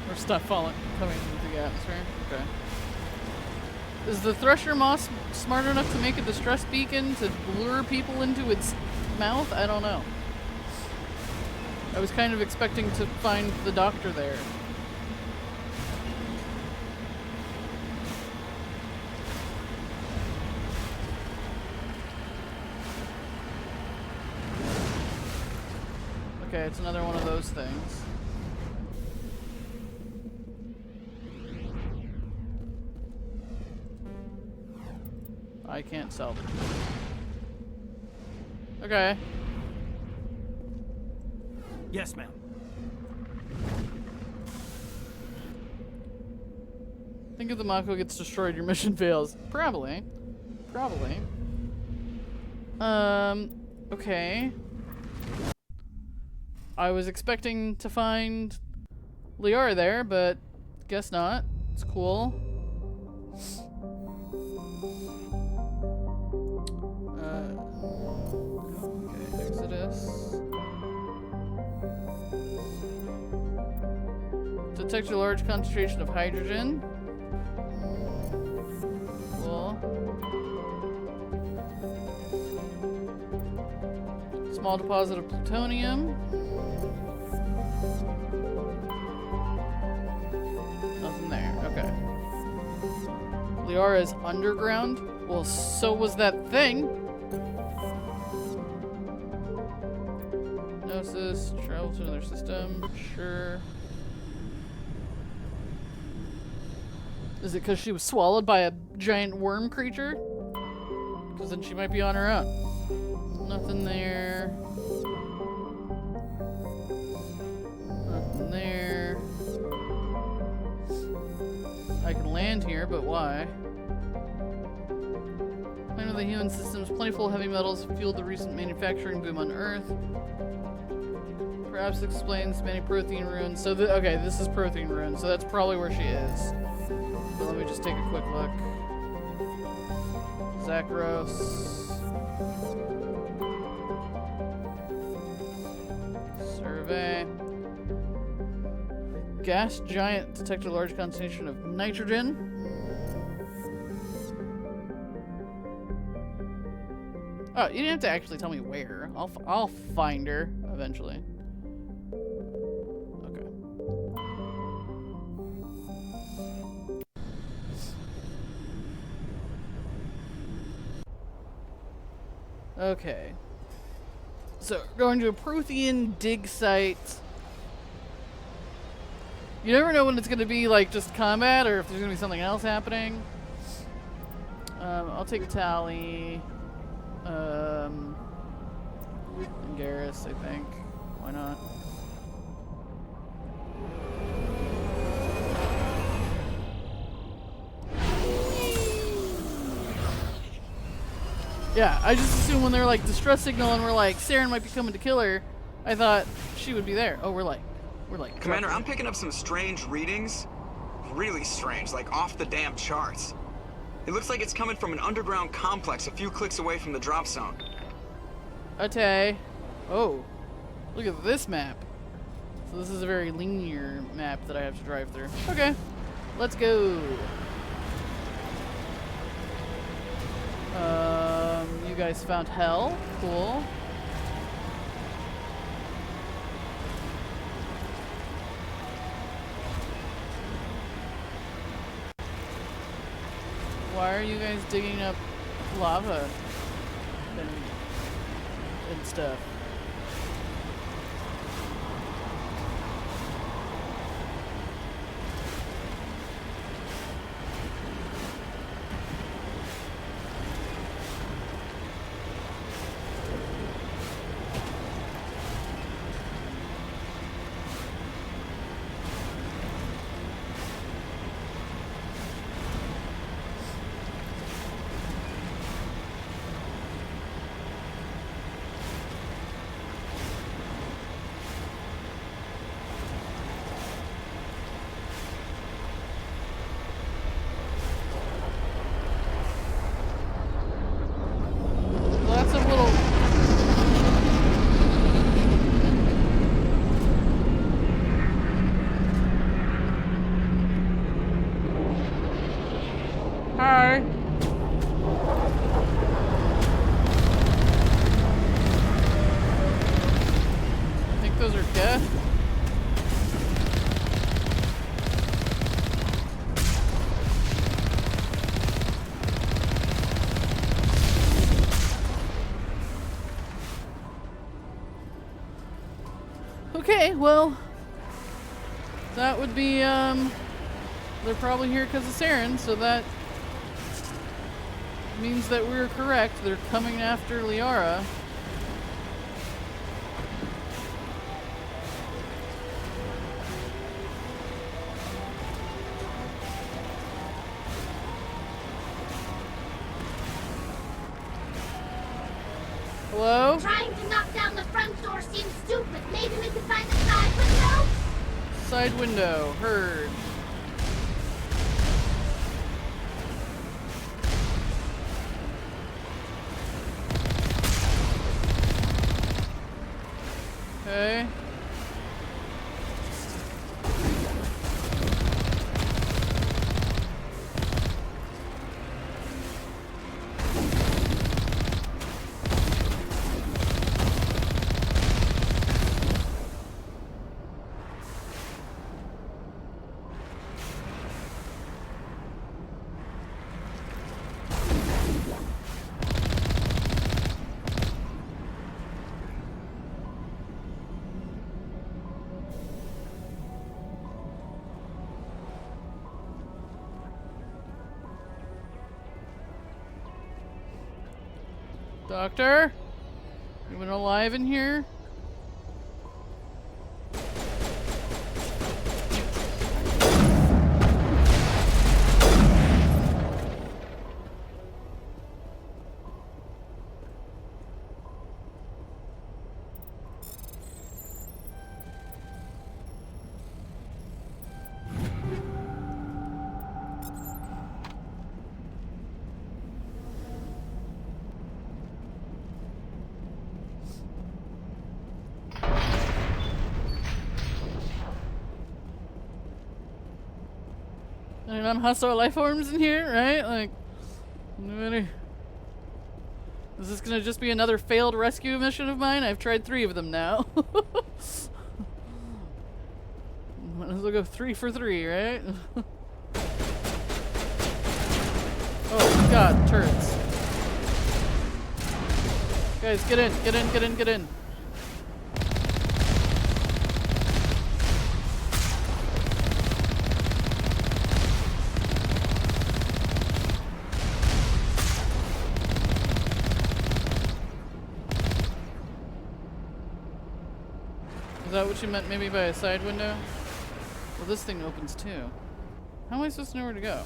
Or stuff coming into the atmosphere? Okay. Is the Thresher Moss smart enough to make a distress beacon to lure people into its mouth? I don't know. I was kind of expecting to find the doctor there. Okay, it's another one of those things. I can't salvage it. Okay. Yes, ma'am. Think if the Mako gets destroyed, your mission fails. Probably. Probably. Okay. I was expecting to find Liara there, but guess not. It's cool. Okay, Exodus. Detect a large concentration of hydrogen. Cool. Small deposit of plutonium. Nothing there. Okay. Liara is underground? Well, so was that thing. Gnosis, travel to another system. Sure. Is it because she was swallowed by a giant worm creature? Because then she might be on her own. Nothing there. Nothing there. I can land here, but why? Planet of the human systems, plentiful of heavy metals fueled the recent manufacturing boom on Earth. Perhaps explains many protein ruins. So, okay, this is protein ruins, so that's probably where she is. So let me just take a quick look. Zakros. Survey. Gas giant detect a large concentration of nitrogen. Oh, you didn't have to actually tell me where. I'll find her eventually. Okay. Okay. So, going to a Prothean dig site. You never know when it's going to be, like, just combat or if there's going to be something else happening. I'll take Tally. And Garrus, I think. Why not? Yeah, I just assumed when they're like distress signal and we're like, Saren might be coming to kill her, I thought she would be there. Oh, we're like. Commander, I'm picking up some strange readings. Really strange, like off the damn charts. It looks like it's coming from an underground complex a few clicks away from the drop zone. Okay. Oh, look at this map. So this is a very linear map that I have to drive through. Okay, let's go. You guys found hell. Cool. Why are you guys digging up lava and stuff? there Geth? Okay, well, that would be, they're probably here because of Saren, so that means that we're correct. They're coming after Liara. Hello? Trying to knock down the front door seems stupid. Maybe we can find the side window? Side window. Heard. Okay. Doctor? Anyone alive in here? Any non-hostile life forms in here, right? Like, anybody? Is this gonna just be another failed rescue mission of mine? I've tried 3 of them now. Might as well go 3 for 3, right? Oh god, turrets. Guys, get in, get in, get in, get in. Is that what you meant maybe by a side window? Well, this thing opens too. How am I supposed to know where to go?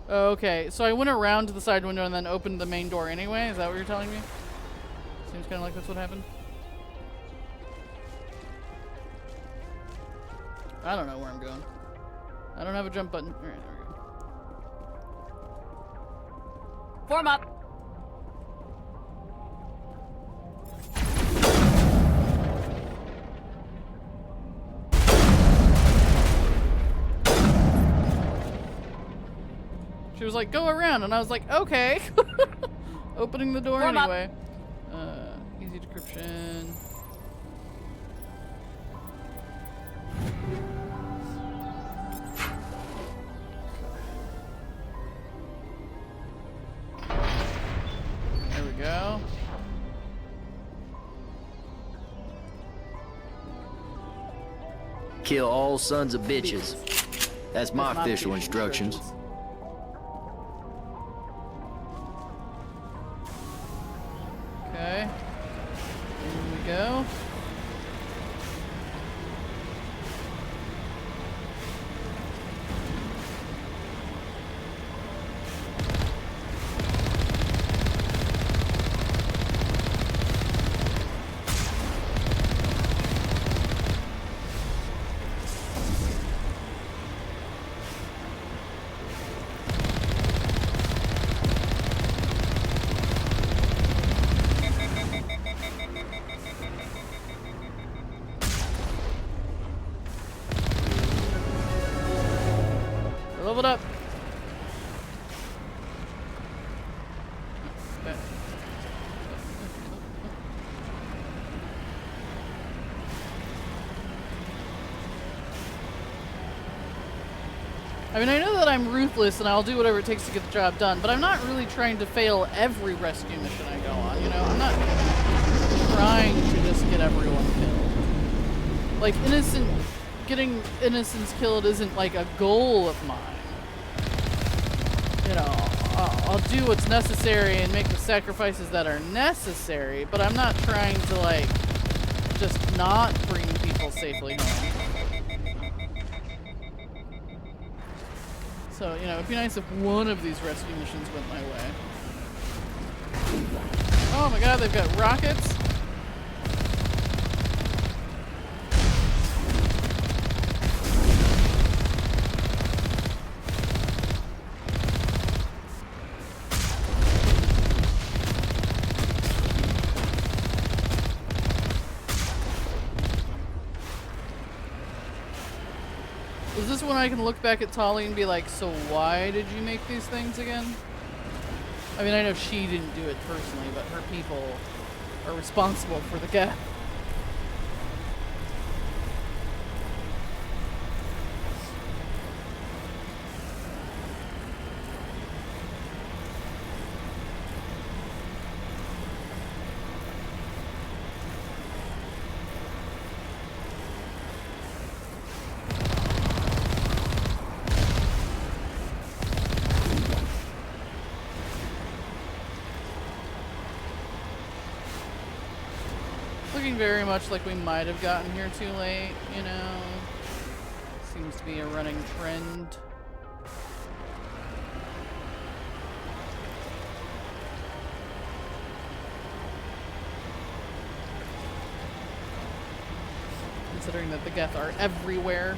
Oh, okay, so I went around to the side window and then opened the main door anyway? Is that what you're telling me? Seems kind of like that's what happened. I don't know where I'm going. I don't have a jump button. Alright, there we go. Form up! She was like, go around, and I was like, okay. Opening the door Form anyway. Easy decryption. There we go. Kill all sons of bitches. That's my official instructions. Okay. Here we go. Leveled up. I mean, I know that I'm ruthless and I'll do whatever it takes to get the job done, but I'm not really trying to fail every rescue mission I go on, you know? I'm not trying to just get everyone killed. Like, getting innocents killed isn't like a goal of mine. You know, I'll do what's necessary and make the sacrifices that are necessary, but I'm not trying to, like, just not bring people safely home. So, you know, it'd be nice if one of these rescue missions went my way. Oh my god, they've got rockets. Is this when I can look back at Tali and be like, so why did you make these things again? I mean, I know she didn't do it personally, but her people are responsible for the gap. Very much like we might have gotten here too late, you know. Seems to be a running trend. Considering that the Geth are everywhere.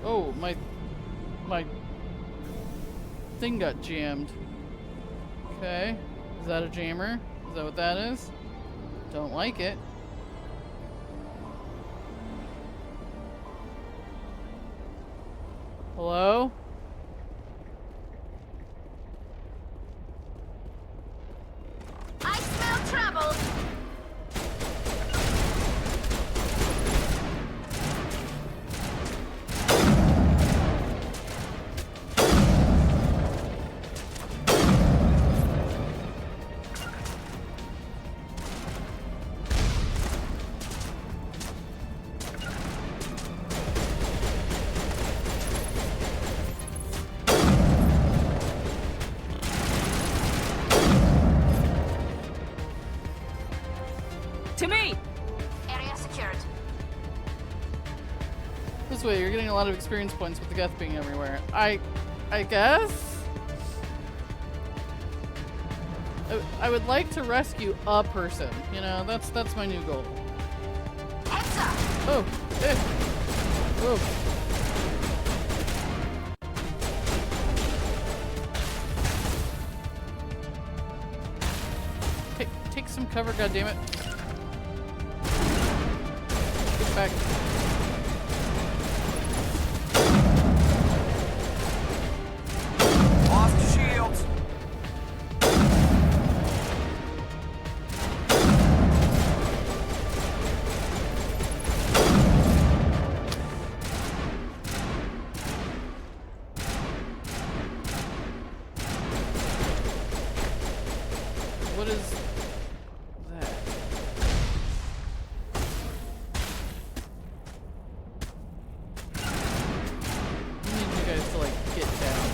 Oh, my thing got jammed. Okay, is that a jammer? Is that what that is? Don't like it. Hello? I smell trouble. To me! Area secured. This way, you're getting a lot of experience points with the Geth being everywhere. I guess? I would like to rescue a person, you know, that's my new goal. Oh, eh. Whoa. Take some cover, goddammit. Get back. Lost shields. What is that? I need you guys to, like, get down.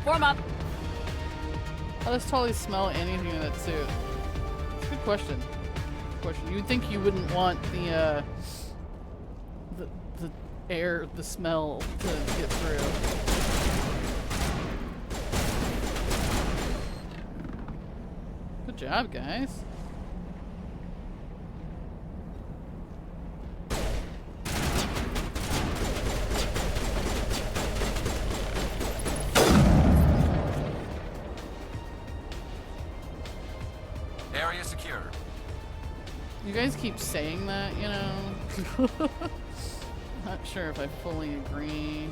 Form up. How does Tully smell anything in that suit? It's a good question. You would think you wouldn't want the air, the smell to get through. Good job, guys. Area secure. You guys keep saying that, you know. Not sure if I fully agree.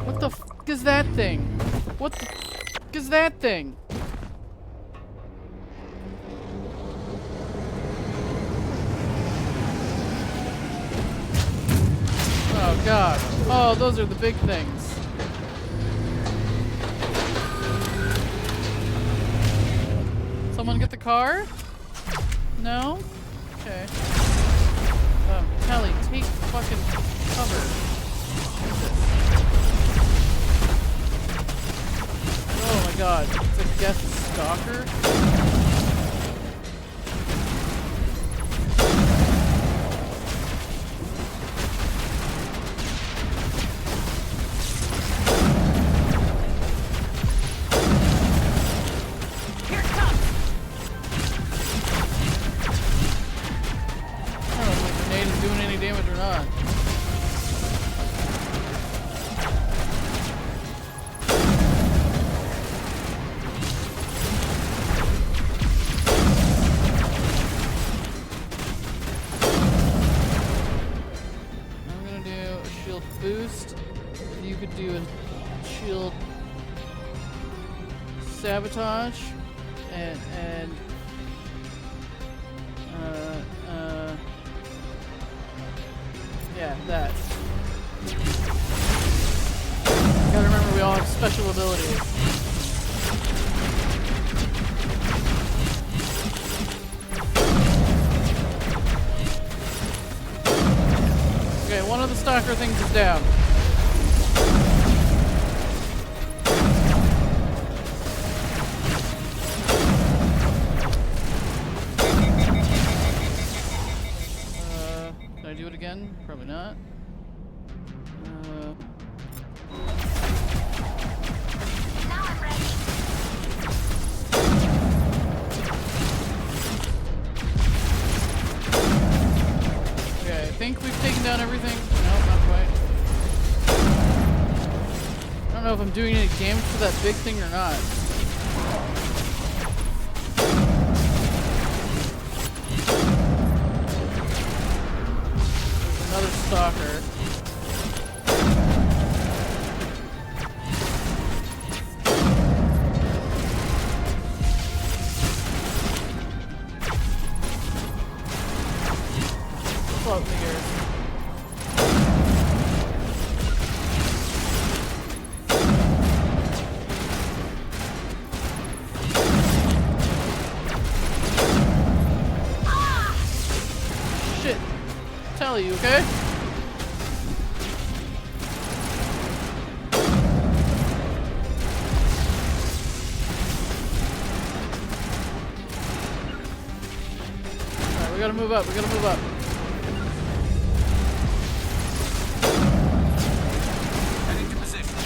What the f is that thing? What the f is that thing? Oh god. Oh, those are the big things. Someone get the car? No? Okay. Kelly, take fucking cover. Jesus. Oh my god, it's a guest stalker? Here it comes. I don't know if the grenade is doing any damage or not. Boost. You could do a shield sabotage and yeah, that. Gotta remember we all have special abilities. Okay, one of the stalker things is down. Can I do it again? Probably not. Now I'm ready. Okay, I think we've taken down everything. No, not quite. I don't know if I'm doing any damage to that big thing or not. There's another stalker. Float me here. Shit. Tell you, okay? Alright, we gotta move up, we gotta move up. Heading to position.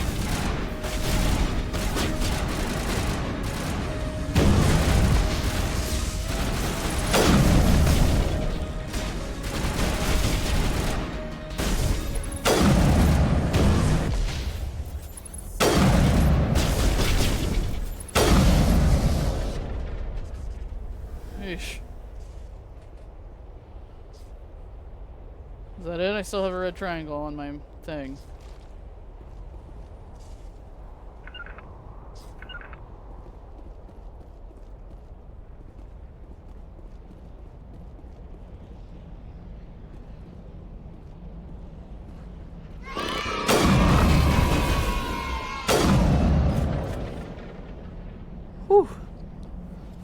Eesh. Is that it? I still have a red triangle on my thing. Whew.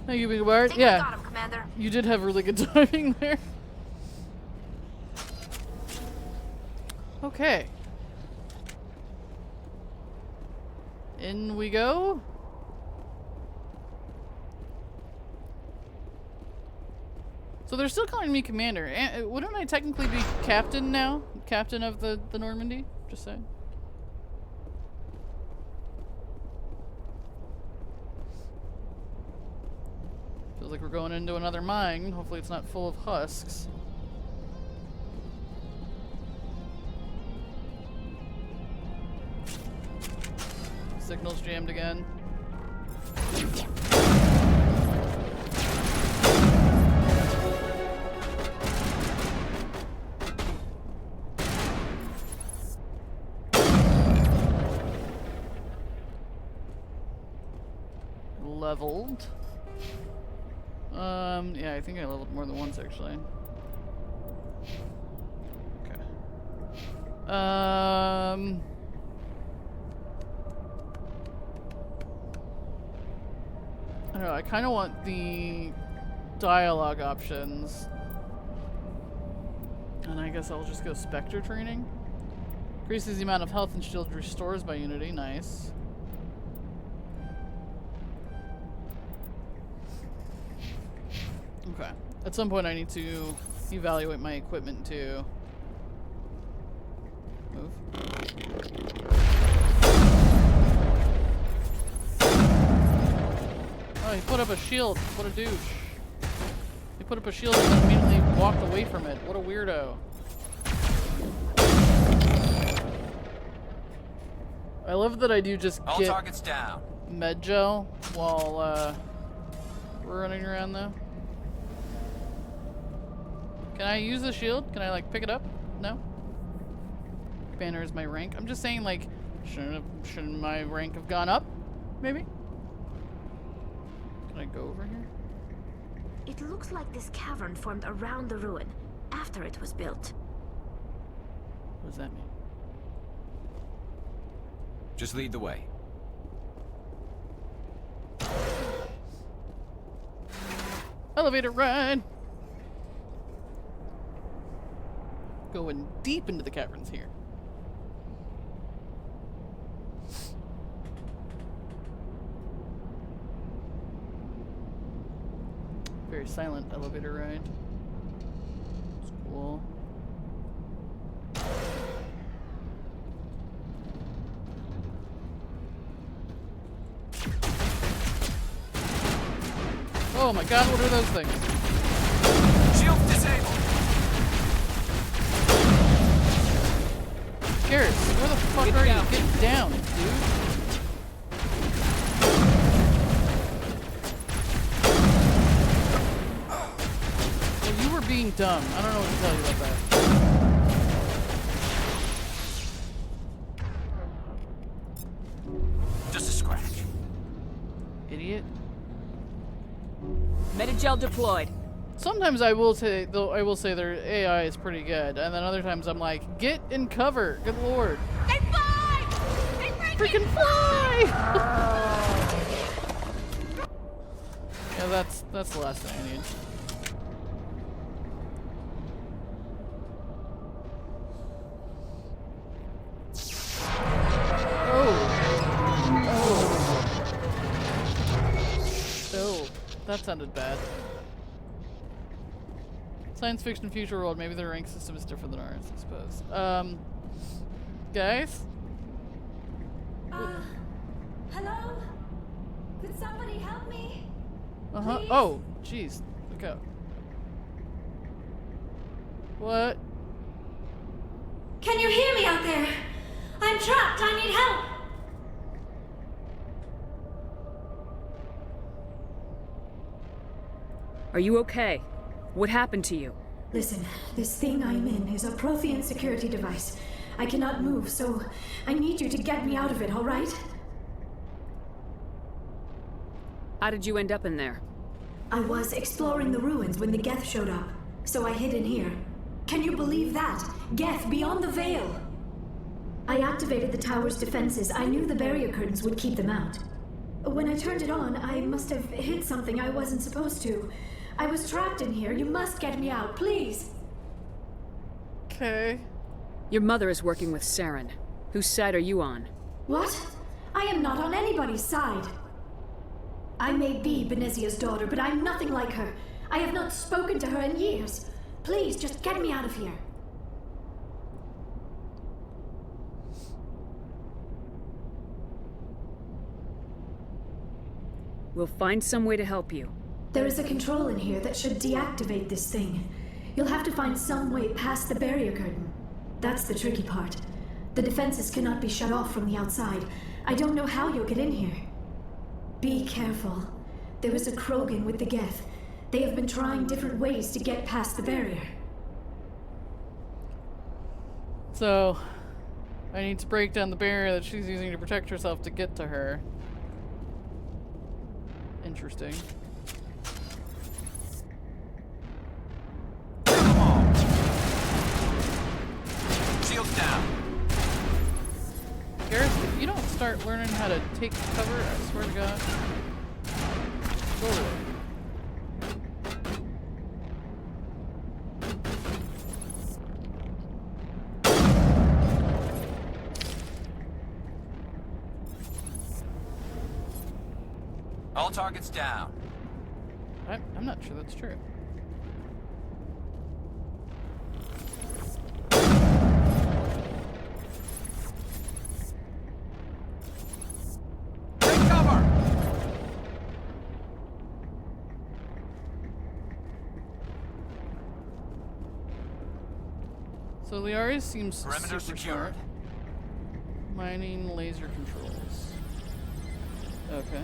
Thank you, Big Bart. Yeah. Got him, Commander. You did have really good timing there. Okay. In we go. So they're still calling me Commander. Wouldn't I technically be Captain now? Captain of the Normandy? Just saying. Feels like we're going into another mine. Hopefully it's not full of husks. Signal's jammed again. Leveled. Yeah, I think I leveled more than once actually. Okay. I don't know, I kind of want the dialogue options. And I guess I'll just go Spectre training. Increases the amount of health and shield restores by unity. Nice. Okay. At some point I need to evaluate my equipment too. Move. Oh, he put up a shield. What a douche. He put up a shield and then immediately walked away from it. What a weirdo. I love that I do just All get targets down. med gel while we're running around though. Can I use the shield? Can I like pick it up? No? Commander is my rank. I'm just saying like, shouldn't my rank have gone up? Maybe? Can I go over here? It looks like this cavern formed around the ruin, after it was built. What does that mean? Just lead the way. Elevator ride! Going deep into the caverns here. Very silent elevator ride. It's cool. Oh my god, what are those things? Shield disabled! Garrett, where the fuck are you? Get down, dude. Well, you were being dumb. I don't know what to tell you about that. Just a scratch. Idiot. Metagel deployed. Sometimes I will say, though, I will say their AI is pretty good, and then other times I'm like, get in cover. Good lord. They fly! They freaking fly! Yeah, that's the last thing I need. Oh, that sounded bad. Science fiction future world, maybe their rank system is different than ours, I suppose. Guys? Hello? Could somebody help me? Uh-huh. Please? Oh, jeez. Look out. What? Can you hear me out there? I'm trapped. I need help. Are you okay? What happened to you? Listen, this thing I'm in is a Prothean security device. I cannot move, so I need you to get me out of it, all right? How did you end up in there? I was exploring the ruins when the Geth showed up, so I hid in here. Can you believe that? Geth beyond the veil! I activated the tower's defenses. I knew the barrier curtains would keep them out. When I turned it on, I must have hit something I wasn't supposed to. I was trapped in here. You must get me out, please. Okay. Your mother is working with Saren. Whose side are you on? What? I am not on anybody's side. I may be Benezia's daughter, but I'm nothing like her. I have not spoken to her in years. Please, just get me out of here. We'll find some way to help you. There is a control in here that should deactivate this thing. You'll have to find some way past the barrier curtain. That's the tricky part. The defenses cannot be shut off from the outside. I don't know how you'll get in here. Be careful. There is a Krogan with the Geth. They have been trying different ways to get past the barrier. So, I need to break down the barrier that she's using to protect herself to get to her. Interesting. Come on. Shields down. Gareth, if you don't start learning how to take cover, I swear to God. Go away. All targets down. I'm not sure that's true. Take cover! So Liara seems Perimeter super secured. smart. Mining laser controls. Okay.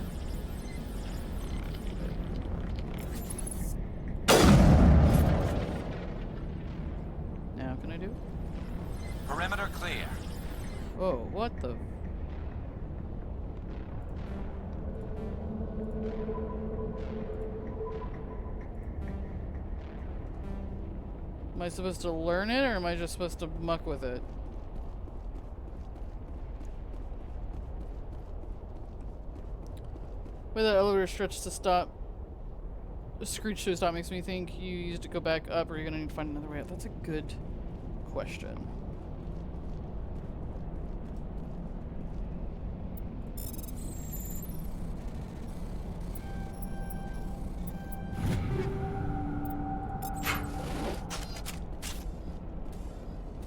Now can I do it? Perimeter clear. Whoa, what the? Am I supposed to learn it, or am I just supposed to muck with it? Where the elevator stretch to stop, screech to stop makes me think you used to go back up, or you're gonna need to find another way out. That's a good question.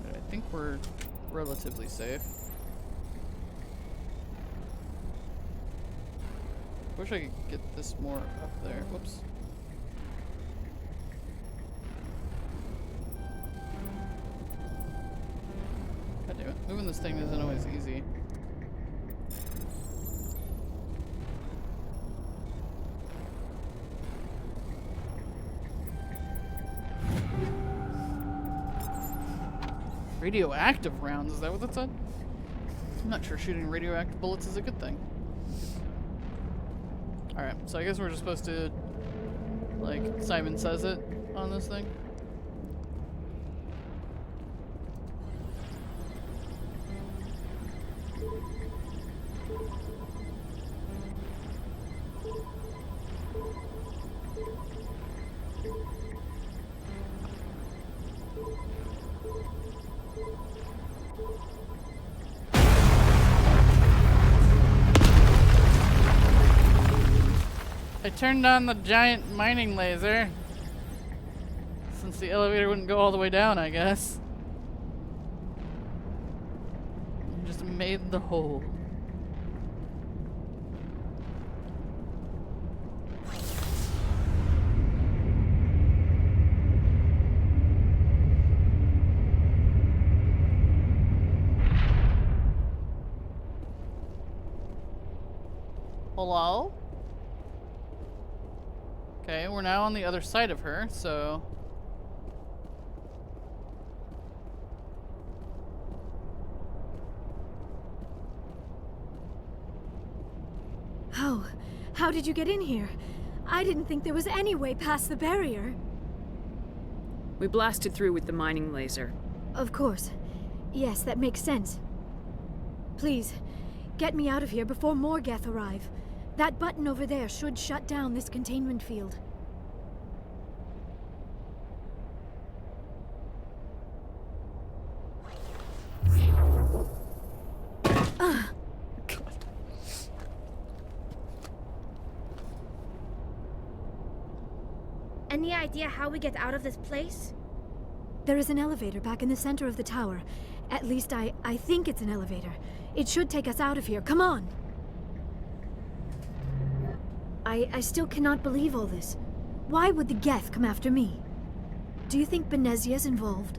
I think we're relatively safe. Wish I could get this more up there. Whoops. God damn it. Moving this thing isn't always easy. Radioactive rounds, is that what that said? I'm not sure shooting radioactive bullets is a good thing. Alright, so I guess we're just supposed to, like, Simon Says It on this thing. I turned on the giant mining laser. Since the elevator wouldn't go all the way down, I guess. Just made the hole. Hello? Okay, we're now on the other side of her, so... How did you get in here? I didn't think there was any way past the barrier. We blasted through with the mining laser. Of course. Yes, that makes sense. Please, get me out of here before more Geth arrive. That button over there should shut down this containment field. Any idea how we get out of this place? There is an elevator back in the center of the tower. At least I think it's an elevator. It should take us out of here. Come on! I still cannot believe all this. Why would the Geth come after me? Do you think Benezia's involved?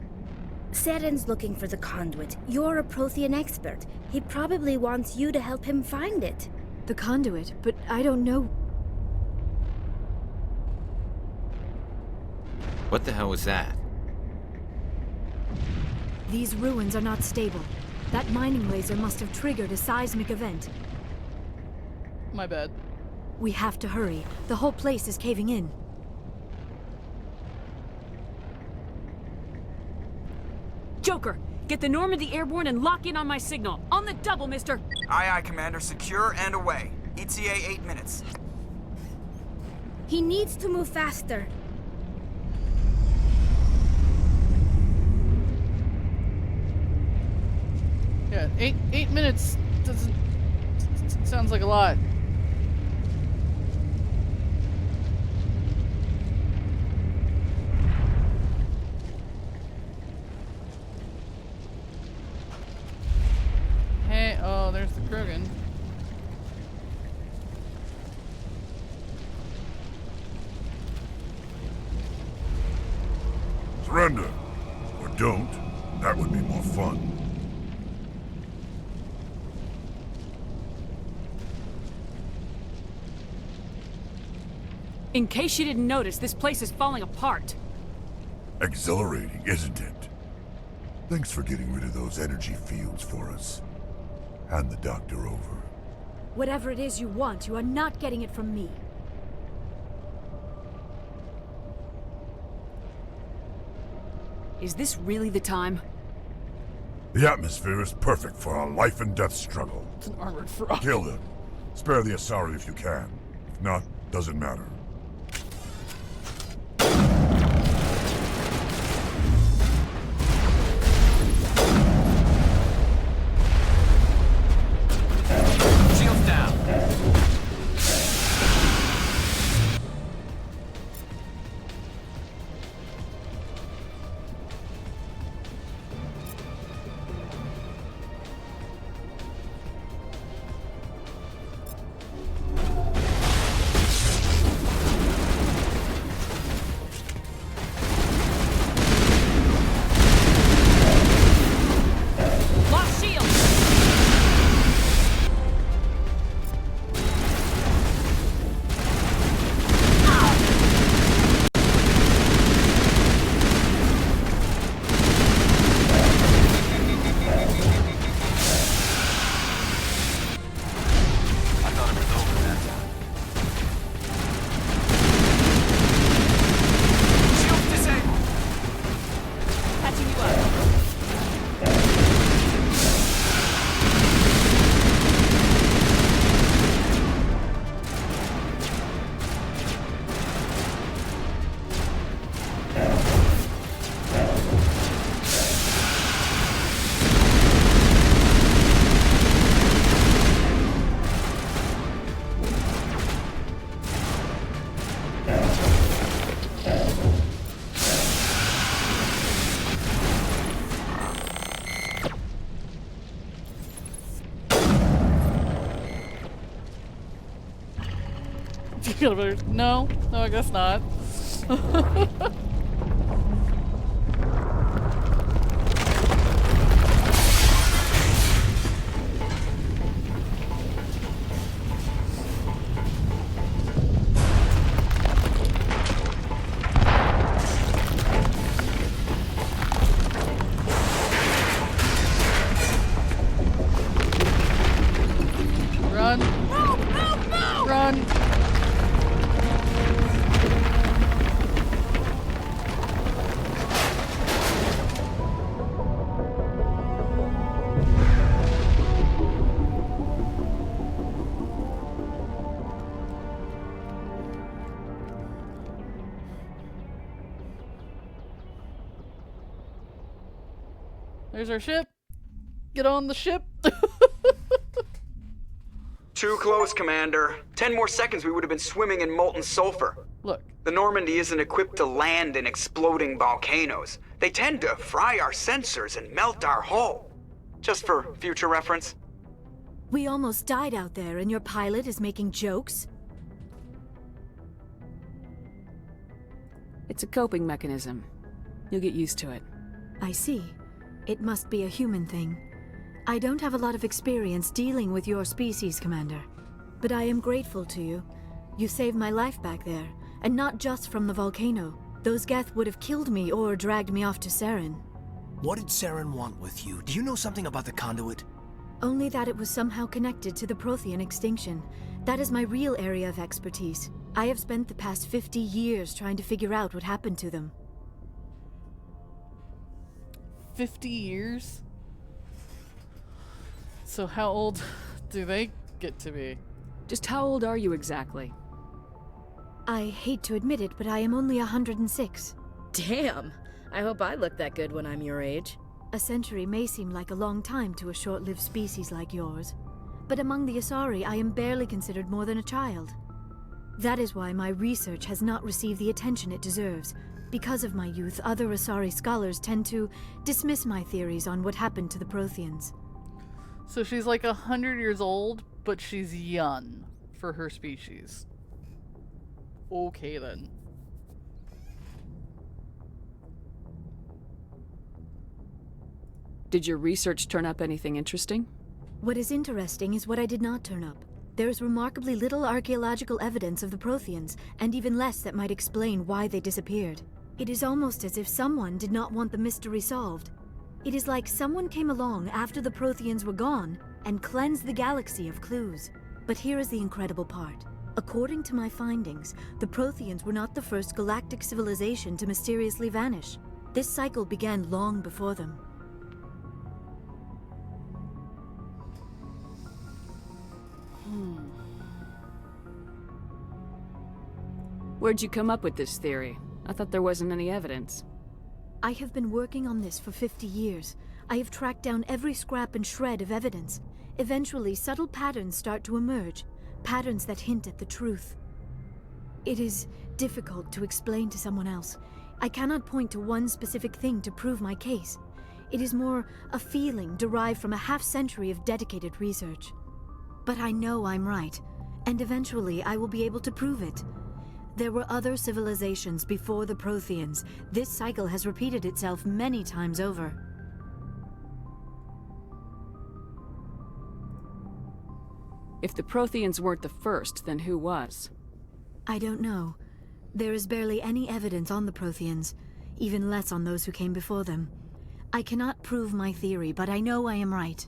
Seren's looking for the conduit. You're a Prothean expert. He probably wants you to help him find it. The conduit? But I don't know. What the hell was that? These ruins are not stable. That mining laser must have triggered a seismic event. My bad. We have to hurry. The whole place is caving in. Joker, get the Normandy airborne and lock in on my signal. On the double, mister! Aye, aye, Commander. Secure and away. ETA 8 minutes. He needs to move faster. Yeah, 8 minutes doesn't... sounds like a lot. Hey, oh, there's the Krogan. Surrender. Or don't. That would be more fun. In case you didn't notice, this place is falling apart. Exhilarating, isn't it? Thanks for getting rid of those energy fields for us. Hand the doctor over. Whatever it is you want, you are not getting it from me. Is this really the time? The atmosphere is perfect for a life and death struggle. It's an armored frog. Kill them. Spare the Asari if you can. If not, doesn't matter. Shields down. Lost shield! I thought it was over that time. Shields disabled. Patching you up. No, I guess not. Run! Run! There's our ship. Get on the ship. Too close, Commander. 10 more seconds we would have been swimming in molten sulfur. Look. The Normandy isn't equipped to land in exploding volcanoes. They tend to fry our sensors and melt our hull. Just for future reference. We almost died out there, and your pilot is making jokes? It's a coping mechanism. You'll get used to it. I see. It must be a human thing. I don't have a lot of experience dealing with your species, Commander. But I am grateful to you. You saved my life back there, and not just from the volcano. Those Geth would have killed me or dragged me off to Saren. What did Saren want with you? Do you know something about the conduit? Only that it was somehow connected to the Prothean extinction. That is my real area of expertise. I have spent the past 50 years trying to figure out what happened to them. 50 years? So how old do they get to be? Just how old are you exactly? I hate to admit it, but I am only 106. Damn! I hope I look that good when I'm your age. A century may seem like a long time to a short-lived species like yours, but among the Asari, I am barely considered more than a child. That is why my research has not received the attention it deserves. Because of my youth, other Asari scholars tend to dismiss my theories on what happened to the Protheans. So she's like 100 years old, but she's young for her species. Okay then. Did your research turn up anything interesting? What is interesting is what I did not turn up. There is remarkably little archaeological evidence of the Protheans, and even less that might explain why they disappeared. It is almost as if someone did not want the mystery solved. It is like someone came along after the Protheans were gone and cleansed the galaxy of clues. But here is the incredible part. According to my findings, the Protheans were not the first galactic civilization to mysteriously vanish. This cycle began long before them. Where'd you come up with this theory? I thought there wasn't any evidence. I have been working on this for 50 years. I have tracked down every scrap and shred of evidence. Eventually, subtle patterns start to emerge, patterns that hint at the truth. It is difficult to explain to someone else. I cannot point to one specific thing to prove my case. It is more a feeling derived from a half-century of dedicated research. But I know I'm right, and eventually I will be able to prove it. There were other civilizations before the Protheans. This cycle has repeated itself many times over. If the Protheans weren't the first, then who was? I don't know. There is barely any evidence on the Protheans, even less on those who came before them. I cannot prove my theory, but I know I am right.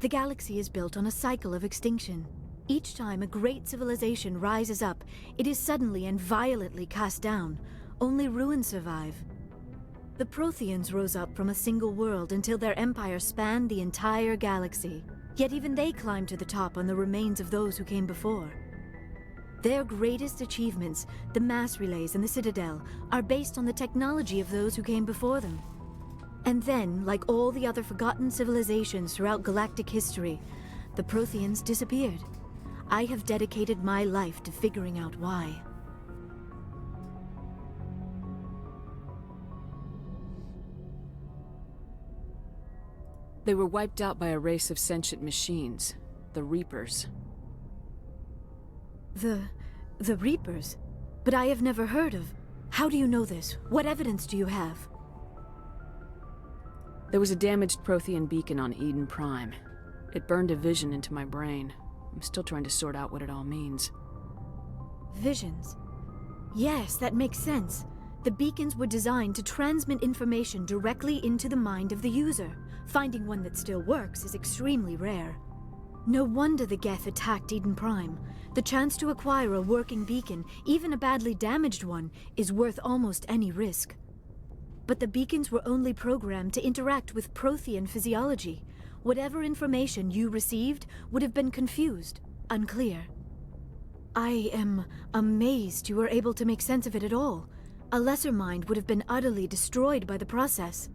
The galaxy is built on a cycle of extinction. Each time a great civilization rises up, it is suddenly and violently cast down. Only ruins survive. The Protheans rose up from a single world until their empire spanned the entire galaxy. Yet even they climbed to the top on the remains of those who came before. Their greatest achievements, the mass relays and the Citadel, are based on the technology of those who came before them. And then, like all the other forgotten civilizations throughout galactic history, the Protheans disappeared. I have dedicated my life to figuring out why. They were wiped out by a race of sentient machines, the Reapers. The Reapers? But I have never heard of. How do you know this? What evidence do you have? There was a damaged Prothean beacon on Eden Prime. It burned a vision into my brain. I'm still trying to sort out what it all means. Visions? Yes, that makes sense. The beacons were designed to transmit information directly into the mind of the user. Finding one that still works is extremely rare. No wonder the Geth attacked Eden Prime. The chance to acquire a working beacon, even a badly damaged one, is worth almost any risk. But the beacons were only programmed to interact with Prothean physiology. Whatever information you received would have been confused, unclear. I am amazed you were able to make sense of it at all. A lesser mind would have been utterly destroyed by the process.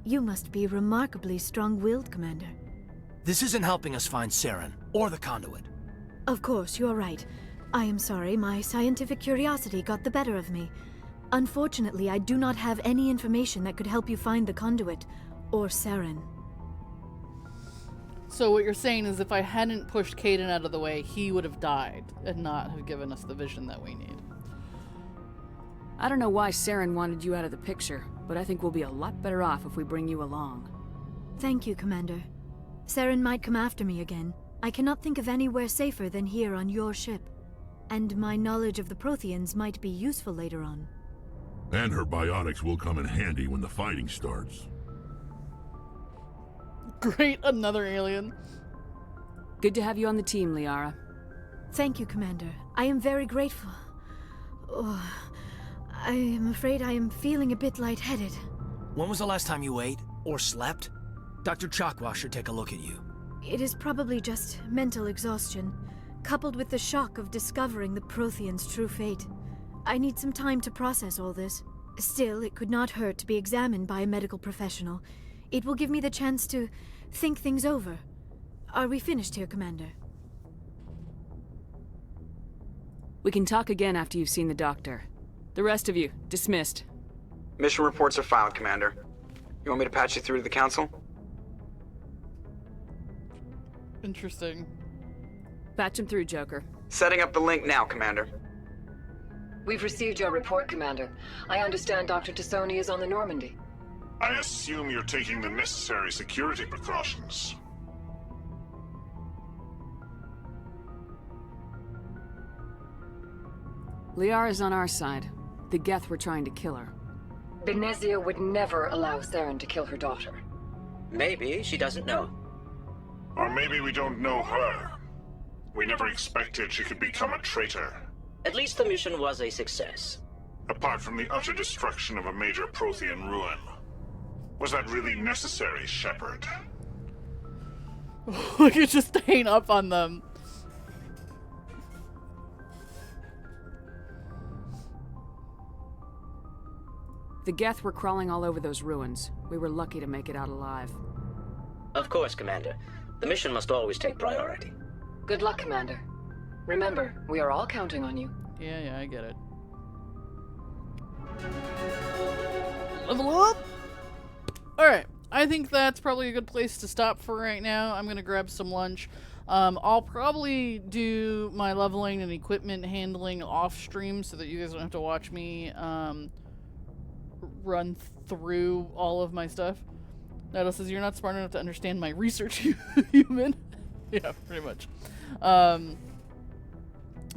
You must be remarkably strong-willed, Commander. This isn't helping us find Saren, or the conduit. Of course, you're right. I am sorry, my scientific curiosity got the better of me. Unfortunately, I do not have any information that could help you find the conduit, or Saren. So what you're saying is if I hadn't pushed Caden out of the way, he would have died and not have given us the vision that we need. I don't know why Saren wanted you out of the picture, but I think we'll be a lot better off if we bring you along. Thank you, Commander. Saren might come after me again. I cannot think of anywhere safer than here on your ship. And my knowledge of the Protheans might be useful later on. And her biotics will come in handy when the fighting starts. Great, another alien. Good to have you on the team, Liara. Thank you, Commander. I am very grateful. Oh, I am afraid I am feeling a bit lightheaded. When was the last time you ate, or slept? Dr. Chakwa should take a look at you. It is probably just mental exhaustion, coupled with the shock of discovering the Protheans' true fate. I need some time to process all this. Still, it could not hurt to be examined by a medical professional. It will give me the chance to think things over. Are we finished here, Commander? We can talk again after you've seen the doctor. The rest of you, dismissed. Mission reports are filed, Commander. You want me to patch you through to the Council? Interesting. Patch him through, Joker. Setting up the link now, Commander. We've received your report, Commander. I understand Dr. Tassoni is on the Normandy. I assume you're taking the necessary security precautions. Liara's on our side. The Geth were trying to kill her. Benezia would never allow Saren to kill her daughter. Maybe she doesn't know. Or maybe we don't know her. We never expected she could become a traitor. At least the mission was a success. Apart from the utter destruction of a major Prothean ruin. Was that really necessary, Shepard? Look, you're just staying up on them. The Geth were crawling all over those ruins. We were lucky to make it out alive. Of course, Commander. The mission must always take priority. Good luck, Commander. Remember, we are all counting on you. Yeah, I get it. Level up! Alright, I think that's probably a good place to stop for right now. I'm gonna grab some lunch. I'll probably do my leveling and equipment handling off stream so that you guys don't have to watch me run through all of my stuff. Nato says, you're not smart enough to understand my research, human. Yeah, pretty much.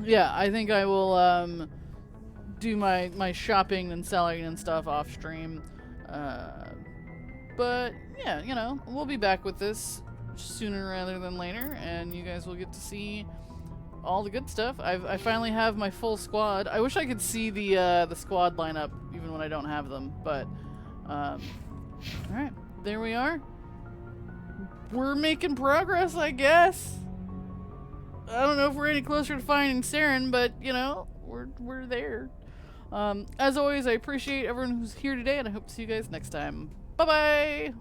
Yeah, I think I will do my shopping and selling and stuff off stream. But yeah, you know, we'll be back with this sooner rather than later, and you guys will get to see all the good stuff. I finally have my full squad. I wish I could see the squad lineup even when I don't have them, but all right, there we are. We're making progress, I guess. I don't know if we're any closer to finding Saren, but you know, we're there. As always, I appreciate everyone who's here today, and I hope to see you guys next time. Bye bye.